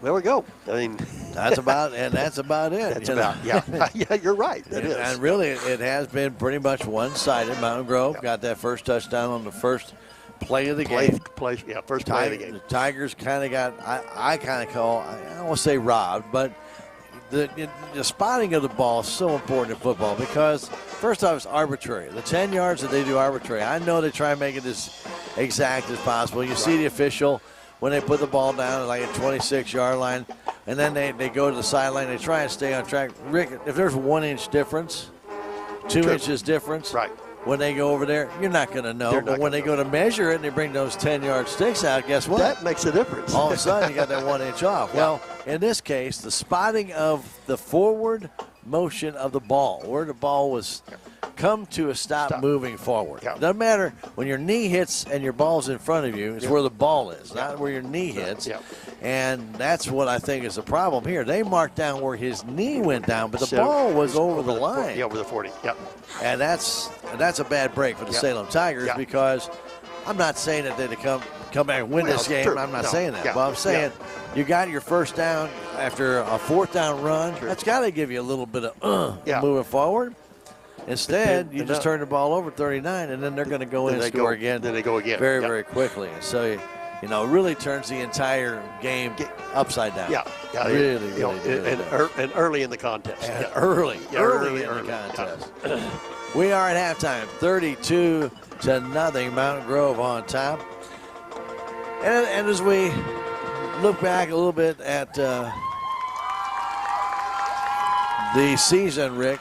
S11: There we go. I mean,
S13: that's about it.
S11: That's about, yeah, you're right. It is.
S13: And really, it has been pretty much one-sided. Mountain Grove got that first touchdown on the first play of the game.
S11: First play of the game.
S13: The Tigers kind of got, I kind of call, I don't want to say robbed, but the spotting of the ball is so important in football because, first off, it's arbitrary. The 10 yards that they do arbitrary. I know they try and make it as exact as possible. You see the official when they put the ball down at like a 26-yard line, and then they go to the sideline. They try and stay on track. Rick, if there's 1 inch difference, 2 inches difference,
S11: right,
S13: when they go over there, you're not going to know. But when they go to measure it and they bring those 10-yard sticks out, guess what?
S11: That makes a difference.
S13: All of a sudden, you got that 1 inch off.
S11: Yeah.
S13: Well, in this case, the spotting of the forward motion of the ball, where the ball was come to a stop. Moving forward.
S11: Yeah.
S13: Doesn't matter when your knee hits and your ball's in front of you, it's where the ball is, not where your knee hits.
S11: Yeah.
S13: And that's what I think is the problem here. They marked down where his knee went down, but the ball was over the line.
S11: Yeah, over the 40. Yep.
S13: And that's a bad break for the Salem Tigers because I'm not saying that they come back and win this game.
S11: True.
S13: I'm not saying that.
S11: Yeah.
S13: But I'm saying you got your first down after a 4th down run. True. That's got to give you a little bit of moving forward. Instead, you just turn the ball over 39, and then they're going to go in and score again.
S11: Then they go again.
S13: Very, very quickly. And so, it really turns the entire game upside down.
S11: Yeah.
S13: Really.
S11: And early in the contest.
S13: Early in the contest. We are at halftime, 32-0, Mountain Grove on top. And as we look back a little bit at the season, Rick,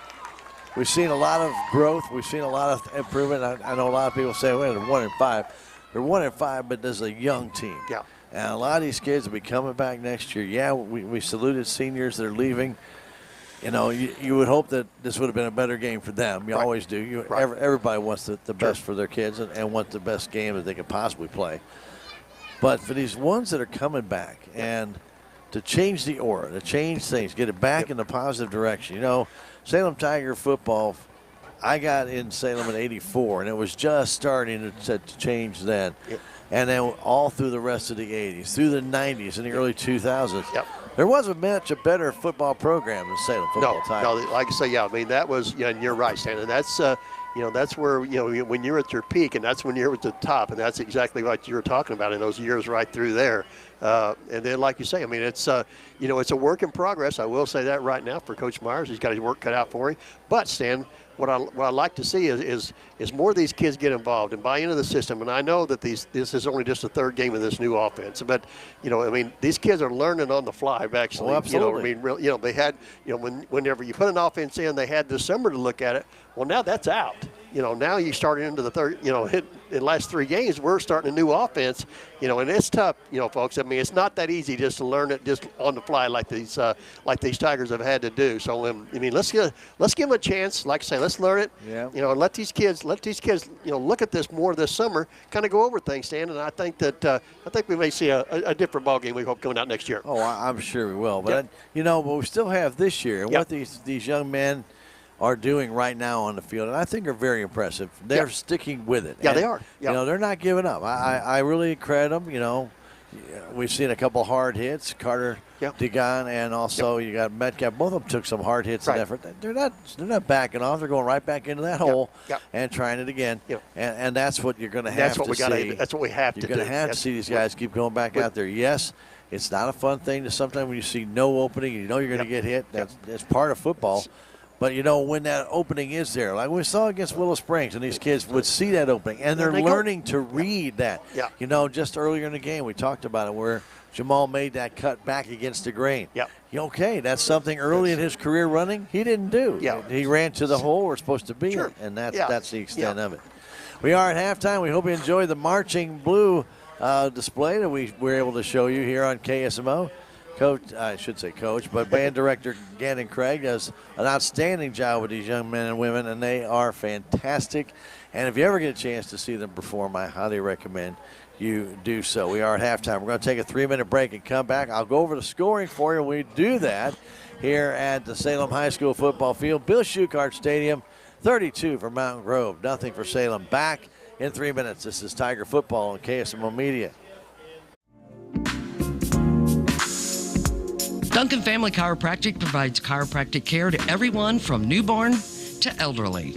S13: we've seen a lot of growth. We've seen a lot of improvement. I know a lot of people say, well, they're 1-5. They're 1-5, but there's a young team.
S11: Yeah.
S13: And a lot of these kids will be coming back next year. Yeah, we saluted seniors that are leaving. You would hope that this would have been a better game for them. You always do. Everybody wants the best for their kids and wants the best game that they could possibly play. But for these ones that are coming back and to change the aura, to change things, get it back in the positive direction. Salem Tiger football, I got in Salem in '84, and it was just starting to change then.
S11: Yep.
S13: And then all through the rest of the '80s, through the '90s, and the early 2000s.
S11: Yep.
S13: There wasn't much a better football program than Salem football Tigers.
S11: No, like I say, I mean, that was, and you're right, Stan, and that's, that's where, when you're at your peak, and that's when you're at the top, and that's exactly what you were talking about in those years right through there. And then, like you say, I mean, it's, it's a work in progress. I will say that right now for Coach Myers. He's got his work cut out for him. But, Stan, what I like to see is more of these kids get involved and buy into the system. And I know that this is only just the 3rd game of this new offense, but these kids are learning on the fly. Actually,
S13: absolutely.
S11: They had, whenever you put an offense in, they had this summer to look at it. Well, now that's out. now you start into the third, in the last 3 games, we're starting a new offense, and it's tough, folks. I mean, it's not that easy just to learn it just on the fly like these Tigers have had to do. So, let's give them a chance. Like I say, let's learn it.
S13: Yeah.
S11: Let these kids, look at this more this summer, kind of go over things, Stan. And I think that we may see a different ball game. We hope coming out next year.
S13: Oh, I'm sure we will. But but we still have this year, and what these young men are doing right now on the field, and I think are very impressive. They're sticking with it.
S11: Yeah,
S13: and,
S11: they are. Yeah.
S13: They're not giving up. I really credit them. We've seen a couple hard hits, Carter, Degon, and also you got Metcalf. Both of them took some hard hits and effort. They're not backing off. They're going right back into that hole and trying it again. And that's what you're going to have to see.
S11: That's what we have to do.
S13: You're going to have to see these guys keep going back out there. Yes, it's not a fun thing to sometimes when you see no opening, you're going to get hit. That's part of football. But, when that opening is there, like we saw against Willow Springs, and these kids would see that opening, and they're learning to read that.
S11: Yeah.
S13: Just earlier in the game, we talked about it where Jamal made that cut back against the grain.
S11: Yep.
S13: Okay, that's something early in his career running he didn't do.
S11: Yeah.
S13: He ran to the hole we're supposed to be in, and that's the extent of it. We are at halftime. We hope you enjoy the marching blue display that we were able to show you here on KSMO. Coach, I should say coach, but band director Gannon Craig does an outstanding job with these young men and women, and they are fantastic. And if you ever get a chance to see them perform, I highly recommend you do so. We are at halftime. We're going to take a 3-minute break and come back. I'll go over the scoring for you when we do that here at the Salem High School football field. Bill Schuchart Stadium, 32 for Mountain Grove, nothing for Salem. Back in 3 minutes. This is Tiger Football on KSMO Media.
S16: Duncan Family Chiropractic provides chiropractic care to everyone from newborn to elderly.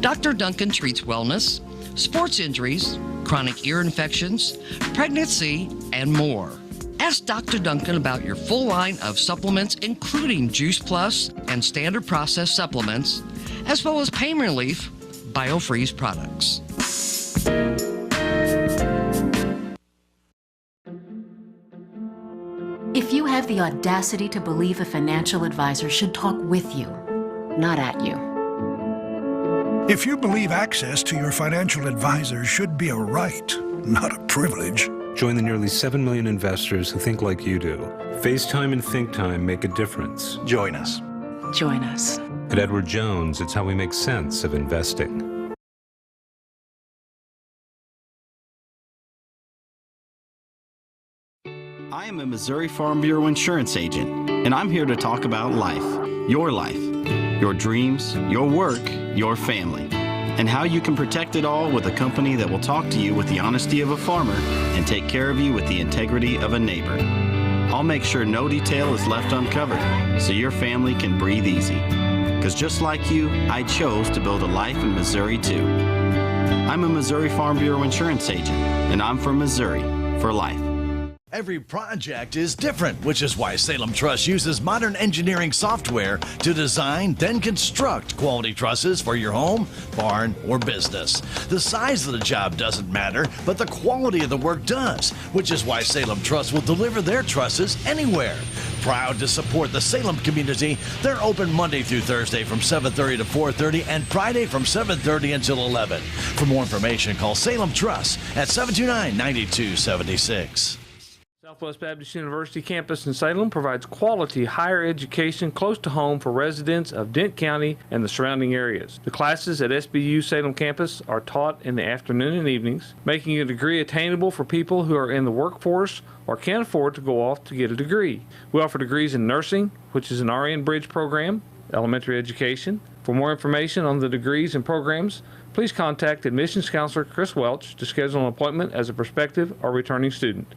S16: Dr. Duncan treats wellness, sports injuries, chronic ear infections, pregnancy, and more. Ask Dr. Duncan about your full line of supplements, including Juice Plus and standard processed supplements, as well as pain relief, BioFreeze products.
S19: If you have the audacity to believe a financial advisor should talk with you, not at you.
S20: If you believe access to your financial advisor should be a right, not a privilege.
S21: Join the nearly 7 million investors who think like you do. FaceTime and ThinkTime make a difference.
S20: Join us.
S19: Join us.
S21: At Edward Jones, it's how we make sense of investing.
S22: I am a Missouri Farm Bureau insurance agent, and I'm here to talk about life, your dreams, your work, your family, and how you can protect it all with a company that will talk to you with the honesty of a farmer and take care of you with the integrity of a neighbor. I'll make sure no detail is left uncovered so your family can breathe easy. Because just like you, I chose to build a life in Missouri too. I'm a Missouri Farm Bureau insurance agent, and I'm from Missouri for life.
S2: Every project is different, which is why Salem Truss uses modern engineering software to design, then construct quality trusses for your home, barn, or business. The size of the job doesn't matter, but the quality of the work does, which is why Salem Truss will deliver their trusses anywhere. Proud to support the Salem community, they're open Monday through Thursday from 7:30 to 4:30 and Friday from 7:30 until 11. For more information, call Salem Truss at 729-9276.
S23: Southwest Baptist University campus in Salem provides quality higher education close to home for residents of Dent County and the surrounding areas. The classes at SBU Salem campus are taught in the afternoon and evenings, making a degree attainable for people who are in the workforce or can't afford to go off to get a degree. We offer degrees in nursing, which is an RN bridge program, elementary education. For more information on the degrees and programs, please contact admissions counselor Chris Welch to schedule an appointment as a prospective or returning student.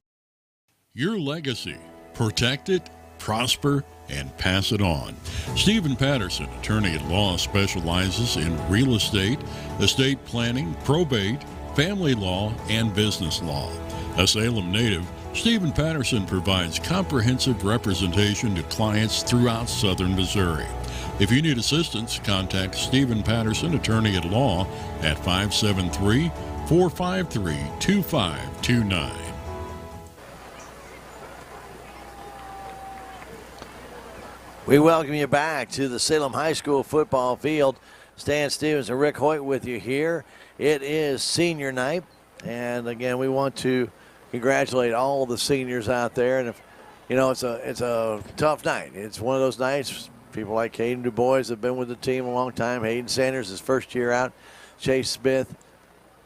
S1: Your legacy. Protect it, prosper, and pass it on. Stephen Patterson, attorney at law, specializes in real estate, estate planning, probate, family law, and business law. A Salem native, Stephen Patterson provides comprehensive representation to clients throughout southern Missouri. If you need assistance, contact Stephen Patterson, attorney at law, at 573-453-2529.
S13: We welcome you back to the Salem High School football field. Stan Stevens and Rick Hoyt with you here. It is senior night, and again, we want to congratulate all the seniors out there. And if it's a tough night. It's one of those nights. People like Hayden Du Bois have been with the team a long time. Hayden Sanders, his first year out. Chase Smith,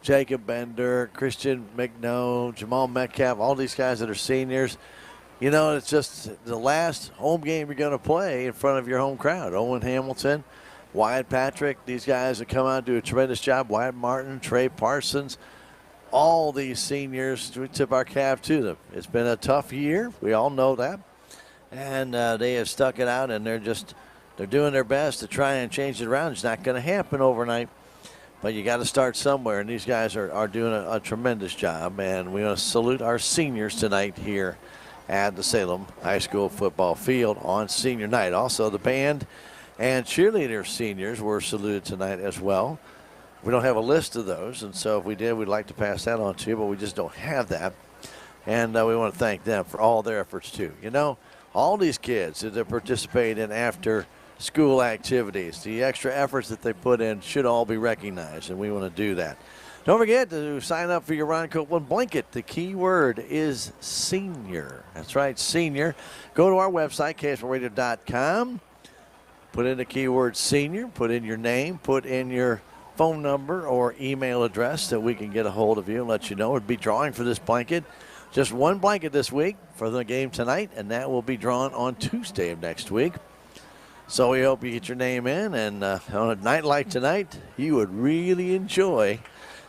S13: Jacob Bender, Christian McNo, Jamal Metcalf, all these guys that are seniors. It's just the last home game you're going to play in front of your home crowd. Owen Hamilton, Wyatt Patrick, these guys that come out and do a tremendous job. Wyatt Martin, Trey Parsons, all these seniors, we tip our cap to them. It's been a tough year. We all know that. And they have stuck it out, and they're doing their best to try and change it around. It's not going to happen overnight, but you got to start somewhere, and these guys are doing a tremendous job. And we want to salute our seniors tonight here at the Salem High School football field on senior night. Also, the band and cheerleader seniors were saluted tonight as well. We don't have a list of those, and so if we did, we'd like to pass that on to you, but we just don't have that. And we want to thank them for all their efforts, too. All these kids that participate in after-school activities, the extra efforts that they put in should all be recognized, and we want to do that. Don't forget to sign up for your Ron Copeland blanket. The key word is senior. That's right, senior. Go to our website, KSMOradio.com. Put in the keyword senior. Put in your name. Put in your phone number or email address that we can get a hold of you and let you know. We'd be drawing for this blanket. Just one blanket this week for the game tonight, and that will be drawn on Tuesday of next week. So we hope you get your name in, and on a night like tonight, you would really enjoy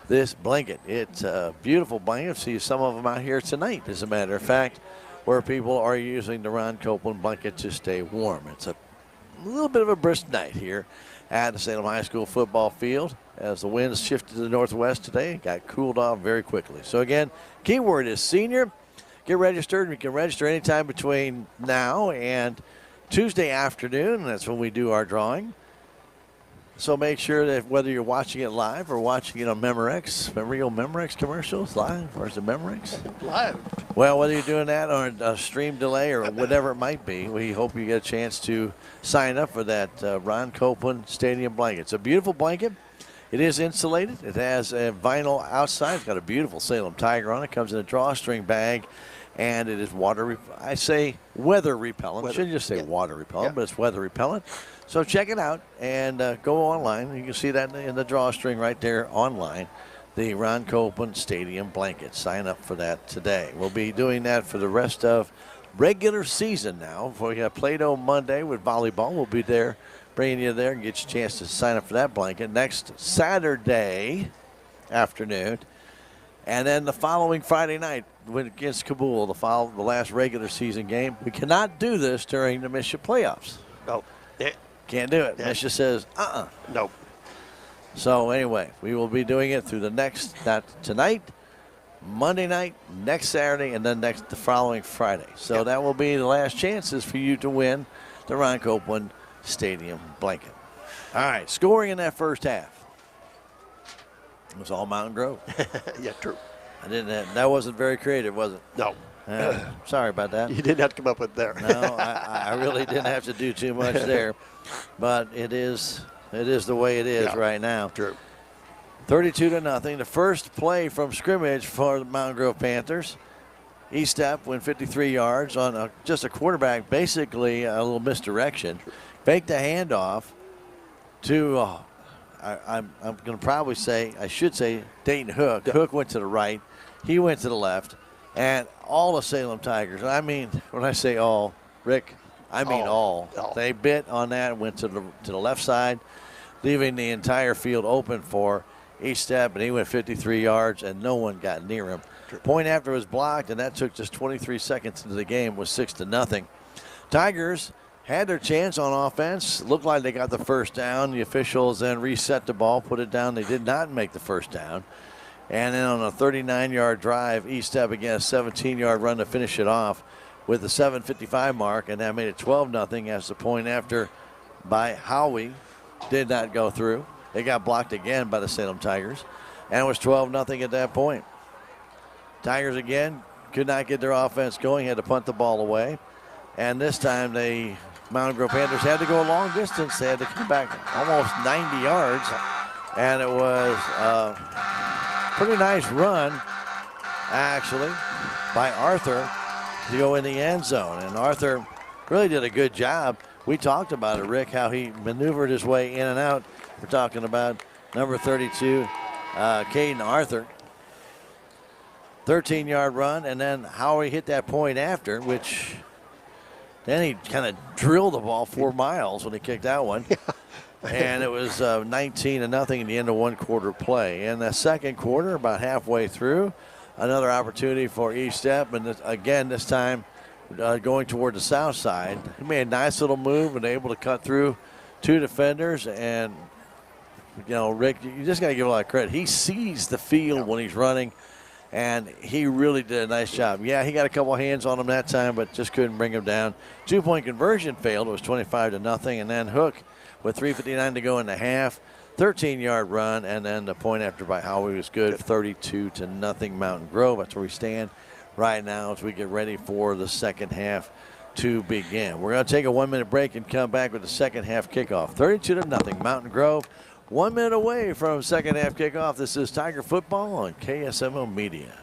S13: this blanket. It's a beautiful blanket. See some of them out here tonight, as a matter of fact, where people are using the Ron Copeland blanket to stay warm. It's a little bit of a brisk night here at the Salem High School football field. As the winds shifted to the northwest today, it got cooled off very quickly. So again, keyword is senior. Get registered. You can register anytime between now and Tuesday afternoon. That's when we do our drawing. So make sure that whether you're watching it live or watching it on Memorex, remember your Memorex commercials live, or is it Memorex?
S11: Live.
S13: Well, whether you're doing that or a stream delay or whatever it might be, we hope you get a chance to sign up for that Ron Copeland Stadium blanket. It's a beautiful blanket. It is insulated. It has a vinyl outside. It's got a beautiful Salem Tiger on it. Comes in a drawstring bag, and it is weather repellent. Shouldn't just say water repellent, but it's weather repellent. So check it out and go online. You can see that in the drawstring right there online. The Ron Copeland Stadium blanket. Sign up for that today. We'll be doing that for the rest of regular season now. We got Play-Doh Monday with volleyball. We'll be there, bringing you there and get you a chance to sign up for that blanket next Saturday afternoon. And then the following Friday night against Kabul, the last regular season game. We cannot do this during the Misha playoffs.
S11: No.
S13: Can't do it. Misha says,
S11: No.
S13: So anyway, we will be doing it through not tonight, Monday night, next Saturday, and then the following Friday. So that will be the last chances for you to win the Ron Copeland Stadium blanket. All right, scoring in that first half. It was all Mountain Grove.
S11: Yeah, true.
S13: That wasn't very creative, was it?
S11: No.
S13: Sorry about that.
S11: You didn't have to come up with there.
S13: No, I really didn't have to do too much there. But it is the way it is right now.
S11: True.
S13: 32-0. The first play from scrimmage for the Mountain Grove Panthers. Estep went 53 yards on just a quarterback, basically a little misdirection. Faked the handoff to, I'm going to probably say, I should say Dayton Hook. Hook went to the right. He went to the left. And all the Salem Tigers, I mean, when I say all, Rick, I mean all. They bit on that and went to the left side, leaving the entire field open for Estep, and he went 53 yards, and no one got near him. Point after was blocked, and that took just 23 seconds into the game, was 6-0. Tigers had their chance on offense. Looked like they got the first down. The officials then reset the ball, put it down. They did not make the first down. And then on a 39-yard drive, Estep again a 17-yard run to finish it off with the 7:55 mark, and that made it 12-0 as the point after by Howie did not go through. It got blocked again by the Salem Tigers, and it was 12-0 at that point. Tigers again could not get their offense going, had to punt the ball away, and this time they Mountain Grove Panthers had to go a long distance. They had to come back almost 90 yards. And it was a pretty nice run, actually, by Arthur to go in the end zone. And Arthur really did a good job. We talked about it, Rick, how he maneuvered his way in and out. We're talking about number 32, Caden Arthur. 13-yard run, and then how he hit that point after, which then he kind of drilled the ball 4 miles when he kicked that one. And it was 19-0 in the end of one quarter play. In the second quarter, about halfway through, another opportunity for East Step, and again, this time going toward the south side. He made a nice little move and able to cut through 2 defenders. And, you know, Rick, you just got to give a lot of credit. He sees the field when he's running, and he really did a nice job. Yeah, he got a couple hands on him that time, but just couldn't bring him down. 2-point conversion failed. It was 25-0, and then Hook with 3:59 to go in the half. 13-yard run, and then the point after by Howie was good. 32-0 Mountain Grove. That's where we stand right now as we get ready for the second half to begin. We're going to take a 1-minute break and come back with the second half kickoff. 32-0 Mountain Grove. 1 minute away from second half kickoff. This is Tiger Football on KSMO Media.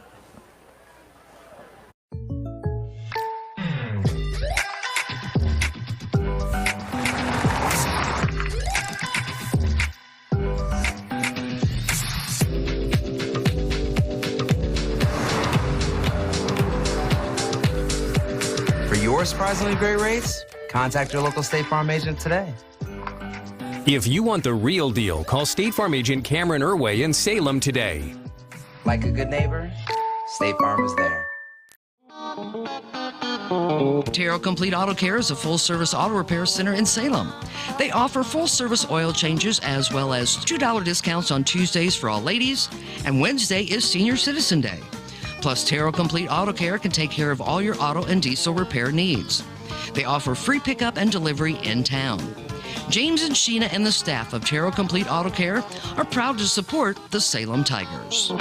S4: For your surprisingly great rates, contact your local State Farm agent today.
S6: If you want the real deal, call State Farm agent Cameron Irway in Salem today.
S4: Like a good neighbor, State Farm is there.
S16: Terrell Complete Auto Care is a full-service auto repair center in Salem. They offer full-service oil changes as well as $2 discounts on Tuesdays for all ladies, and Wednesday is Senior Citizen Day. Plus, Terrell Complete Auto Care can take care of all your auto and diesel repair needs. They offer free pickup and delivery in town. James and Sheena and the staff of Terrell Complete Auto Care are proud to support the Salem Tigers.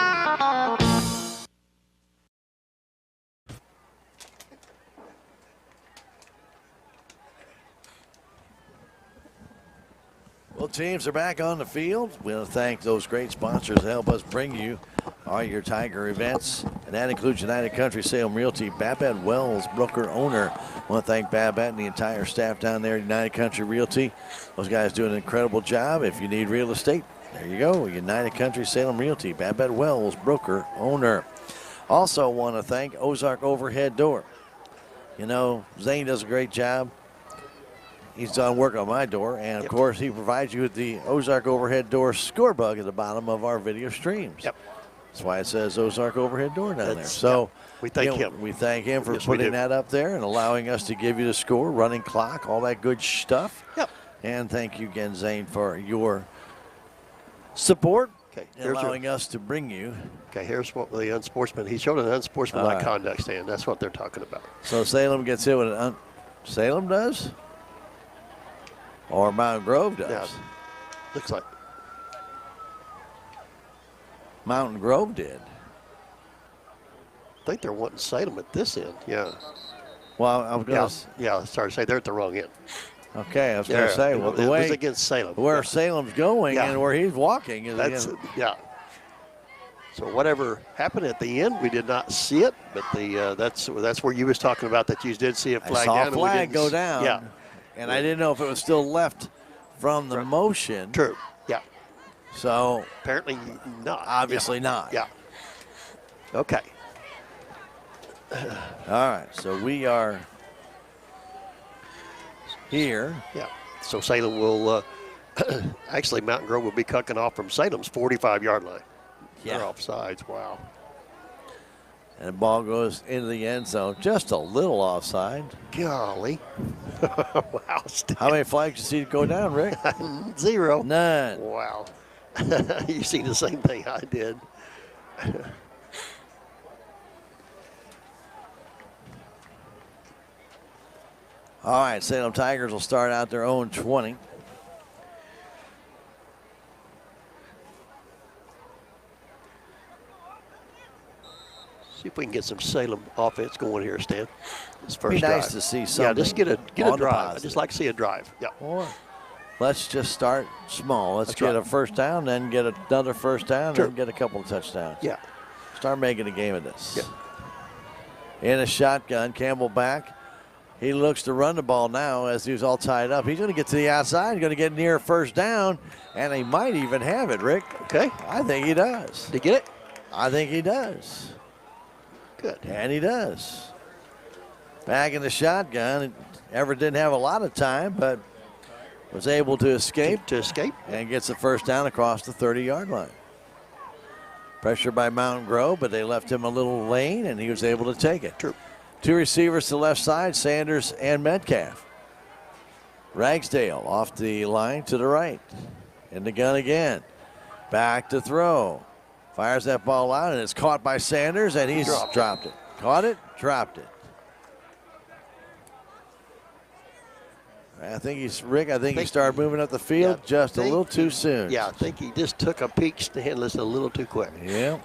S13: Well, teams are back on the field. We want to thank those great sponsors that help us bring you all your Tiger events, and that includes United Country Salem Realty, Babette Wells, broker owner. I want to thank Babette and the entire staff down there at United Country Realty. Those guys do an incredible job. If you need real estate, there you go. United Country Salem Realty, Babette Wells, broker owner. Also want to thank Ozark Overhead Door. You know, Zane does a great job. He's done work on my door, and of course, he provides you with the Ozark Overhead Door score bug at the bottom of our video streams.
S11: Yep.
S13: That's why it says Ozark Overhead Door down there. So
S11: we thank him.
S13: We thank him for
S11: Yes, we
S13: putting
S11: do.
S13: that up there and allowing us to give you the score, running clock, all that good stuff.
S11: Yep.
S13: And thank you again, Zane, for your support
S11: Okay,
S13: and allowing us to bring you.
S11: Okay, here's what the unsportsman. He showed an unsportsmanlike
S13: All right.
S11: conduct stand. That's what they're talking about.
S13: So Salem gets hit with an Salem does? Or Mountain Grove does?
S11: Yeah, looks like.
S13: Mountain Grove did.
S11: I think they're wanting Salem at this end. Yeah.
S13: Well, I'm going
S11: yeah, sorry to say they're at the wrong end.
S13: Okay, I was going to say, well, the
S11: it
S13: way
S11: was against Salem.
S13: where Salem's going and where he's walking is
S11: Yeah. So whatever happened at the end, we did not see it, but that's where you was talking about that you did see a flag
S13: I saw
S11: down.
S13: a flag go down.
S11: Yeah.
S13: And I didn't know if it was still left from the motion.
S11: True. Yeah.
S13: So
S11: apparently not.
S13: Obviously not.
S11: Yeah. Okay.
S13: All right. So we are here.
S11: Yeah. So Salem will actually Mountain Grove will be cucking off from Salem's 45-yard line.
S13: Yeah.
S11: They're offsides. Wow.
S13: And the ball goes into the end zone, just a little offside.
S11: Golly. Wow.
S13: How many flags you see go down, Rick?
S11: 0.
S13: None.
S11: Wow. You see the same thing I did.
S13: All right, Salem Tigers will start out their own 20.
S11: See if we can get some Salem offense going here, Stan. This first
S13: Be nice
S11: drive.
S13: to see
S11: Yeah,
S13: something.
S11: just get a
S13: on the
S11: drive. I
S13: positive.
S11: just like to see a drive. Yeah.
S13: Or let's just start small. Let's
S11: That's
S13: get
S11: right.
S13: a first down, then get another first down,
S11: Sure.
S13: then get a couple of touchdowns.
S11: Yeah.
S13: Start making a game of this.
S11: Yeah.
S13: In a shotgun, Campbell back. He looks to run the ball now as he's all tied up. He's going to get to the outside. He's going to get near a first down, and he might even have it, Rick.
S11: Okay.
S13: I think he does.
S11: Did he get it?
S13: I think he does.
S11: Good.
S13: And he does. Back in the shotgun. Everett didn't have a lot of time, but was able to escape. And gets the first down across the 30-yard line. Pressure by Mountain Grove, but they left him a little lane, and he was able to take it.
S11: True.
S13: Two receivers to the left side, Sanders and Metcalf. Ragsdale off the line to the right. In the gun again. Back to throw. Fires that ball out, and it's caught by Sanders, and he's dropped it. Caught it, dropped it. I think he started moving up the field just a little too soon.
S11: Yeah, I think he just took a peek, Stan, a little too quick.
S13: Yeah.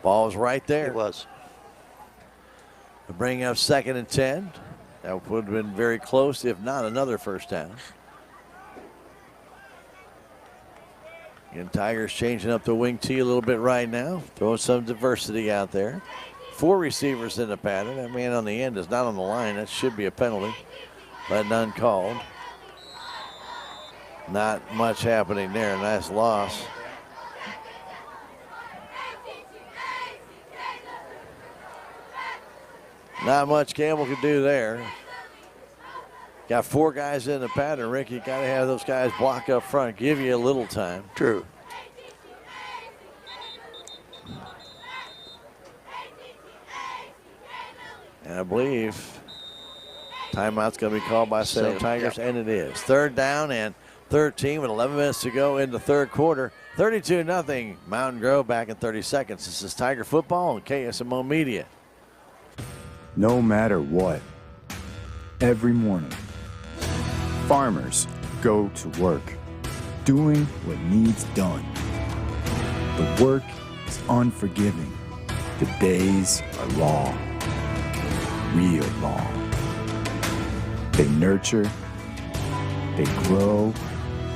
S13: Ball was right there.
S11: It was.
S13: To bring up 2nd and 10. That would have been very close, if not another first down. And Tigers changing up the wing tee a little bit right now. Throwing some diversity out there. 4 receivers in the pattern. That man on the end is not on the line. That should be a penalty, but none called. Not much happening there. Nice loss. Not much Campbell could do there. Got 4 guys in the pattern, Rick. You got to have those guys block up front, give you a little time.
S11: True.
S13: And I believe timeout's going to be called by Salem Tigers, and it is. 3rd down and 13 with 11 minutes to go in the 3rd quarter. 32-0 Mountain Grove back in 30 seconds. This is Tiger Football on KSMO Media.
S3: No matter what, every morning, farmers go to work, doing what needs done. The work is unforgiving. The days are long, real long. They nurture, they grow,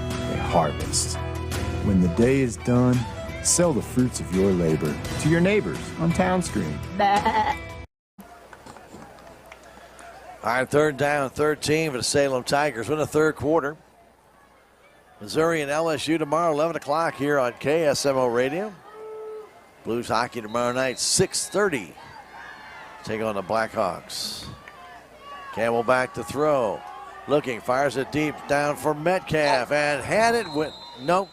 S3: they harvest. When the day is done, sell the fruits of your labor to your neighbors on Town Screen.
S13: All right, 3rd down, 13 for the Salem Tigers. We're in the 3rd quarter. Missouri and LSU tomorrow, 11 o'clock here on KSMO Radio. Blues hockey tomorrow night, 6:30. Take on the Blackhawks. Campbell back to throw. Looking, fires it deep down for Metcalf, and had it, nope.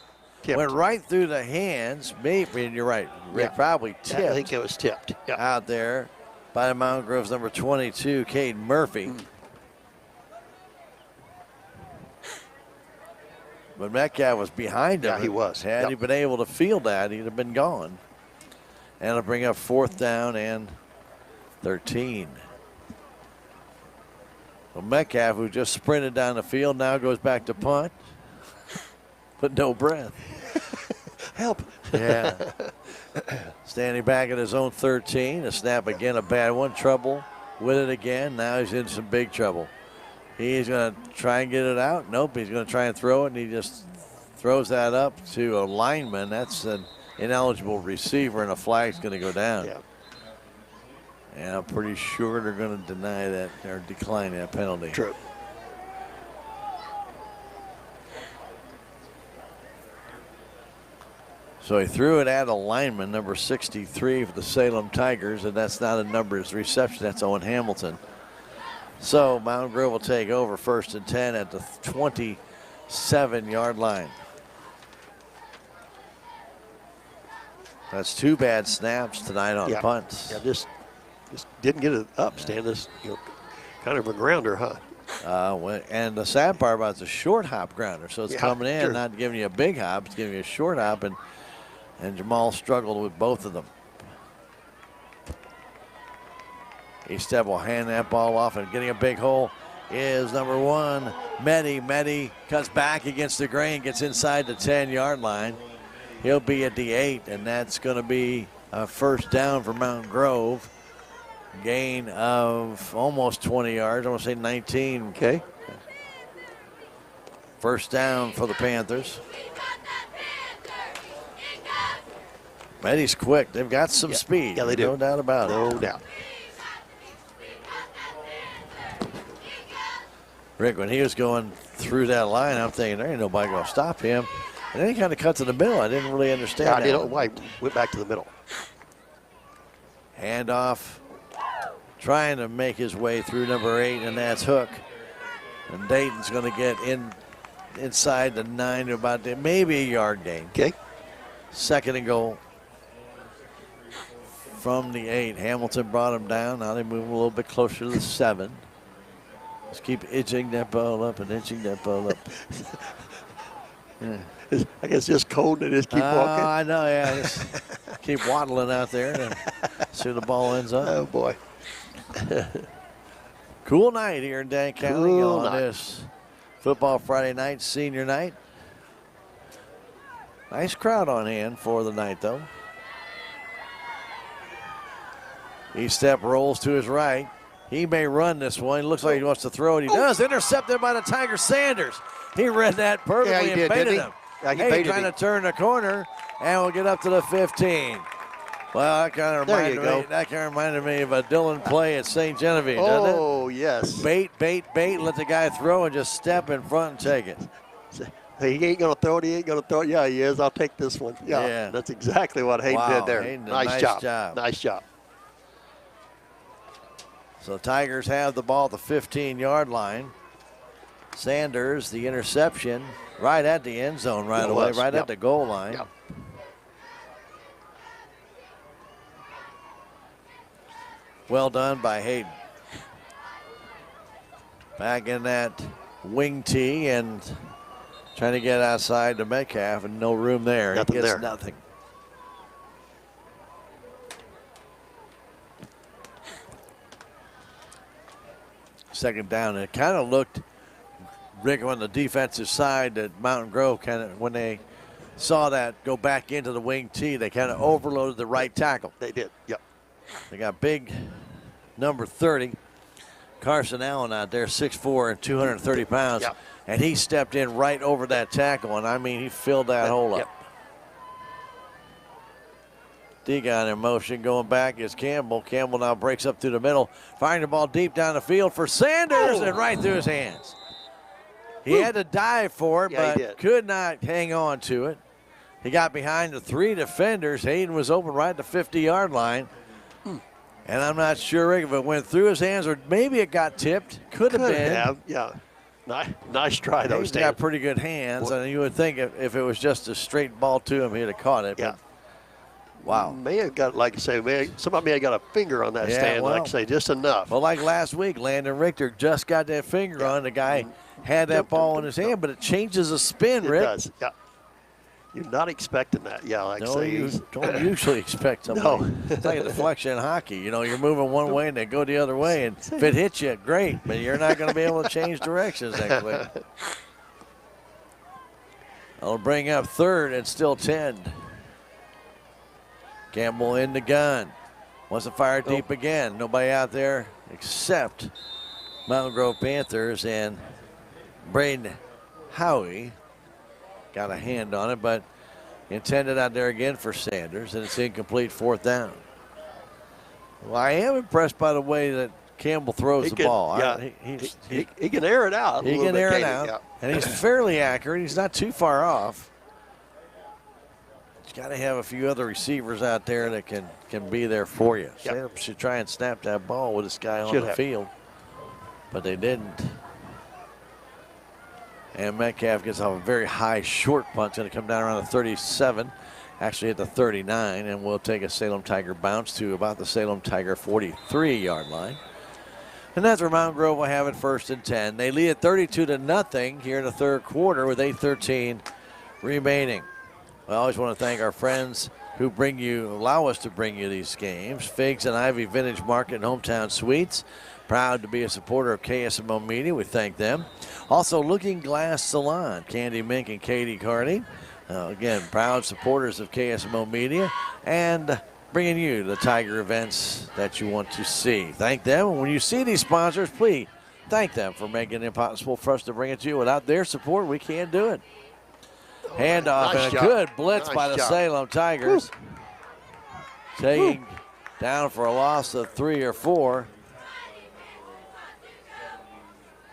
S13: Went right through the hands. Maybe, and you're right, Rick, probably tipped.
S11: Yeah, I think it was tipped.
S13: Out there by the Mountain Grove's number 22, Caden Murphy. But Metcalf was behind him.
S11: Yeah, he was.
S13: Had he been able to field that, he'd have been gone. And it'll bring up 4th down and 13. Well, Metcalf, who just sprinted down the field, now goes back to punt. But no breath.
S11: Help.
S13: Yeah. Standing back at his own 13. A snap again, a bad one. Trouble with it again. Now he's in some big trouble. He's going to try and get it out. Nope, he's going to try and throw it, and he just throws that up to a lineman. That's an ineligible receiver, and a flag's going to go down.
S11: Yeah.
S13: And I'm pretty sure they're going to deny that or decline that penalty.
S11: True.
S13: So he threw it at a lineman, number 63 for the Salem Tigers, and that's not a number as reception. That's Owen Hamilton. So Mountain Grove will take over 1st and 10 at the 27-yard line. That's 2 bad snaps tonight on punts.
S11: Yeah, just didn't get it up, Stan. This, kind of a grounder, huh?
S13: And the sad part about it's a short hop grounder, so it's coming in,
S11: sure.
S13: not giving you a big hop, it's giving you a short hop, and Jamal struggled with both of them. Estep will hand that ball off, and getting a big hole is number 1, Medi. Medi cuts back against the grain, gets inside the 10-yard line. He'll be at the 8, and that's going to be a first down for Mountain Grove. Gain of almost 20 yards. I want to say 19.
S11: Okay.
S13: First down for the Panthers. Eddie's quick. They've got some speed.
S11: Yeah, they do.
S13: No doubt about it.
S11: No doubt.
S13: Rick, when he was going through that line, I'm thinking there ain't nobody going to stop him. And then he kind of cut to the middle. I didn't really understand that.
S11: I didn't. Why went back to the middle.
S13: Handoff. Trying to make his way through number 8, and that's Hook. And Dayton's going to get inside the 9 to about maybe a yard gain.
S11: Okay.
S13: Second and goal from the 8. Hamilton brought him down. Now they move a little bit closer to the 7. Just keep itching that ball up and itching that ball up.
S11: Yeah. I guess just cold and just keep walking.
S13: I know, yeah. Just keep waddling out there and see where the ball ends up.
S11: Oh, boy.
S13: Cool night here in Dan County
S11: Cool
S13: on
S11: night.
S13: this Football Friday night, senior night. Nice crowd on hand for the night, though. East-step rolls to his right. He may run this one. He looks like he wants to throw it. He does. Intercepted by the Tiger Sanders. He read that perfectly and baited him.
S11: Yeah, he
S13: Hey,
S11: baited
S13: trying
S11: him.
S13: to turn the corner, and we'll get up to the 15. Well, that kind of
S11: There you go.
S13: reminded me of a Dillon play at St. Genevieve, doesn't it?
S11: Oh, yes.
S13: Bait, let the guy throw and just step in front and take it.
S11: He ain't going to throw it. He ain't going to throw it. Yeah, he is. I'll take this one. Yeah,
S13: Yeah.
S11: that's exactly what Hayden did there.
S13: Hayden,
S11: Nice job. Nice job.
S13: So the Tigers have the ball at the 15-yard line. Sanders, the interception, right at the end zone right
S11: It
S13: away,
S11: was.
S13: right
S11: Yep.
S13: at the goal line.
S11: Yep.
S13: Well done by Hayden. Back in that wing tee and trying to get outside to Metcalf, and no room there.
S11: Nothing
S13: he gets
S11: there.
S13: nothing. Second down, and it kind of looked, Rick, on the defensive side that Mountain Grove kind of, when they saw that go back into the wing tee, they kind of overloaded the right tackle.
S11: They did. Yep.
S13: They got big number 30, Carson Allen out there, 6'4" and 230 pounds.
S11: Yep.
S13: And he stepped in right over that tackle, and I mean, he filled that hole up.
S11: Yep.
S13: Degon in motion, going back is Campbell. Campbell now breaks up through the middle, firing the ball deep down the field for Sanders, and right through his hands. He had to dive for it,
S11: Yeah, he
S13: but
S11: did.
S13: could not hang on to it. He got behind the 3 defenders. Hayden was open right at the 50-yard line. And I'm not sure, Rick, if it went through his hands or maybe it got tipped. Could have been.
S11: Yeah. Nice try, though,
S13: He's
S11: Stan.
S13: got pretty good hands, and you would think if it was just a straight ball to him, he'd have caught it.
S11: Yeah.
S13: But wow.
S11: May have got, like I say, somebody may have got a finger on that
S13: Yeah,
S11: stand,
S13: well,
S11: like I say, just enough.
S13: Well, like last week, Landon Richter just got that finger on. The guy had that ball in his hand, but it changes the spin,
S11: It
S13: Rick.
S11: does, yeah. You're not expecting that, yeah, like I
S13: No,
S11: say.
S13: you
S11: he's-
S13: don't usually expect something.
S11: No.
S13: It's like a deflection in hockey. You know, you're moving one way and they go the other way, and if it hits you, great, but you're not going to be able to change directions that quick. I'll bring up third and still 10. Campbell in the gun. Wants to fire deep again. Nobody out there except Mountain Grove Panthers, and Braden Howie got a hand on it, but intended out there again for Sanders, and it's incomplete, 4th down. Well, I am impressed by the way that Campbell throws the ball.
S11: Yeah, he can air it out. a
S13: He
S11: little
S13: can
S11: bit,
S13: air it
S11: can't
S13: out,
S11: he? Yeah.
S13: and he's fairly accurate. He's not too far off. He's got to have a few other receivers out there that can be there for you. Salem should try and snap that ball with this guy on
S11: Should
S13: the
S11: have.
S13: field, but they didn't. And Metcalf gets off a very high short punt. It's going to come down around the 37, actually at the 39, and we'll take a Salem Tiger bounce to about the Salem Tiger 43-yard line. And that's where Mountain Grove will have it 1st and 10. They lead at 32-0 here in the 3rd quarter with 8:13 remaining. I always want to thank our friends who allow us to bring you these games. Figs and Ivy Vintage Market and Hometown Suites. Proud to be a supporter of KSMO Media. We thank them. Also, Looking Glass Salon, Candy Mink and Katie Carney. Again, proud supporters of KSMO Media and bringing you the Tiger events that you want to see. Thank them. And when you see these sponsors, please thank them for making it possible for us to bring it to you. Without their support, we can't do it. Handoff
S11: Nice
S13: and a
S11: job.
S13: good blitz
S11: Nice
S13: by the
S11: job.
S13: Salem Tigers. Taking down for a loss of 3 or 4.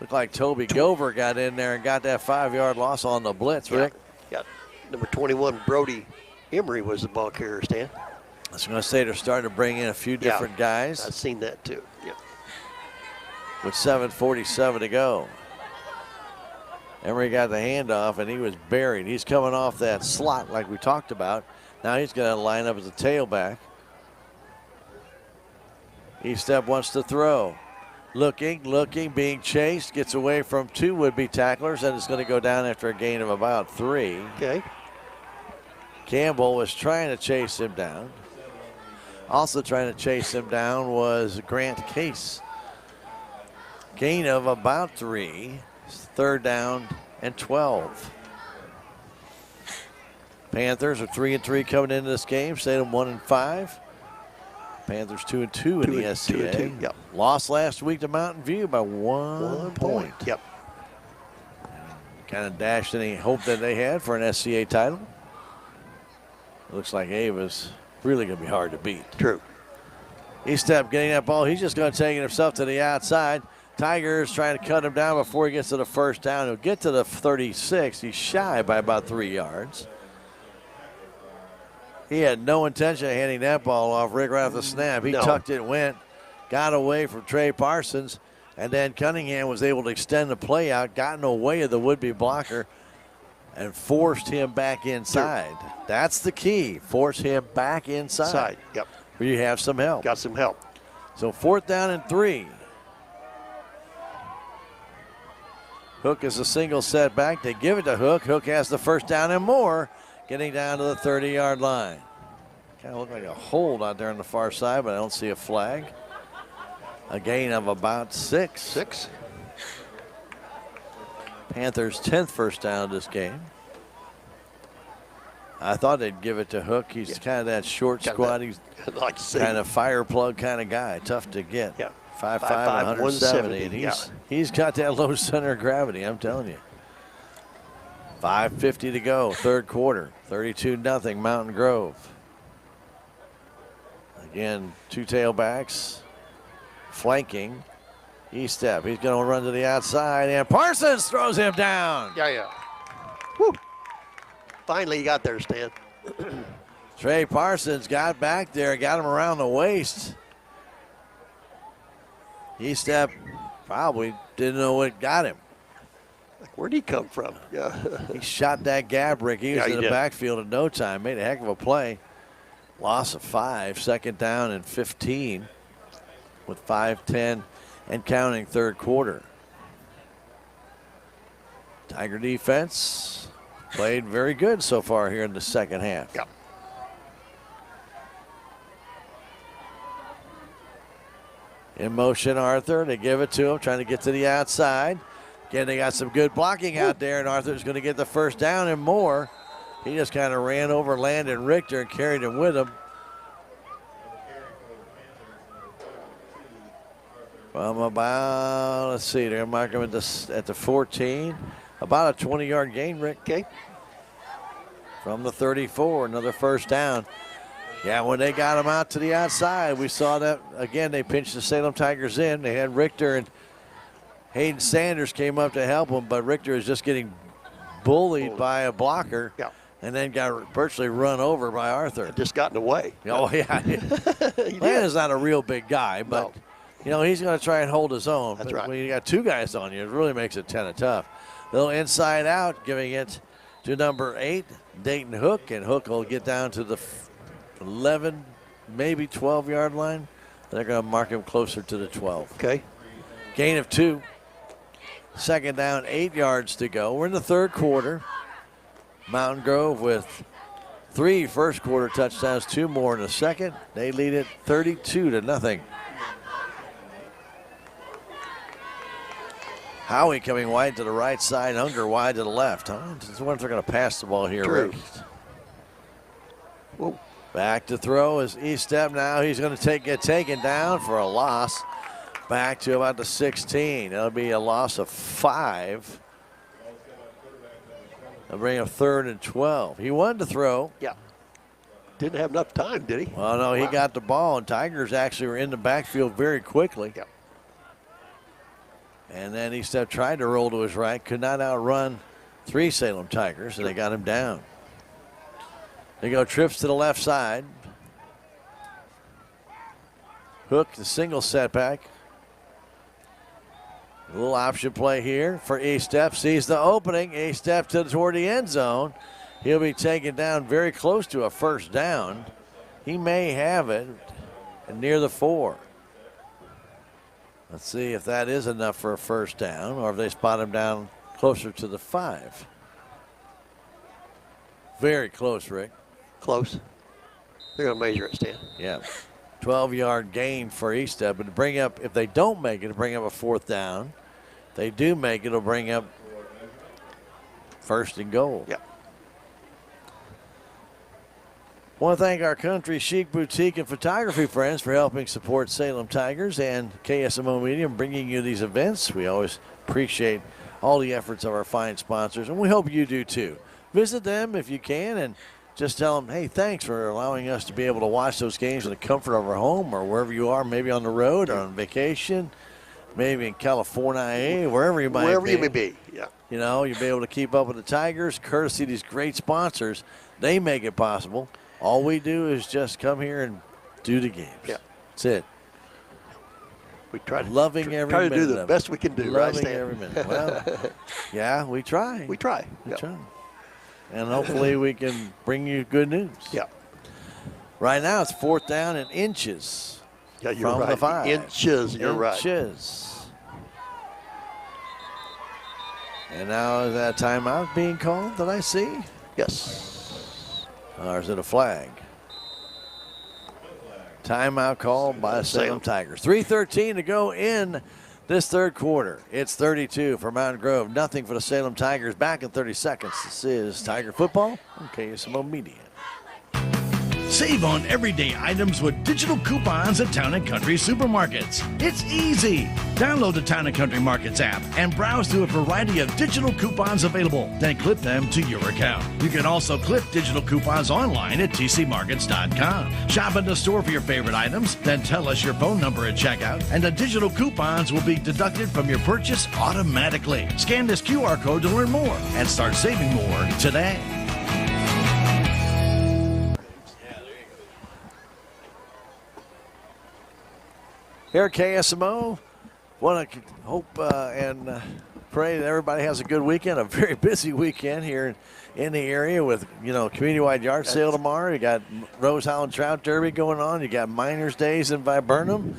S13: Looked like Toby Gover got in there and got that 5-yard loss on the blitz, Rick.
S11: Yeah. Number 21, Brody Emery was the ball carrier, Stan.
S13: I was going to say they're starting to bring in a few different guys.
S11: I've seen that too. Yeah.
S13: With 7:47 to go. Emery got the handoff and he was buried. He's coming off that slot like we talked about. Now he's going to line up as a tailback. E-Step wants to throw. Looking, being chased, gets away from 2 would-be tacklers, and it's going to go down after a gain of about 3.
S11: Okay.
S13: Campbell was trying to chase him down. Also trying to chase him down was Grant Case. Gain of about 3. 3rd down and 12. Panthers are 3-3 coming into this game. Salem 1-5. Panthers 2-2 in the SCA.
S11: 2-2, yep.
S13: Lost last week to Mountain View by 1 point.
S11: Yep.
S13: Kind of dashed any hope that they had for an SCA title. Looks like Ava's really going to be hard to beat.
S11: True.
S13: E-Step getting that ball. He's just going to take it himself to the outside. Tigers trying to cut him down before he gets to the 1st down. He'll get to the 36. He's shy by about 3 yards. He had no intention of handing that ball off, Rick, right off the snap. He tucked it, went, got away from Trey Parsons, and then Cunningham was able to extend the play out, got in the way of the would-be blocker, and forced him back inside. That's the key. Force him back inside.
S11: Yep.
S13: Where you have some help.
S11: Got some help.
S13: So 4th down and 3. Hook is a single setback. They give it to Hook. Hook has the 1st down and more. Getting down to the 30-yard line. Kind of look like a hold out there on the far side, but I don't see a flag. A gain of about 6. Panthers' 10th 1st down this game. I thought they'd give it to Hook. He's kind of that short squad. He's
S11: like
S13: kind of fire plug kind of guy. Tough to get.
S11: Yeah.
S13: 5'5", 170. And he's got that low center of gravity, I'm telling you. 5:50 to go, 3rd quarter. 32-0 Mountain Grove. Again, 2 tailbacks flanking. E-Step. He's going to run to the outside, and Parsons throws him down.
S11: Yeah. Woo. Finally, he got there, Stan.
S13: Trey Parsons got back there, got him around the waist. E-Step probably didn't know what got him.
S11: Where'd he come from? Yeah.
S13: He shot that gap, Rick. He was in the
S11: did.
S13: backfield in no time. Made a heck of a play. Loss of 5. 2nd down and 15 with 5:10 and counting 3rd quarter. Tiger defense played very good so far here in the 2nd half.
S11: Yep.
S13: In motion, Arthur. They give it to him, trying to get to the outside. Again, they got some good blocking out there, and Arthur's going to get the 1st down and more. He just kind of ran over Landon Richter and carried him with him. From about, let's see, they're marking him at the 14. About a 20-yard gain, Rick.
S11: Okay.
S13: From the 34, another 1st down. Yeah, when they got him out to the outside, we saw that, again, they pinched the Salem Tigers in. They had Richter and Hayden Sanders came up to help him, but Richter is just getting bullied by a blocker and then got virtually run over by Arthur.
S11: Just got in the way.
S13: Oh, yeah. Landon's not a real big guy, but, you know, he's going to try and hold his own.
S11: That's
S13: but
S11: right.
S13: when you got 2 guys on you, it really makes it kind of tough. Little inside out, giving it to number 8, Dayton Hook, and Hook will get down to the 11, maybe 12-yard line. They're going to mark him closer to the 12.
S11: Okay.
S13: Gain of 2. 2nd down, 8 yards to go. We're in the 3rd quarter. Mountain Grove with 3 first quarter touchdowns, 2 more in the 2nd. They lead it 32-0. Howie coming wide to the right side, Unger wide to the left. I wonder if they're going to pass the ball here,
S11: True.
S13: Rick.
S11: Whoa.
S13: Back to throw is E-Step now. He's going to get taken down for a loss. Back to about the 16. That'll be a loss of 5. They'll bring up 3rd and 12. He wanted to throw.
S11: Yeah. Didn't have enough time, did he?
S13: Well, no, he got the ball, and Tigers actually were in the backfield very quickly.
S11: Yep.
S13: And then E-Step tried to roll to his right, could not outrun 3 Salem Tigers, and they got him down. They go trips to the left side. Hook, the single setback. A little option play here for E-Step. Sees the opening. E-Step toward the end zone. He'll be taken down very close to a first down. He may have it near the 4. Let's see if that is enough for a first down or if they spot him down closer to the 5. Very close, Rick.
S11: Close. They're going to measure it, Stan.
S13: Yeah. 12-yard gain for E-Step. But to bring up, if they don't make it, to bring up a 4th down. If they do make it, it'll bring up 1st and goal.
S11: Yeah.
S13: Want to thank our Country Chic Boutique and Photography friends for helping support Salem Tigers and KSMO Media bringing you these events. We always appreciate all the efforts of our fine sponsors, and we hope you do too. Visit them if you can and just tell them, hey, thanks for allowing us to be able to watch those games in the comfort of our home or wherever you are, maybe on the road or on vacation, maybe in California, wherever you might be.
S11: Wherever you may be, yeah.
S13: You know, you'll be able to keep up with the Tigers, courtesy of these great sponsors. They make it possible. All we do is just come here and do the games.
S11: Yeah.
S13: That's it.
S11: We try to
S13: every minute
S11: do the
S13: of
S11: best
S13: it.
S11: we can do,
S13: Loving
S11: right, Stan?
S13: every minute. Well, yeah, we try.
S11: We try.
S13: We
S11: Yep.
S13: try. And hopefully we can bring you good news.
S11: Yeah.
S13: Right now it's 4th down and inches.
S11: Yeah, you're
S13: from
S11: right.
S13: the 5.
S11: Inches, you're right.
S13: Inches. And now is that timeout being called that I see?
S11: Yes.
S13: Or is it a flag? Timeout called by the Salem Tigers. 3:13 to go in this 3rd quarter. It's 32 for Mountain Grove. Nothing for the Salem Tigers. Back in 30 seconds. This is Tiger Football on KSMO Media.
S7: Save on everyday items with digital coupons at Town & Country Supermarkets. It's easy. Download the Town & Country Markets app and browse through a variety of digital coupons available. Then clip them to your account. You can also clip digital coupons online at tcmarkets.com. Shop at the store for your favorite items, then tell us your phone number at checkout, and the digital coupons will be deducted from your purchase automatically. Scan this QR code to learn more and start saving more today.
S13: Here at KSMO, want to hope and pray that everybody has a good weekend, a very busy weekend here in the area with, community-wide yard sale tomorrow. You got Rose Holland Trout Derby going on. You got Miners Days in Viburnum.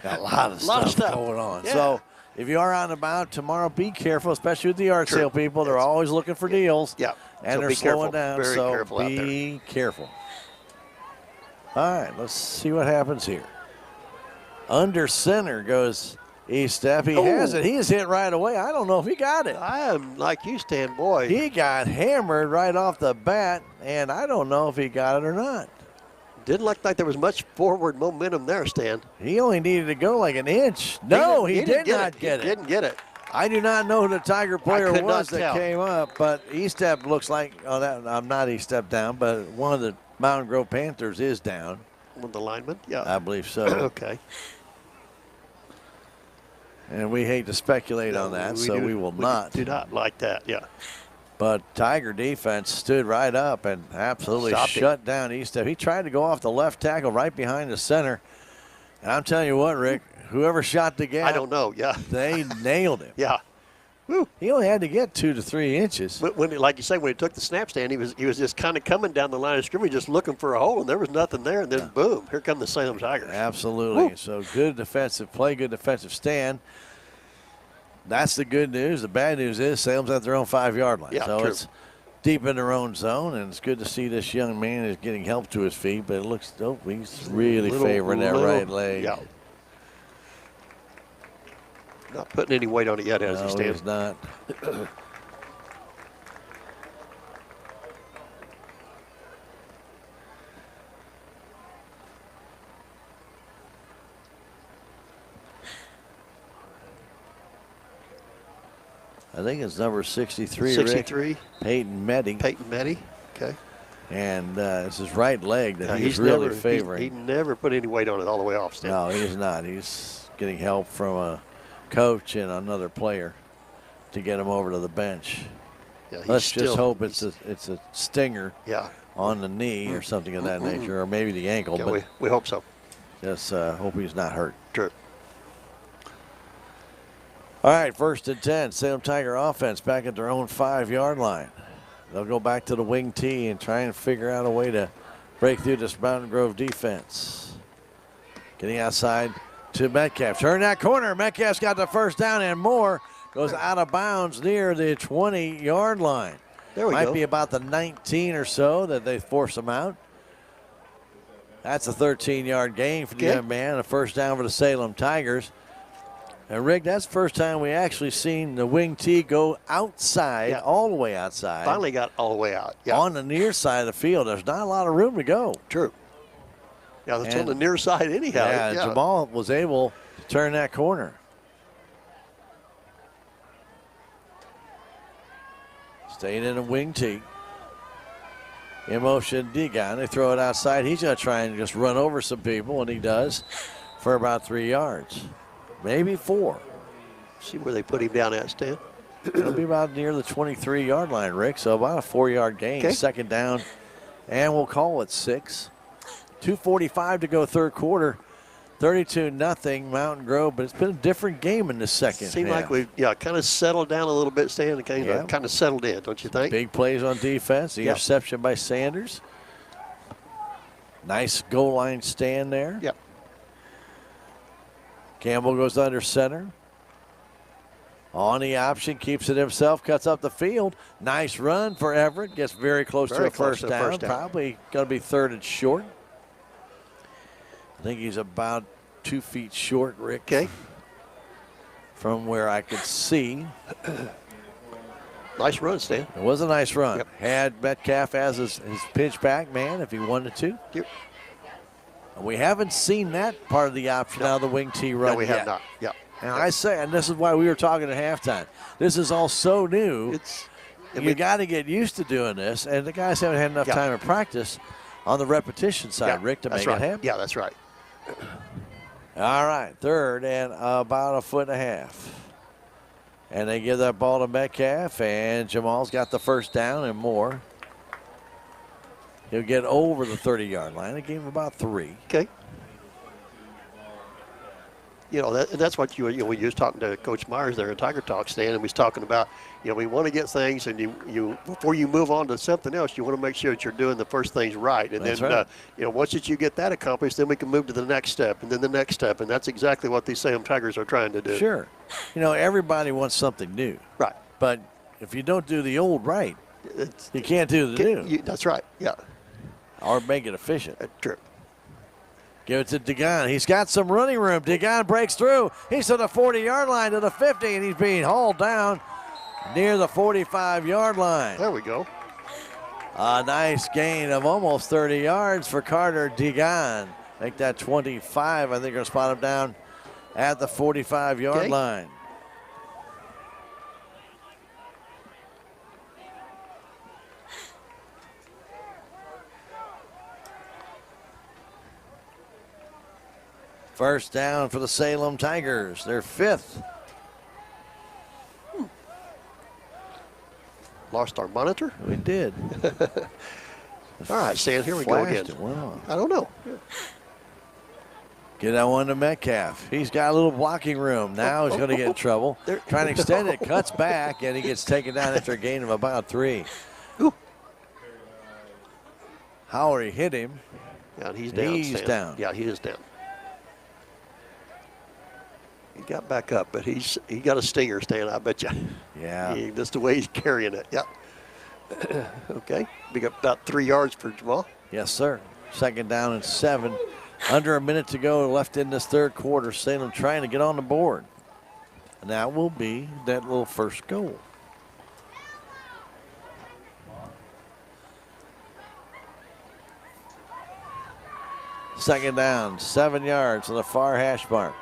S13: Got a lot of stuff going on.
S11: Yeah.
S13: So if you are out and about tomorrow, be careful, especially with the yard sale people. They're always looking for deals.
S11: Yeah.
S13: And
S11: So
S13: they're
S11: be
S13: slowing
S11: careful.
S13: down.
S11: Very
S13: so
S11: careful out there.
S13: be careful. All right, let's see what happens here. Under center goes E-Step. He has it. He is hit right away. I don't know if he got it.
S11: I am like you, Stan, boy.
S13: He got hammered right off the bat, and I don't know if he got it or not.
S11: Didn't look like there was much forward momentum there, Stan.
S13: He only needed to go like an inch. No, he did not get it.
S11: He didn't get it.
S13: I do not know who the Tiger player
S11: could
S13: was
S11: not
S13: that
S11: tell.
S13: came up, but E-Step looks like, I'm not E-Step down, but one of the Mountain Grove Panthers is down.
S11: One of the linemen? Yeah.
S13: I believe so.
S11: Okay.
S13: And we hate to speculate on that, so we will not.
S11: Do not like that, yeah.
S13: But Tiger defense stood right up and absolutely
S11: Stopped him.
S13: shut down E-Step. He tried to go off the left tackle right behind the center. And I'm telling you what, Rick, whoever shot the gap,
S11: I don't know, yeah.
S13: they nailed him.
S11: Yeah. Woo.
S13: He only had to get 2 to 3 inches.
S11: When, like you say, when he took the snap stand, he was just kind of coming down the line of scrimmage, just looking for a hole, and there was nothing there. And then, boom, here come the Salem Tigers.
S13: Absolutely.
S11: Woo.
S13: So good defensive play, good defensive stand. That's the good news. The bad news is Salem's at their own 5-yard line.
S11: Yeah,
S13: so
S11: true.
S13: it's deep in their own zone, and it's good to see this young man is getting help to his feet, but it looks, he's really favoring that right leg.
S11: Yeah. Not putting any weight on it yet, has he, Stan?
S13: He's not. I think it's number 63.
S11: 63.
S13: Rick. Peyton Meddy.
S11: Peyton Meddy. Okay.
S13: And it's his right leg that he's
S11: never,
S13: really favoring.
S11: He never put any weight on it all the way off, Stan.
S13: No, he's not. He's getting help from a coach and another player to get him over to the bench.
S11: Yeah,
S13: Let's just hope it's a stinger
S11: Yeah.
S13: on the knee or something of that nature, or maybe the ankle.
S11: Yeah,
S13: but
S11: we hope so.
S13: Just hope he's not hurt.
S11: True.
S13: All right, 1st and 10. Salem Tiger offense back at their own 5-yard line. They'll go back to the wing tee and try and figure out a way to break through this Mountain Grove defense. Getting outside to Metcalf. Turn that corner. Metcalf's got the first down and more. Goes out of bounds near the 20-yard line.
S11: There we go.
S13: Might be about the 19 or so that they force him out. That's a 13-yard gain for the young man. A first down for the Salem Tigers. And Rick, that's the first time we actually seen the wing tee go outside, all the way outside.
S11: Finally got all the way out. Yeah.
S13: On the near side of the field. There's not a lot of room to go.
S11: True. Yeah, that's on the near side anyhow.
S13: Yeah, Jamal was able to turn that corner. Staying in a wing tee. In motion, Degon. They throw it outside. He's going to try and just run over some people, and he does for about 3 yards. Maybe 4.
S11: See where they put him down at, Stan?
S13: It'll be about near the 23-yard line, Rick. So about a 4-yard gain.
S11: Okay.
S13: Second down, and we'll call it 6. 2:45 to go third quarter. 32-0 Mountain Grove, but it's been a different game in the second
S11: Seemed
S13: half.
S11: like we've kind of settled down a little bit, Stan, and kind of settled in, don't you think?
S13: Big plays on defense. The interception by Sanders. Nice goal line stand there.
S11: Yep.
S13: Campbell goes under center. On the option, keeps it himself, cuts up the field. Nice run for Everett. Gets very close to a first down. Probably going to be third and short. I think he's about 2 feet short, Rick.
S11: Okay.
S13: From where I could see.
S11: Nice run, Stan.
S13: It was a nice run.
S11: Yep.
S13: Had Metcalf as his pitch back man if he wanted to.
S11: Yep.
S13: We haven't seen that part of the option out of the wing tee run
S11: No, we
S13: yet.
S11: have not. Yeah.
S13: And I say, and this is why we were talking at halftime. This is all so new. You got to get used to doing this, and the guys haven't had enough time to practice on the repetition side, Rick, to make it happen.
S11: Yeah, that's right.
S13: All right, third and about 1.5 feet. And they give that ball to Metcalf, and Jamal's got the first down and more. He'll get over the 30-yard line. They gave him about 3.
S11: Okay. That's what we was talking to Coach Myers there in Tiger Talk, Stan, and we was talking about, we want to get things, and you before you move on to something else, you want to make sure that you're doing the first things right. And
S13: that's
S11: then,
S13: right.
S11: Once that you get that accomplished, then we can move to the next step, and then the next step, and that's exactly what these Salem Tigers are trying to do.
S13: Sure. Everybody wants something new.
S11: Right.
S13: But if you don't do the old right, you can't do the new.
S11: That's right, yeah.
S13: Or make it efficient.
S11: That's true.
S13: Give it to Degon. He's got some running room. Degon breaks through. He's to the 40-yard line, to the 50, and he's being hauled down near the 45-yard line.
S11: There we go.
S13: A nice gain of almost 30 yards for Carter Degon. Make that 25. I think we'll spot him down at the 45-yard line. First down for the Salem Tigers. They're 5th.
S11: Lost our monitor?
S13: We did.
S11: All right, Stan, here we go again. I don't know.
S13: Get that one to Metcalf. He's got a little blocking room. Now he's going to get in trouble. Trying to extend it, cuts back, and he gets taken down after a gain of about 3.
S11: Ooh.
S13: Howard hit him.
S11: Yeah, he's down.
S13: He's down.
S11: Yeah, he is down. He got back up, but he got a stinger, Stan, I bet you.
S13: Yeah.
S11: That's the way he's carrying it. Yep. Okay. We got about 3 yards for Jamal.
S13: Yes, sir. Second down and 7. Under a minute to go left in this third quarter. Salem trying to get on the board. And that will be that little first goal. Second down, 7 yards to the far hash mark.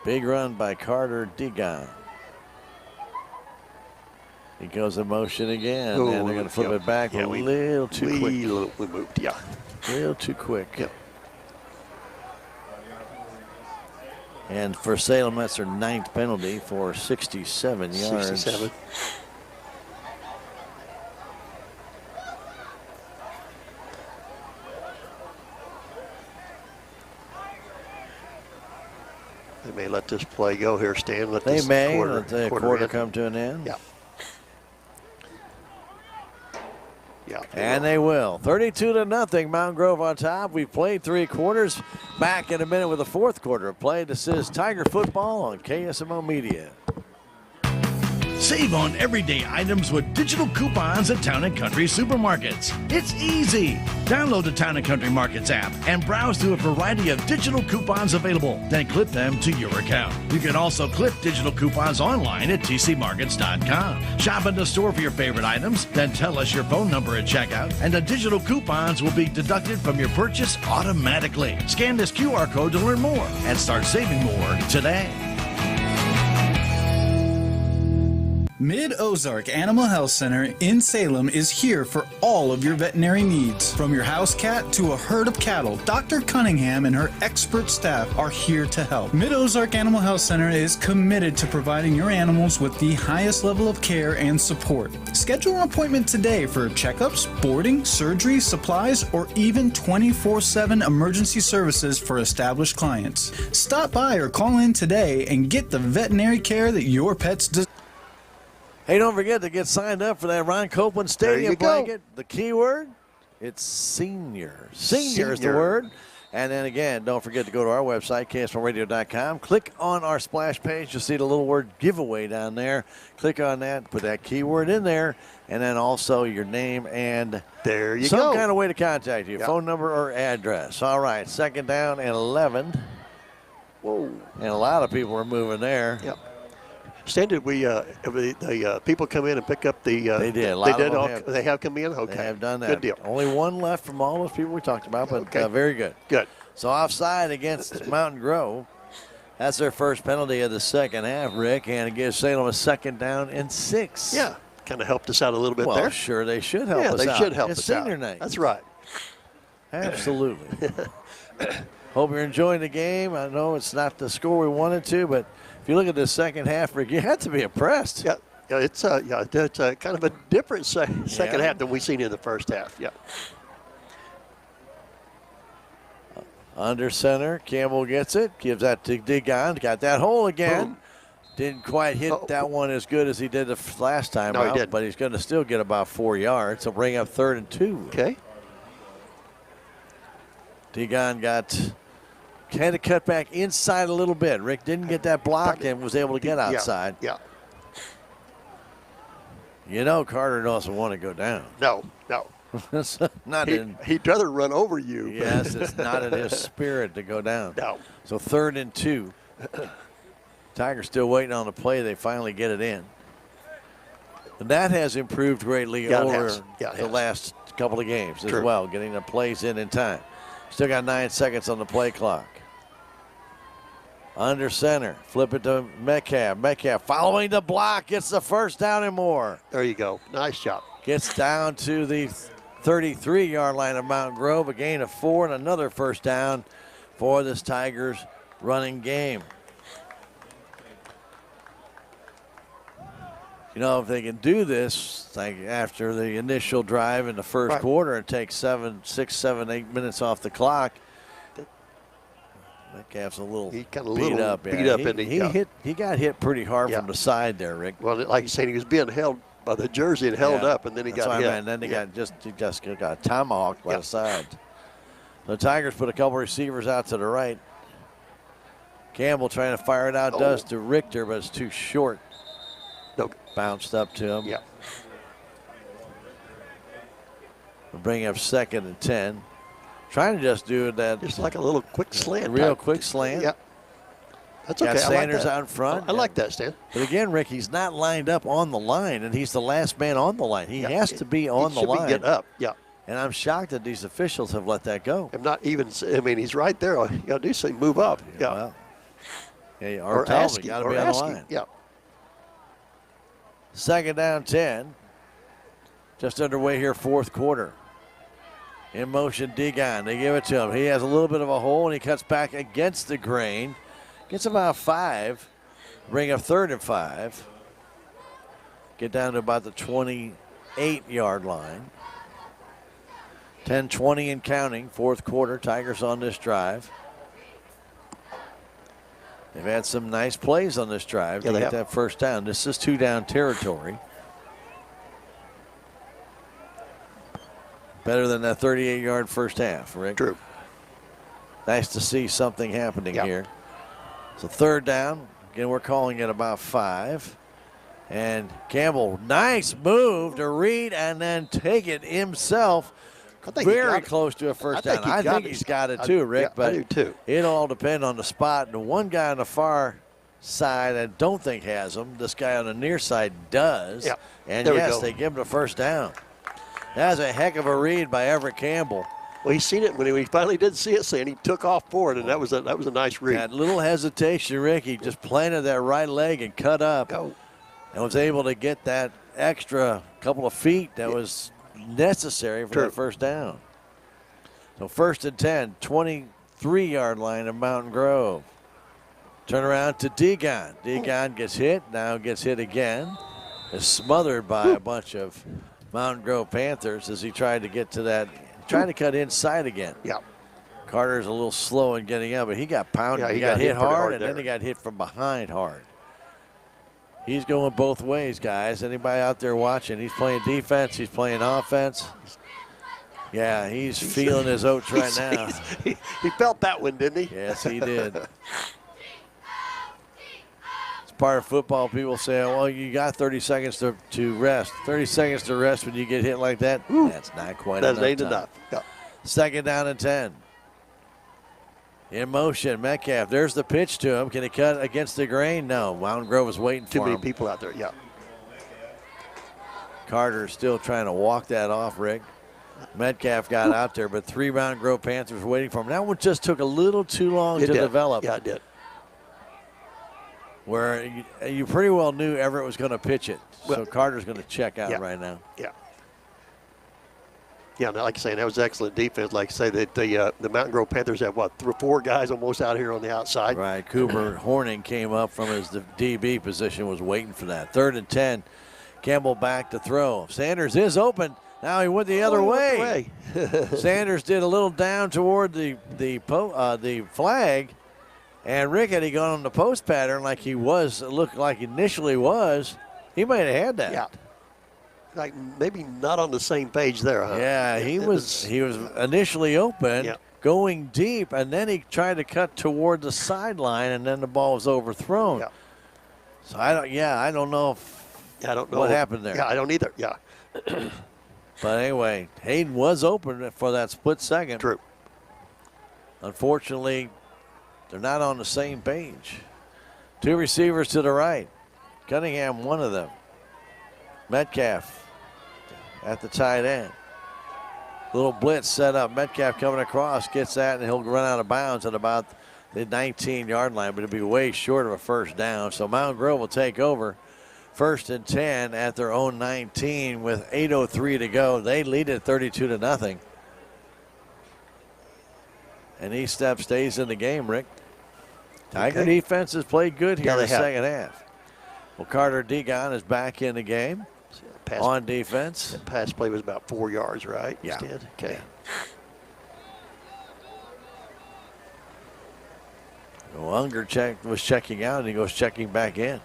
S13: Big run by Carter Degon. He goes in motion again, and they're going to flip it back a little too quick.
S11: We moved, yeah.
S13: A little too quick.
S11: Yep.
S13: And for Salem, that's their 9th penalty for 67 yards.
S11: 67. They may let this play go here, Stan. Let
S13: they
S11: this
S13: may
S11: quarter,
S13: let the quarter come to an end.
S11: Yeah. Yeah.
S13: And they will. 32-0, Mountain Grove on top. We've played 3 quarters. Back in a minute with the 4th quarter of play. This is Tiger Football on KSMO Media.
S7: Save on everyday items with digital coupons at Town & Country Supermarkets. It's easy. Download the Town & Country Markets app and browse through a variety of digital coupons available. Then clip them to your account. You can also clip digital coupons online at tcmarkets.com. Shop in the store for your favorite items, then tell us your phone number at checkout, and the digital coupons will be deducted from your purchase automatically. Scan this QR code to learn more and start saving more today.
S9: Mid-Ozark Animal Health Center in Salem is here for all of your veterinary needs. From your house cat to a herd of cattle, Dr. Cunningham and her expert staff are here to help. Mid-Ozark Animal Health Center is committed to providing your animals with the highest level of care and support. Schedule an appointment today for checkups, boarding, surgery, supplies, or even 24/7 emergency services for established clients. Stop by or call in today and get the veterinary care that your pets deserve.
S13: Hey, don't forget to get signed up for that Ron Copeland Stadium blanket. The keyword, it's senior. Senior is the word. And then again, don't forget to go to our website, KSMORadio.com. Click on our splash page. You'll see the little word giveaway down there. Click on that, put that keyword in there, and then also your name and
S11: there you
S13: some
S11: go.
S13: kind of way to contact you,
S11: Yep.
S13: phone number or address. All right, second down and 11.
S11: Whoa.
S13: And a lot of people are moving there.
S11: Yep. Stan, did the people come in and pick up the?
S13: They did.
S11: They have come in. Okay.
S13: They have done that.
S11: Good deal.
S13: Only one left from all those people we talked about, but
S11: Okay.
S13: very good.
S11: Good.
S13: So offside against Mountain Grove. That's their first penalty of the second half, Rick, and it gives Salem a second down and 6.
S11: Yeah, kind of helped us out a little bit
S13: well,
S11: there.
S13: Sure, they should help us out.
S11: Yeah, they should help
S13: it's
S11: us out.
S13: senior night.
S11: That's right.
S13: Absolutely. Hope you're enjoying the game. I know it's not the score we wanted to, but if you look at the second half, Rick, you have to be impressed.
S11: Yeah, it's kind of a different second half than we've seen in the first half. Yeah.
S13: Under center, Campbell gets it, gives that to Degon, got that hole again.
S11: Boom.
S13: Didn't quite hit that one as good as he did the last time
S11: No, he
S13: out,
S11: didn't.
S13: but he's going to still get about 4 yards. So bring up 3rd and 2.
S11: Okay.
S13: Degon had to cut back inside a little bit. Rick didn't get that block and was able to get outside.
S11: Yeah.
S13: You know Carter doesn't want to go down.
S11: No. He'd rather run over you.
S13: Yes, it's not in his spirit to go down.
S11: No.
S13: So 3rd and 2. Tigers still waiting on the play. They finally get it in. And that has improved greatly over the last couple of games as well, getting the plays in time. Still got 9 seconds on the play clock. Under center, flip it to Metcalf. Metcalf following the block, gets the first down and more.
S11: There you go. Nice job.
S13: Gets down to the 33-yard line of Mountain Grove. A gain of 4 and another first down for this Tigers running game. You know, if they can do this, like after the initial drive in the first quarter and take 6, 7, 8 minutes off the clock, Metcalf's a little beat up. He got hit pretty hard from the side there, Rick.
S11: Well, like you said, he was being held by the jersey and held up, and then he got hit.
S13: And then he just got tomahawked by the side. The Tigers put a couple receivers out to the right. Campbell trying to fire it out, does to Richter, but it's too short. Bounced up to him.
S11: Yeah.
S13: We'll bring up 2nd and 10. Trying to just do that.
S11: Just like a little quick slant.
S13: Real quick slant.
S11: Yeah. That's okay.
S13: Got Sanders out in front.
S11: I like that, Stan.
S13: But again, Rick, he's not lined up on the line, and he's the last man on the line. He has to be on the line.
S11: He should be getting up, yeah.
S13: And I'm shocked that these officials have let that go.
S11: I'm not even, I mean, he's right there. All you got to do is say move up. Yeah.
S13: Well, hey,
S11: or
S13: tell
S11: ask
S13: him,
S11: him.
S13: got to
S11: Or
S13: be on the
S11: ask
S13: line.
S11: him. Yeah.
S13: Second down 10. Just underway here, fourth quarter. In motion, Degon. They give it to him. He has a little bit of a hole, and he cuts back against the grain. Gets about 5. Bring up 3rd and 5. Get down to about the 28-yard line. 10-20 and counting, fourth quarter. Tigers on this drive. They've had some nice plays on this drive to get that first down. This is 2-down territory. Better than that 38-yard first half, Rick.
S11: True.
S13: Nice to see something happening here. So 3rd down. Again, we're calling it about 5. And Campbell, nice move to read and then take it himself. Very close to a first down. I think he's got it too, Rick. But
S11: I do too.
S13: It'll all depend on the spot. And the one guy on the far side I don't think has him. This guy on the near side does.
S11: Yeah.
S13: And
S11: there
S13: yes, they give him the first down. That was a heck of a read by Everett Campbell.
S11: Well, he seen it when he finally did see it, and he took off for it, and that was a nice read.
S13: That little hesitation, Rick. He just planted that right leg and cut up, and was able to get that extra couple of feet that was necessary for that first down. So 1st and 10, 23-yard line of Mountain Grove. Turn around to Degon. Degon gets hit, now gets hit again. Is smothered by a bunch of Mountain Grove Panthers as he tried to get to that, trying to cut inside again.
S11: Yeah.
S13: Carter's a little slow in getting up, but he got pounded.
S11: Yeah,
S13: he got hit hard, and
S11: there.
S13: then he got hit from behind hard. He's going both ways, guys. Anybody out there watching? He's playing defense. He's playing offense. Yeah, he's feeling his oats right now.
S11: He felt that one, didn't he?
S13: Yes, he did. It's part of football. People say, well, you got 30 seconds to rest. 30 seconds to rest when you get hit like that? That's not quite enough.
S11: That ain't
S13: time.
S11: enough. Yeah.
S13: 2nd down and 10. In motion, Metcalf. There's the pitch to him. Can he cut against the grain? No. Mountain Grove is waiting for him.
S11: Too many people out there, yeah.
S13: Carter still trying to walk that off, Rick. Metcalf got out there, but 3 Mountain Grove Panthers waiting for him. That one just took a little too long to develop.
S11: Yeah, it did.
S13: Where you pretty well knew Everett was going to pitch it. So Carter's going to check out right now.
S11: Yeah. Yeah, like I say, that was excellent defense. Like I say, that the Mountain Grove Panthers have, 4 guys almost out here on the outside.
S13: Right. Cooper Horning came up from his DB position, was waiting for that. 3rd and 10. Campbell back to throw. Sanders is open. Now he went the other way. Sanders did a little down toward the flag. And Rick, had he gone on the post pattern like he was, it looked like initially was, he might have had that.
S11: Yeah. Like maybe not on the same page there, huh?
S13: Yeah, he was initially open, going deep, and then he tried to cut toward the sideline, and then the ball was overthrown.
S11: Yeah.
S13: So I don't know what happened there.
S11: Yeah, I don't either. Yeah.
S13: But anyway, Hayden was open for that split second.
S11: True.
S13: Unfortunately, they're not on the same page. 2 receivers to the right. Cunningham, one of them. Metcalf at the tight end. Little blitz set up. Metcalf coming across, gets that, and he'll run out of bounds at about the 19-yard line, but it'll be way short of a first down. So Mountain Grove will take over. 1st and 10 at their own 19 with 8:03 to go. They lead it 32-0. And East Step stays in the game, Rick. Tiger defense has played good here in the second half. Well, Carter Degon is back in the game on defense.
S11: That pass play was about 4 yards, right?
S13: Yeah.
S11: Instead? Okay.
S13: Well, Unger was checking out, and he goes checking back in.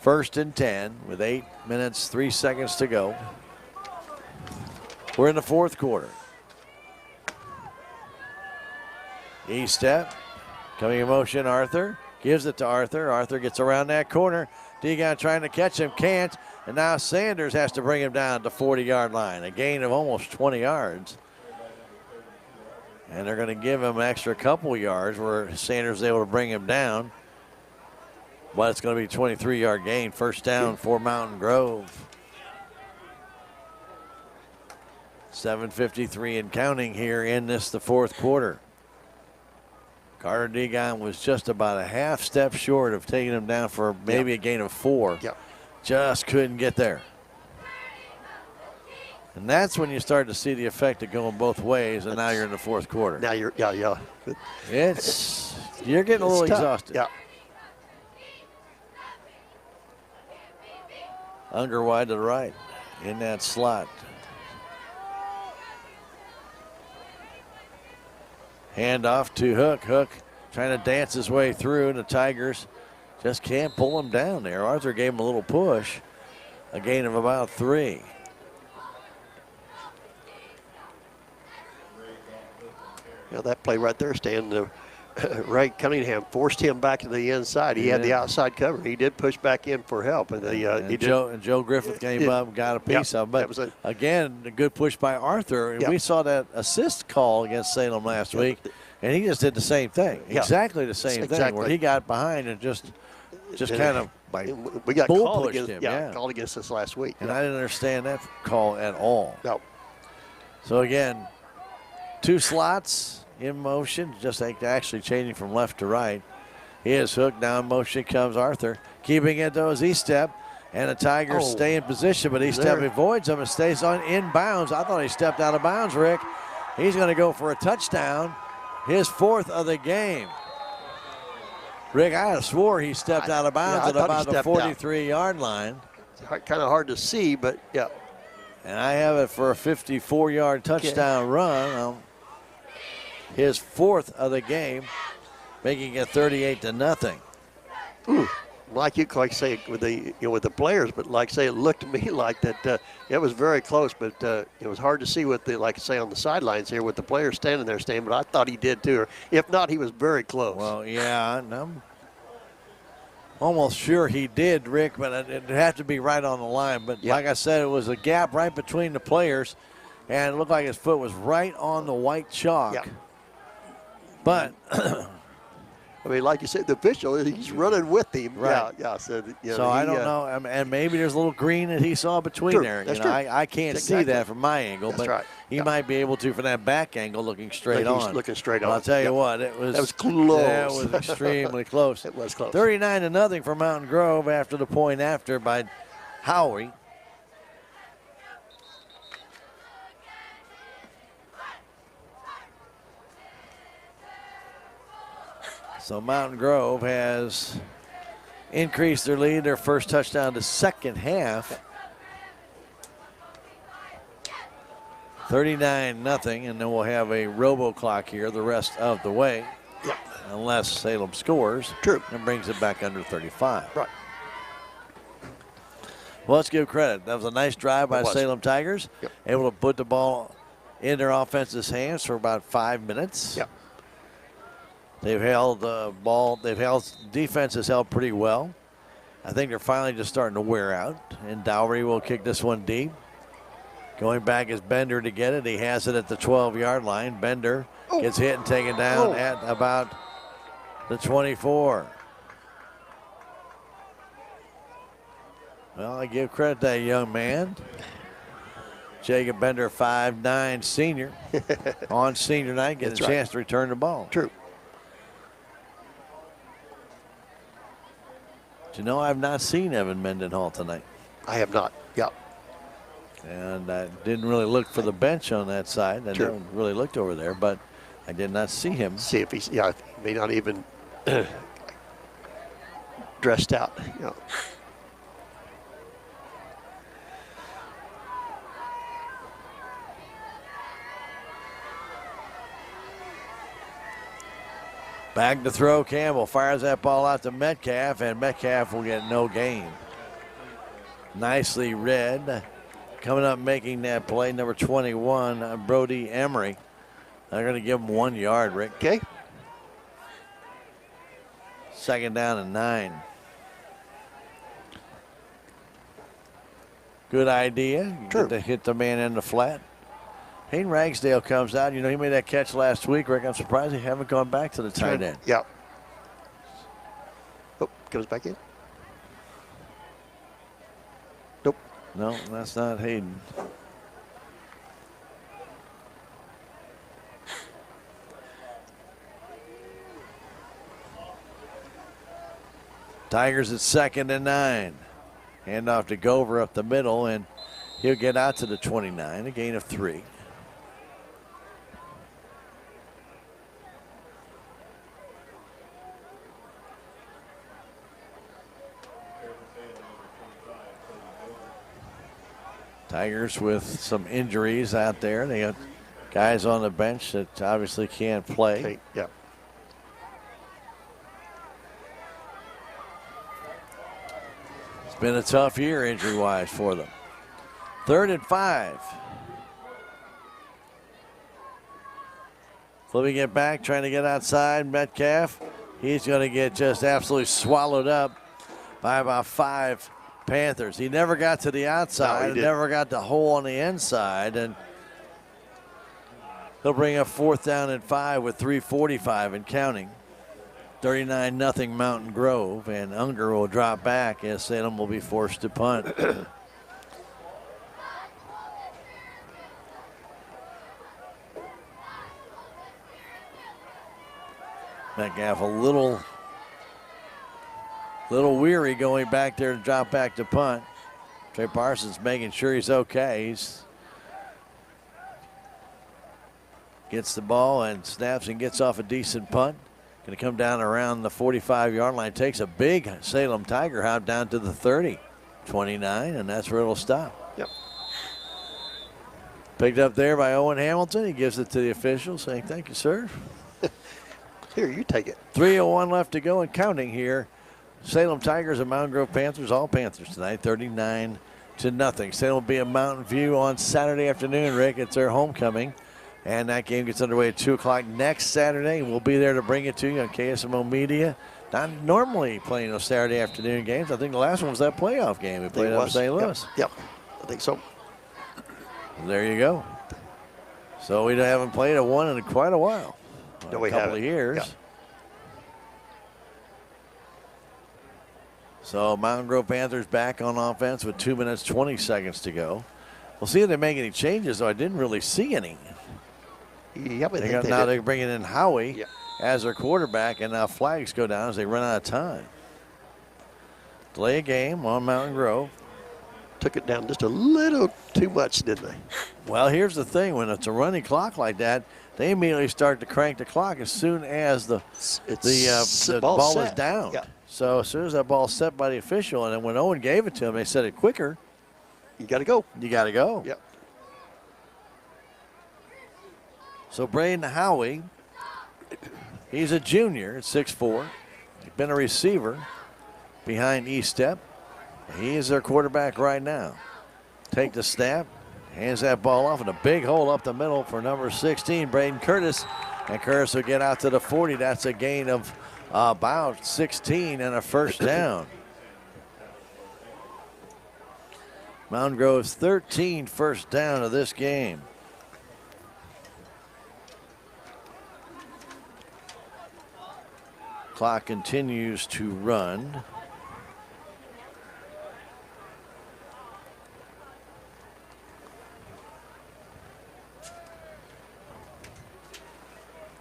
S13: 1st and 10 with 8 minutes, 3 seconds to go. We're in the fourth quarter. East Step coming in motion. Arthur gives it to Arthur. Arthur gets around that corner. Degon trying to catch him, can't. And now Sanders has to bring him down to 40-yard line. A gain of almost 20 yards. And they're going to give him an extra couple yards where Sanders is able to bring him down. But it's going to be a 23-yard gain. First down for Mountain Grove. 7:53 and counting here in the fourth quarter. Carter Degon was just about a half step short of taking him down for maybe a gain of 4.
S11: Yep.
S13: Just couldn't get there. And that's when you start to see the effect of going both ways, and now you're in the fourth quarter.
S11: Now you're, yeah.
S13: You're getting a little
S11: tough.
S13: exhausted.
S11: Yeah.
S13: Unger wide to the right in that slot. Hand off to Hook. Hook trying to dance his way through, and the Tigers just can't pull him down there. Arthur gave him a little push, a gain of about 3.
S11: Yeah, that play right there, Stan. Ray Cunningham forced him back to the inside. He had the outside cover. He did push back in for help, and
S13: Joe Griffith came up and got a piece of it. But again, a good push by Arthur. And we saw that assist call against Salem last week, and he just did the same thing, exactly the same thing, where he got behind and just kind of
S11: we got
S13: bull
S11: called
S13: pushed
S11: against,
S13: him.
S11: called against us last week.
S13: And I didn't understand that call at all.
S11: No.
S13: So again, 2 slots in motion, just actually changing from left to right. Here's Hook, down motion comes Arthur. Keeping it though as he step, and the Tigers stay in position, but he avoids him and stays on inbounds. I thought he stepped out of bounds, Rick. He's going to go for a touchdown, his 4th of the game. Rick, I swore he stepped out of bounds at about the 43-yard line.
S11: It's kind of hard to see, but yeah.
S13: And I have it for a 54-yard touchdown run. His 4th of the game, making it 38-0.
S11: Like you say with the players, but like say it looked to me like that it was very close, but it was hard to see with the on the sidelines here with the players standing there, but I thought he did too. Or if not, he was very close.
S13: Well, yeah, I'm almost sure he did, Rick, but it'd have to be right on the line. But like I said, it was a gap right between the players, and it looked like his foot was right on the white chalk.
S11: Yeah.
S13: But
S11: I mean, like you said, the official, he's running with him.
S13: Right.
S11: Yeah. So
S13: I don't know. And maybe there's a little green that he saw between there.
S11: That's
S13: true. I can't see that from my angle, but he might be able to from that back angle looking straight on.
S11: Looking straight on.
S13: I'll tell you what, that was
S11: close.
S13: That was extremely close.
S11: It was close.
S13: 39-0 for Mountain Grove after the point after by Howie. So Mountain Grove has increased their lead, their first touchdown to second half. 39-0, and then we'll have a robo clock here the rest of the way.
S11: Yep.
S13: Unless Salem scores.
S11: True.
S13: And brings it back under 35.
S11: Right.
S13: Well, let's give credit. That was a nice drive by Salem Tigers.
S11: Yep.
S13: Able to put the ball in their offense's hands for about 5 minutes.
S11: Yep.
S13: They've held the ball. Defense has held pretty well. I think they're finally just starting to wear out. And Dowry will kick this one deep. Going back is Bender to get it. He has it at the 12-yard line. Bender gets hit and taken down at about the 24. Well, I give credit to that young man. Jacob Bender, 5'9", senior. On senior night, gets a chance to return the ball.
S11: True.
S13: You know, I've not seen Evan Mendenhall tonight.
S11: I have not. Yep.
S13: And I didn't really look for the bench on that side. I never really looked over there, but I did not see him.
S11: See if he's, he may not even dressed out.
S13: Back to throw, Campbell fires that ball out to Metcalf, and Metcalf will get no gain. Nicely read. Coming up making that play, number 21, Brody Emery. They're going to give him 1 yard, Rick.
S11: Okay.
S13: Second down and 9. Good idea. True. To hit the man in the flat. Hayden Ragsdale comes out. You know, he made that catch last week, Rick. I'm surprised he haven't gone back to the tight end.
S11: Yeah. Oh, goes back in. Nope.
S13: No, that's not Hayden. Tigers at 2nd and 9. Handoff to Gover up the middle, and he'll get out to the 29, a gain of 3. Tigers with some injuries out there. They got guys on the bench that obviously can't play.
S11: Okay, yeah.
S13: It's been a tough year injury-wise for them. 3rd and 5. Flipping it back, trying to get outside. Metcalf, he's going to get just absolutely swallowed up by about 5 Panthers. He never got to the outside, never got the hole on the inside, and he'll bring up 4th down and 5 with 3:45 and counting. 39-0 Mountain Grove, and Unger will drop back as Salem will be forced to punt. Metcalf a little weary going back there to drop back to punt. Trey Parsons making sure he's okay. He's gets the ball and snaps and gets off a decent punt. Going to come down around the 45-yard line. Takes a big Salem Tiger hop down to the 30. 29, and that's where it'll stop.
S11: Yep.
S13: Picked up there by Owen Hamilton. He gives it to the official, saying, "Thank you, sir."
S11: Here, you take it.
S13: 3:01 left to go and counting here. Salem Tigers and Mountain Grove Panthers, all Panthers tonight, 39-0. Salem will be at Mountain View on Saturday afternoon, Rick. It's their homecoming. And that game gets underway at 2 o'clock next Saturday. We'll be there to bring it to you on KSMO Media. Not normally playing those Saturday afternoon games. I think the last one was that playoff game we played up in St. Louis.
S11: Yep, I think so.
S13: There you go. So we haven't played a one in quite a while.
S11: No,
S13: a couple of years.
S11: Yeah.
S13: So Mountain Grove Panthers back on offense with 2 minutes, 20 seconds to go. We'll see if they make any changes, though I didn't really see any.
S11: Yeah, but
S13: now they're bringing in Howie as their quarterback, and now flags go down as they run out of time. Delay a game on Mountain Grove.
S11: Took it down just a little too much, didn't they?
S13: Well, here's the thing. When it's a running clock like that, they immediately start to crank the clock as soon as the ball is down.
S11: Yeah.
S13: So as soon as that ball's set by the official, and then when Owen gave it to him, they said it quicker.
S11: You got to go.
S13: You got to go.
S11: Yep.
S13: So Braden Howie, he's a junior at 6'4". He's been a receiver behind Estep. He is their quarterback right now. Take the snap, hands that ball off, and a big hole up the middle for number 16, Braden Curtis. And Curtis will get out to the 40. That's a gain of about 16 and a first down. Mountain Grove's 13 first down of this game. Clock continues to run.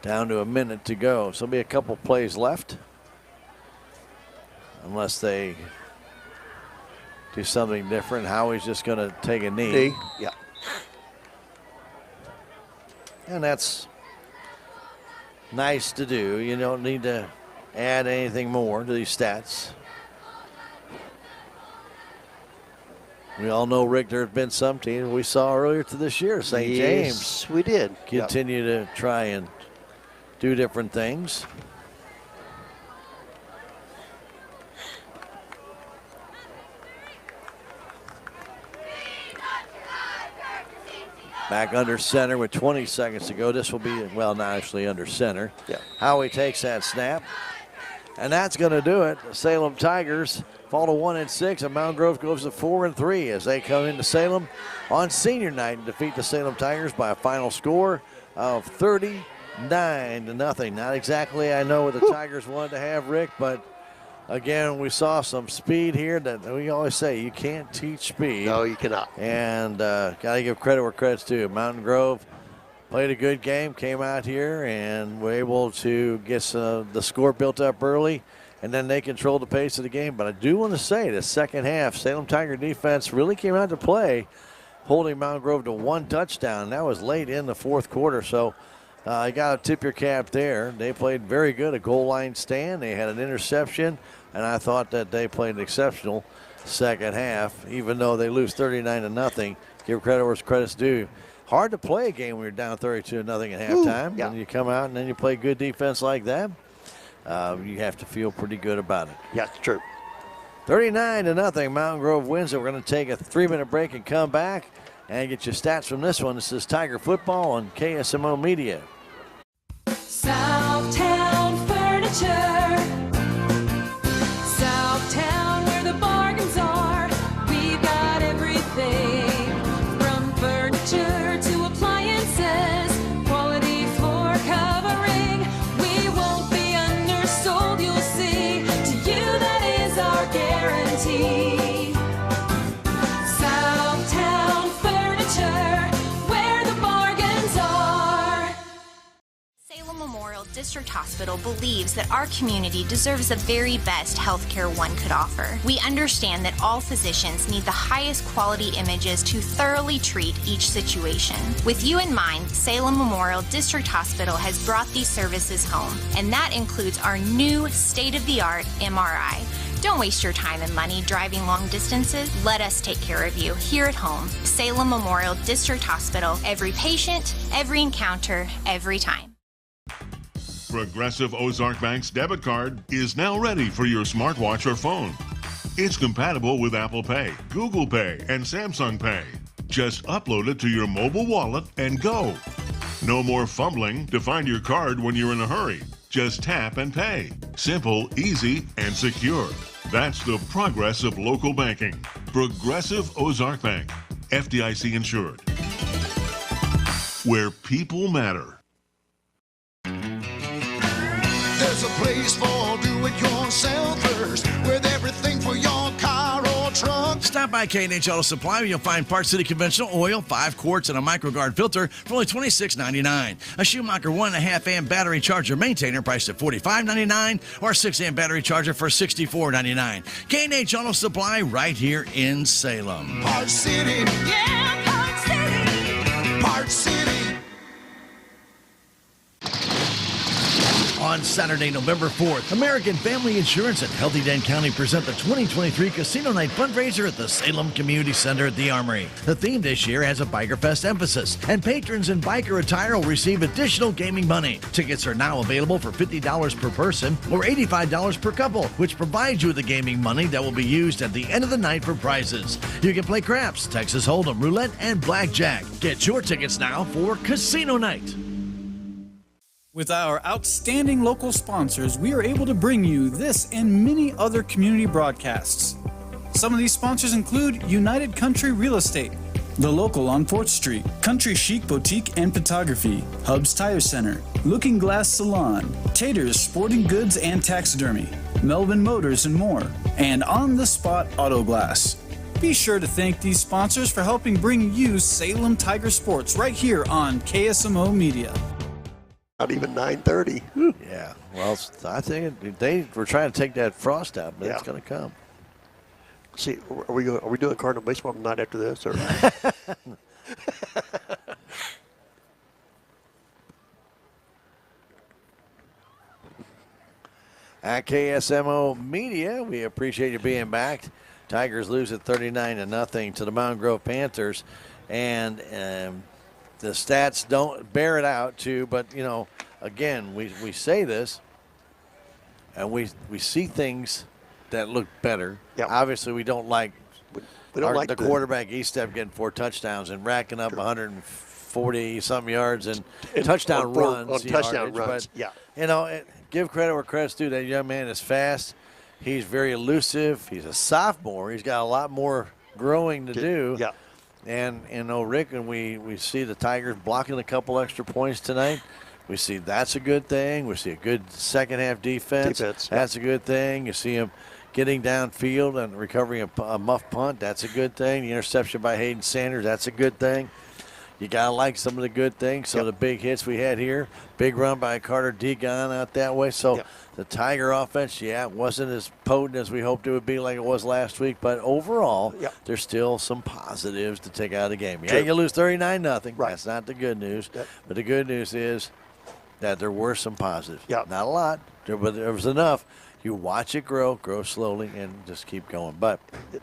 S13: Down to a minute to go. So there'll be a couple plays left. Unless they do something different. Howie's just going to take a knee.
S11: Yeah.
S13: And that's nice to do. You don't need to add anything more to these stats. We all know, Rick, there have been some teams we saw earlier to this year. St. James.
S11: Yes, we did.
S13: Continue to try and do different things. Back under center with 20 seconds to go. This will be, well, not actually under center.
S11: Yeah.
S13: Howie takes that snap. And that's going to do it. The Salem Tigers fall to 1-6, and Mountain Grove goes to 4-3 as they come into Salem on senior night and defeat the Salem Tigers by a final score of 39-0. Not exactly, I know, what the Tigers wanted to have, Rick, but again, we saw some speed here that we always say you can't teach speed.
S11: No, you cannot.
S13: And got to give credit where credit's due. Mountain Grove played a good game, came out here, and were able to get the score built up early, and then they controlled the pace of the game. But I do want to say the second half, Salem Tiger defense really came out to play, holding Mountain Grove to 1 touchdown. That was late in the fourth quarter, so you got to tip your cap there. They played very good, a goal line stand. They had an interception, and I thought that they played an exceptional second half, even though they lose 39-0. Give credit where credit's due. Hard to play a game when you're down 32-0 at halftime.
S11: Yeah.
S13: And you come out and then you play good defense like that. You have to feel pretty good about it.
S11: Yeah, it's true.
S13: 39-0, Mountain Grove wins it. We're going to take a 3-minute break and come back and get your stats from this one. This is Tiger Football on KSMO Media.
S8: Southtown Furniture. Southtown, where the bargains are. We've got everything from furniture to appliances. Quality floor covering. We won't be undersold, you'll see. To you, that is our guarantee. Southtown Furniture, where the bargains are.
S14: Salem Memorial District Hospital believes that our community deserves the very best healthcare one could offer. We understand that all physicians need the highest quality images to thoroughly treat each situation. With you in mind, Salem Memorial District Hospital has brought these services home, and that includes our new state-of-the-art MRI. Don't waste your time and money driving long distances. Let us take care of you here at home. Salem Memorial District Hospital. Every patient, every encounter, every time.
S5: Progressive Ozark Bank's debit card is now ready for your smartwatch or phone. It's compatible with Apple Pay, Google Pay, and Samsung Pay. Just upload it to your mobile wallet and go. No more fumbling to find your card when you're in a hurry. Just tap and pay. Simple, easy, and secure. That's the progress of local banking. Progressive Ozark Bank, FDIC insured. Where people matter.
S15: There's a place for do-it-yourselfers with everything for your car or truck.
S7: Stop by K&H Auto Supply where you'll find Park City conventional oil, 5 quarts, and a microguard filter for only $26.99. A Schumacher 1.5 amp battery charger maintainer priced at $45.99 or a 6 amp battery charger for $64.99. K&H Auto Supply right here in Salem.
S15: Park City. Yeah, Park City. Park City.
S7: On Saturday, November 4th, American Family Insurance and Healthy Dent County present the 2023 Casino Night Fundraiser at the Salem Community Center at the Armory. The theme this year has a Biker Fest emphasis, and patrons in biker attire will receive additional gaming money. Tickets are now available for $50 per person or $85 per couple, which provides you with the gaming money that will be used at the end of the night for prizes. You can play craps, Texas Hold'em, roulette, and blackjack. Get your tickets now for Casino Night.
S9: With our outstanding local sponsors, we are able to bring you this and many other community broadcasts. Some of these sponsors include United Country Real Estate, The Local on 4th Street, Country Chic Boutique and Photography, Hub's Tire Center, Looking Glass Salon, Tater's Sporting Goods and Taxidermy, Melvin Motors and more, and On the Spot Auto Glass. Be sure to thank these sponsors for helping bring you Salem Tiger Sports right here on KSMO Media.
S11: Not even 9:30.
S13: Yeah, well, I think they were trying to take that frost out, but it's going to come.
S11: See, are we doing Cardinal baseball tonight after this? Or?
S13: At KSMO Media, we appreciate you being back. Tigers lose at 39-0 to the Mountain Grove Panthers, and the stats don't bear it out too, but you know, again, we say this and we see things that look better.
S11: Yep.
S13: Obviously, we don't like
S11: the
S13: quarterback Estep getting 4 touchdowns and racking up 140 something yards and touchdown runs.
S11: On touchdown runs,
S13: but, you know, give credit where credit's due. That young man is fast. He's very elusive. He's a sophomore. He's got a lot more growing to do.
S11: Yeah.
S13: And Rick, and we see the Tigers blocking a couple extra points tonight. We see that's a good thing. We see a good second half defense. That's a good thing. You see him getting downfield and recovering a muff punt. That's a good thing. The interception by Hayden Sanders. That's a good thing. You got to like some of the good things. Some of the big hits we had here. Big run by Carter Degon out that way. So the Tiger offense, wasn't as potent as we hoped it would be like it was last week. But overall, there's still some positives to take out of the game. Yeah, you lose 39-0. Right. That's not the good news. But the good news is that there were some positives. Not a lot, but there was enough. You watch it grow slowly, and just keep going. But,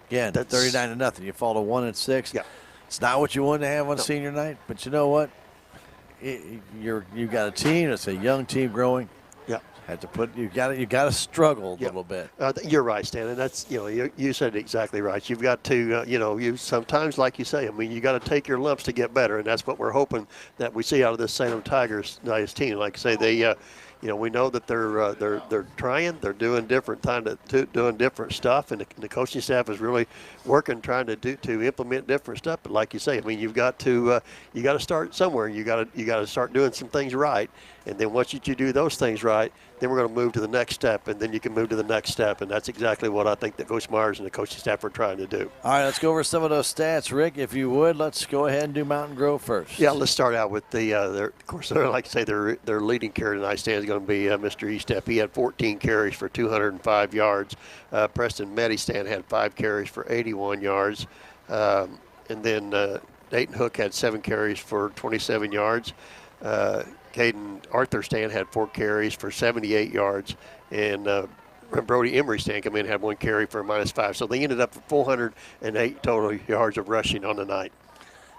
S13: again, 39-0. You fall to 1-6. It's not what you wanted to have on senior night, but you know what? You got a team. It's a young team growing. You got to struggle a little bit.
S11: You're right, Stan, and that's you said it exactly right. You've got to you sometimes, like you say, I mean, you got to take your lumps to get better, and that's what we're hoping that we see out of this Salem Tigers nice team. Like I say, they. We know that they're trying, they're doing different doing different stuff, and the coaching staff is really working, trying to implement different stuff. But like you say, I mean, you got to start somewhere. You got to start doing some things right, and then once you do those things right, then we're going to move to the next step, and then you can move to the next step, and that's exactly what I think that Coach Myers and the coaching staff are trying to do.
S13: All right, let's go over some of those stats, Rick. If you would, let's go ahead and do Mountain Grove first.
S11: Yeah, let's start out with of course, like I say, their leading carrier tonight is going to be Mr. Estep. He had 14 carries for 205 yards. Preston Medistan had 5 carries for 81 yards. And then Dayton Hook had 7 carries for 27 yards. Caden Arthur-Stan had 4 carries for 78 yards. And Brody Emery-Stan came in and had 1 carry for -5. So they ended up with 408 total yards of rushing on the night.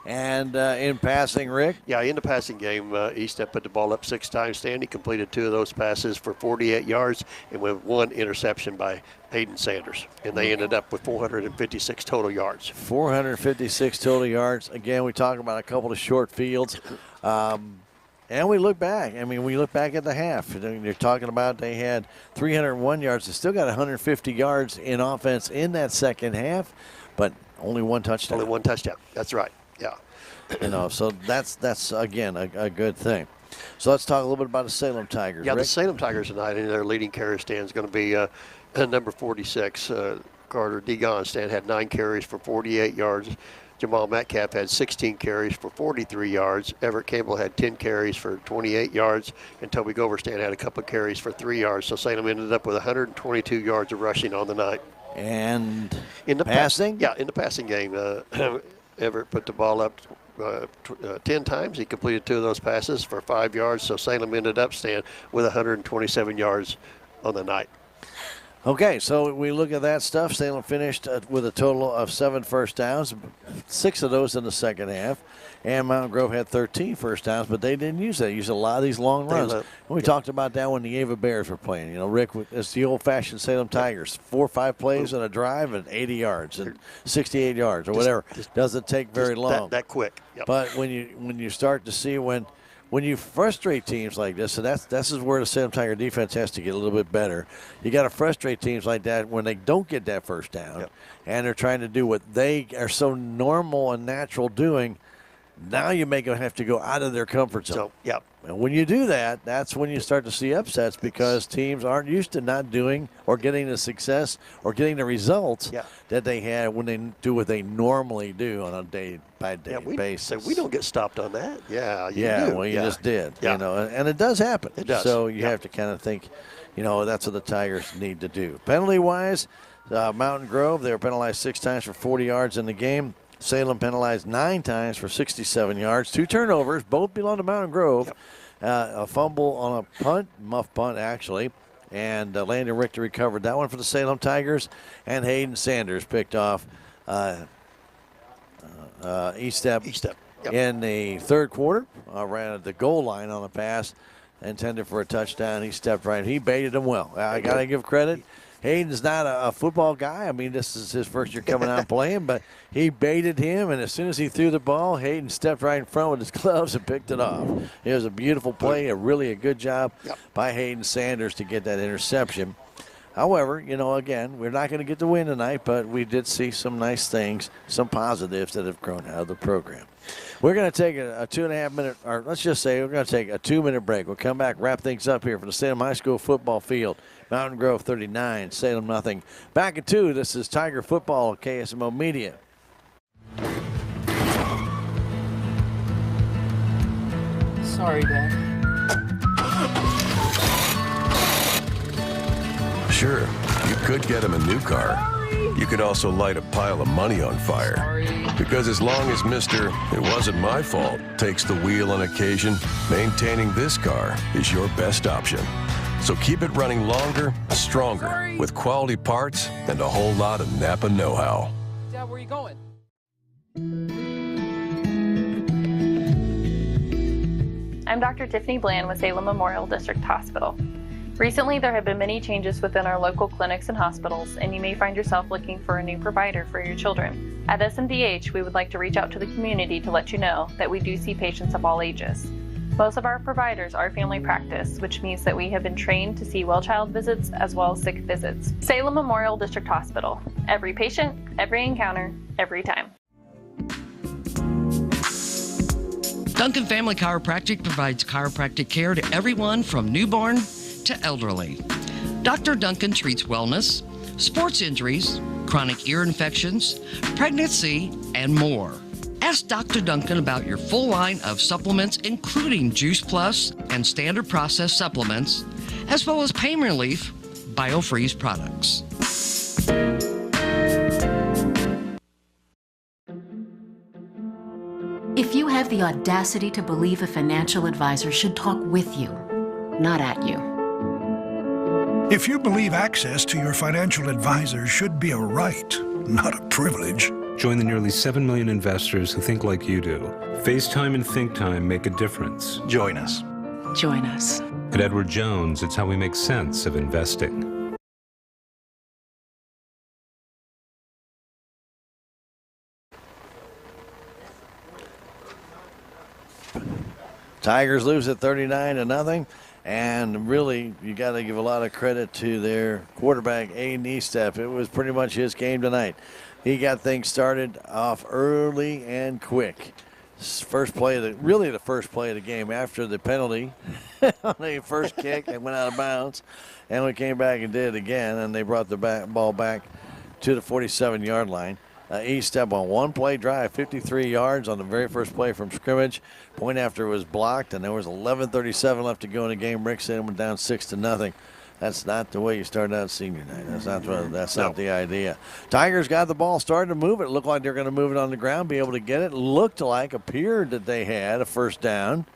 S13: And in passing, Rick?
S11: Yeah, in the passing game, Estep put the ball up 6 times. Stanley completed 2 of those passes for 48 yards and with 1 interception by Hayden Sanders. And they ended up with 456 total yards.
S13: 456 total yards. Again, we talk about a couple of short fields. And we look back. I mean, we look back at the half. You're talking about they had 301 yards. They still got 150 yards in offense in that second half, but only 1 touchdown.
S11: Only 1 touchdown. That's right. Yeah.
S13: So that's again a good thing. So let's talk a little bit about the Salem Tigers.
S11: Yeah,
S13: Rick?
S11: the Salem Tigers tonight, and their leading carrier stand is going to be number 46. Carter Degon stand had 9 carries for 48 yards. Jamal Metcalf had 16 carries for 43 yards. Everett Campbell had 10 carries for 28 yards. And Toby Goverstand had a couple of carries for 3 yards. So Salem ended up with 122 yards of rushing on the night.
S13: And
S11: in the
S13: passing?
S11: In the passing game, Everett put the ball up 10 times. He completed 2 of those passes for 5 yards. So Salem ended up staying with 127 yards on the night.
S13: Okay, so we look at that stuff. Salem finished with a total of 7 first downs, 6 of those in the second half. And Mountain Grove had 13 first downs, but they didn't use that. They used a lot of these long runs. We talked about that when the Ava Bears were playing. Rick, it's the old-fashioned Salem Tigers. 4 or 5 plays in a drive and 80 yards and 68 yards or whatever. Doesn't take very long.
S11: That quick. Yep.
S13: But when you start to see when you frustrate teams like this, and this is where the Salem Tiger defense has to get a little bit better. You got to frustrate teams like that when they don't get that first down, and they're trying to do what they are so normal and natural doing. Now you make them have to go out of their comfort zone. And when you do that, that's when you start to see upsets because teams aren't used to not doing or getting the success or getting the results that they had when they do what they normally do on a day-by-day basis.
S11: So we don't get stopped on that. You
S13: just did. And it does happen.
S11: It does.
S13: So you have to kind of think, that's what the Tigers need to do. Penalty-wise, Mountain Grove, they were penalized 6 times for 40 yards in the game. Salem penalized 9 times for 67 yards. 2 turnovers, both belong to Mountain Grove. A fumble on a punt, muff punt actually, and Landon Richter recovered that one for the Salem Tigers. And Hayden Sanders picked off Estep in the third quarter. Ran at the goal line on a pass intended for a touchdown. He stepped right. He baited him well. I got to give credit. Hayden's not a football guy. I mean, this is his first year coming out playing, but he baited him, and as soon as he threw the ball, Hayden stepped right in front with his gloves and picked it off. It was a beautiful play, a good job by Hayden Sanders to get that interception. However, again, we're not going to get the win tonight, but we did see some nice things, some positives that have grown out of the program. We're going to take a 2.5 minute, or let's just say we're going to take a 2-minute break. We'll come back, wrap things up here from the Salem High School football field. Mountain Grove 39, Salem nothing. Back at 2, this is Tiger Football, KSMO Media.
S10: Sorry, Dad.
S12: Sure, you could get him a new car. You could also light a pile of money on fire. Because as long as Mr. It wasn't my fault takes the wheel on occasion, maintaining this car is your best option. So keep it running longer, stronger, with quality parts and a whole lot of Napa know-how.
S10: Dad, where are you going?
S18: I'm Dr. Tiffany Bland with Salem Memorial District Hospital. Recently, there have been many changes within our local clinics and hospitals, and you may find yourself looking for a new provider for your children. At SMDH, we would like to reach out to the community to let you know that we do see patients of all ages. Most of our providers are family practice, which means that we have been trained to see well child visits as well as sick visits. Salem Memorial District Hospital. Every patient, every encounter, every time.
S16: Duncan Family Chiropractic provides chiropractic care to everyone from newborn to elderly. Dr. Duncan treats wellness, sports injuries, chronic ear infections, pregnancy, and more. Ask Dr. Duncan about your full line of supplements, including Juice Plus and standard processed supplements, as well as pain relief, BioFreeze products.
S19: If you have the audacity to believe a financial advisor should talk with you, not at you.
S20: If you believe access to your financial advisor should be a right, not a privilege.
S21: Join the nearly 7 million investors who think like you do. FaceTime and Think Time make a difference.
S9: Join us.
S19: Join us.
S21: At Edward Jones, it's how we make sense of investing.
S13: Tigers lose at 39-0. And really, you got to give a lot of credit to their quarterback, Aiden Estep. It was pretty much his game tonight. He got things started off early and quick. First play of the first play of the game after the penalty on the first kick and went out of bounds. And we came back and did it again, and they brought the ball back to the 47-yard line. Estep on one play drive, 53 yards on the very first play from scrimmage. Point after was blocked, and there was 11:37 left to go in the game. Rick Salem went down 6-0. That's not the way you start out senior night. That's not the idea. Tigers got the ball, started to move it. Looked like they're going to move it on the ground, be able to get it. Appeared that they had a first down.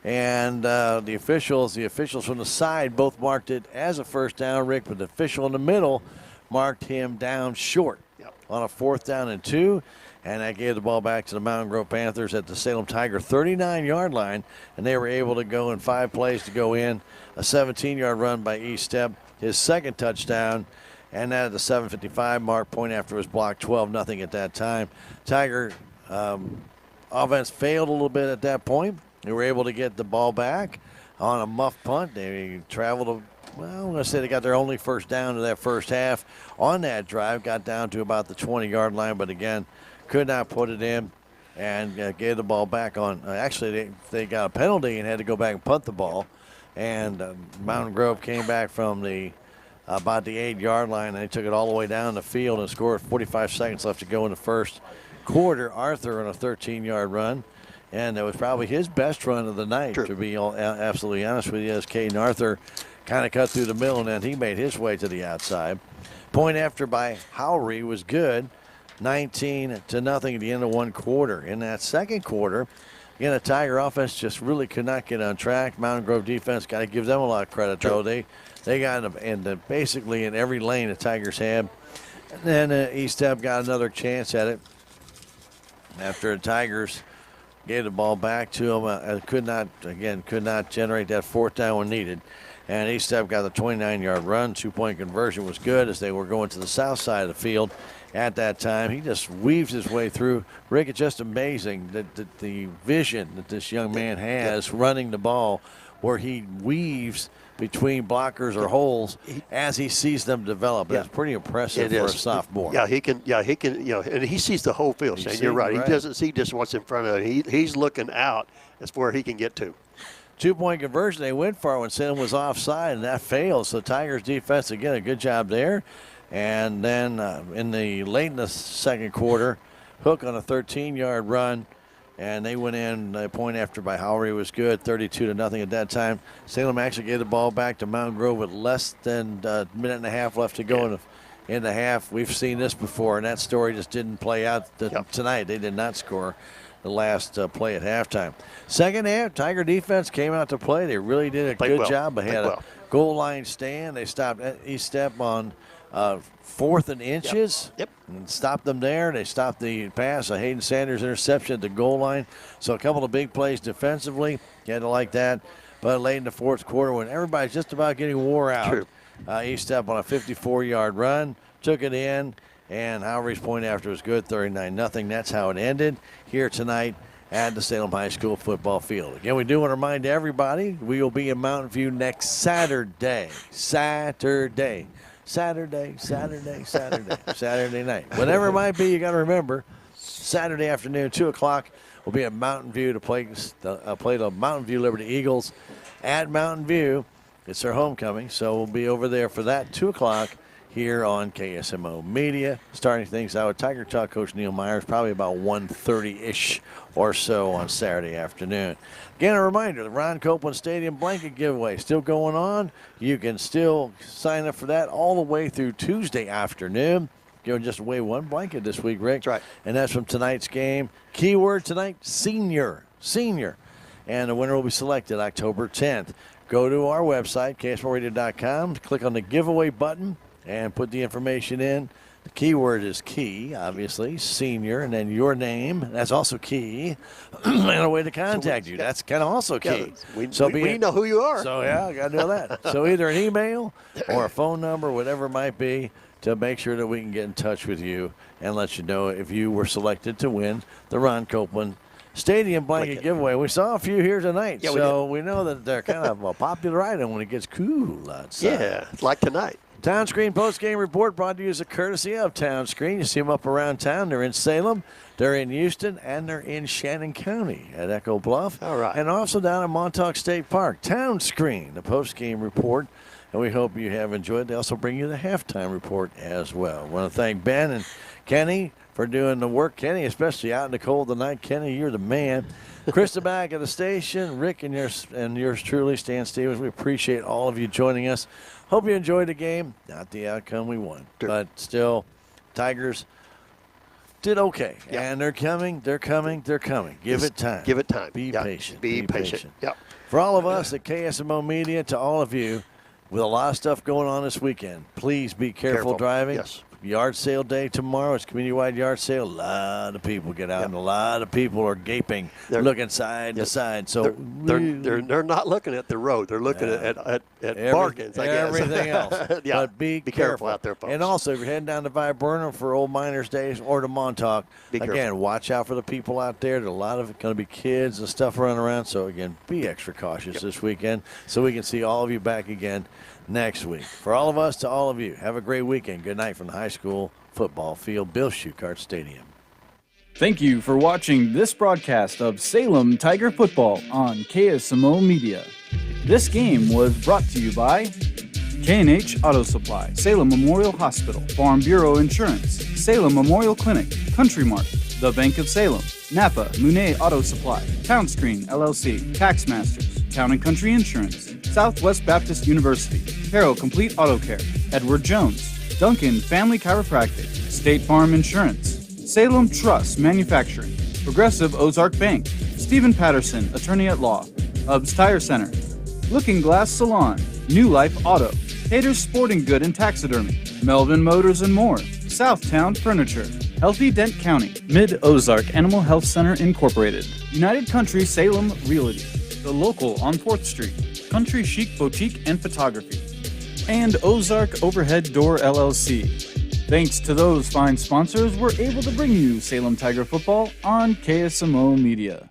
S13: And the officials from the side both marked it as a first down, Rick, but the official in the middle marked him down short on a 4th down and 2. And that gave the ball back to the Mountain Grove Panthers at the Salem Tiger 39-yard line. And they were able to go in 5 plays to go in. A 17-yard run by Estep, his second touchdown. And that at the 7:55 mark, point after was blocked, 12-0 at that time. Tiger offense failed a little bit at that point. They were able to get the ball back on a muff punt. They traveled I'm going to say they got their only first down of that first half on that drive. Got down to about the 20-yard line, but again, could not put it in and gave the ball back on. Actually, they got a penalty and had to go back and punt the ball. And Mountain Grove came back from about the 8-yard line, and they took it all the way down the field and scored. 45 seconds left to go in the first quarter. Arthur on a 13-yard run. And it was probably his best run of the night, to be absolutely honest with you, as Caden Arthur kind of cut through the middle, and then he made his way to the outside. Point after by Howry was good, 19-0 at the end of one quarter. In that second quarter, again, the Tiger offense just really could not get on track. Mountain Grove defense, got to give them a lot of credit, though. They got basically in every lane the Tigers had. And then Estep got another chance at it after the Tigers gave the ball back to him. Could not generate that 4th down when needed. And Estep got the 29-yard run. 2-point conversion was good as they were going to the south side of the field at that time. He just weaves his way through. Rick, it's just amazing that the vision that this young man has running the ball, where he weaves between blockers or holes as he sees them develop. That's pretty impressive for a sophomore.
S11: Yeah, he can. And he sees the whole field. Shane, you're right. He doesn't see just what's in front of him. He's looking out as where he can get to.
S13: 2-point conversion they went for when Salem was offside, and that failed. So Tigers defense, again, a good job there. And then late in the second quarter, Hook on a 13-yard run, and they went in. The point after by Howery was good, 32-0 at that time. Salem actually gave the ball back to Mountain Grove with less than a minute and a half left to go in the half. We've seen this before, and that story just didn't play out tonight. They did not score the last play at halftime. Second half, Tiger defense came out to play. They really did a good job. They had a goal line stand. They stopped East Step on 4th and inches. And stopped them there. They stopped the pass, a Hayden Sanders interception at the goal line. So a couple of big plays defensively. You had to like that. But late in the fourth quarter, when everybody's just about getting wore out, East Step on a 54-yard run, took it in. And Howery's point after was good, 39-0. That's how it ended here tonight at the Salem High School football field. Again, we do want to remind everybody we will be in Mountain View next Saturday night. Whatever it might be, you got to remember, Saturday afternoon, 2 o'clock, we'll be at Mountain View to play the Mountain View Liberty Eagles at Mountain View. It's their homecoming, so we'll be over there for that, 2 o'clock. Here on KSMO Media. Starting things out with Tiger Talk Coach Neil Myers, probably about 1:30-ish or so on Saturday afternoon. Again, a reminder, the Ron Copeland Stadium blanket giveaway still going on. You can still sign up for that all the way through Tuesday afternoon. Giving just away one blanket this week, Rick. That's right. And that's from tonight's game. Keyword tonight, senior. And the winner will be selected October 10th. Go to our website, ksmoradio.com, click on the giveaway button, and put the information in. The keyword is key, obviously, senior, and then your name. That's also key. And a way to contact you. That's kind of also key.
S11: We know who you are.
S13: So, yeah, I got to know that. So either an email or a phone number, whatever it might be, to make sure that we can get in touch with you and let you know if you were selected to win the Ron Copeland Stadium blanket giveaway. We saw a few here tonight, so we know that they're kind of a popular item when it gets cool outside.
S11: Yeah, like tonight.
S13: Town Screen post-game report brought to you as a courtesy of Town Screen. You see them up around town. They're in Salem, they're in Houston, and they're in Shannon County at Echo Bluff.
S11: All right.
S13: And also down at Montauk State Park. Town Screen, the post-game report. And we hope you have enjoyed. They also bring you the halftime report as well. I want to thank Ben and Kenny for doing the work. Kenny, especially out in the cold tonight. Kenny, you're the man. Krista back at the station. Rick and yours truly, Stan Stevens. We appreciate all of you joining us. Hope you enjoyed the game. Not the outcome we want, but still, Tigers did okay. And they're coming. Give it time.
S11: Give it time.
S13: Be patient.
S11: Be patient. Yep.
S13: For all of us at KSMO Media, to all of you, with a lot of stuff going on this weekend, please be careful driving.
S11: Yes.
S13: Yard sale day tomorrow. It's community-wide yard sale. A lot of people get out, and a lot of people are gaping, looking side to side. So
S11: they're not looking at the road. They're looking at bargains, I guess.
S13: Everything else. But be
S11: careful out there, folks.
S13: And also, if you're heading down to Viburnum for Old Miners Days or to Montauk, again, watch out for the people out there. There's a lot of going to be kids and stuff running around. So, again, be extra cautious this weekend so we can see all of you back again next week. For all of us, to all of you, have a great weekend. Good night from the high school football field, Bill Schuchart Stadium.
S2: Thank you for watching this broadcast of Salem Tiger Football on KSMO Media. This game was brought to you by K&H Auto Supply, Salem Memorial Hospital, Farm Bureau Insurance, Salem Memorial Clinic, Country Mart, The Bank of Salem, Napa Munet Auto Supply, Town Screen LLC, Tax Masters, Town and Country Insurance, Southwest Baptist University, Harrow Complete Auto Care, Edward Jones, Duncan Family Chiropractic, State Farm Insurance, Salem Trust Manufacturing, Progressive Ozark Bank, Stephen Patterson, Attorney at Law, Ubbs Tire Center, Looking Glass Salon, New Life Auto, Haters Sporting Good and Taxidermy, Melvin Motors and more, Southtown Furniture, Healthy Dent County, Mid-Ozark Animal Health Center Incorporated, United Country Salem Realty, The Local on 4th Street, Country Chic Boutique and Photography, and Ozark Overhead Door LLC. Thanks to those fine sponsors, we're able to bring you Salem Tiger Football on KSMO Media.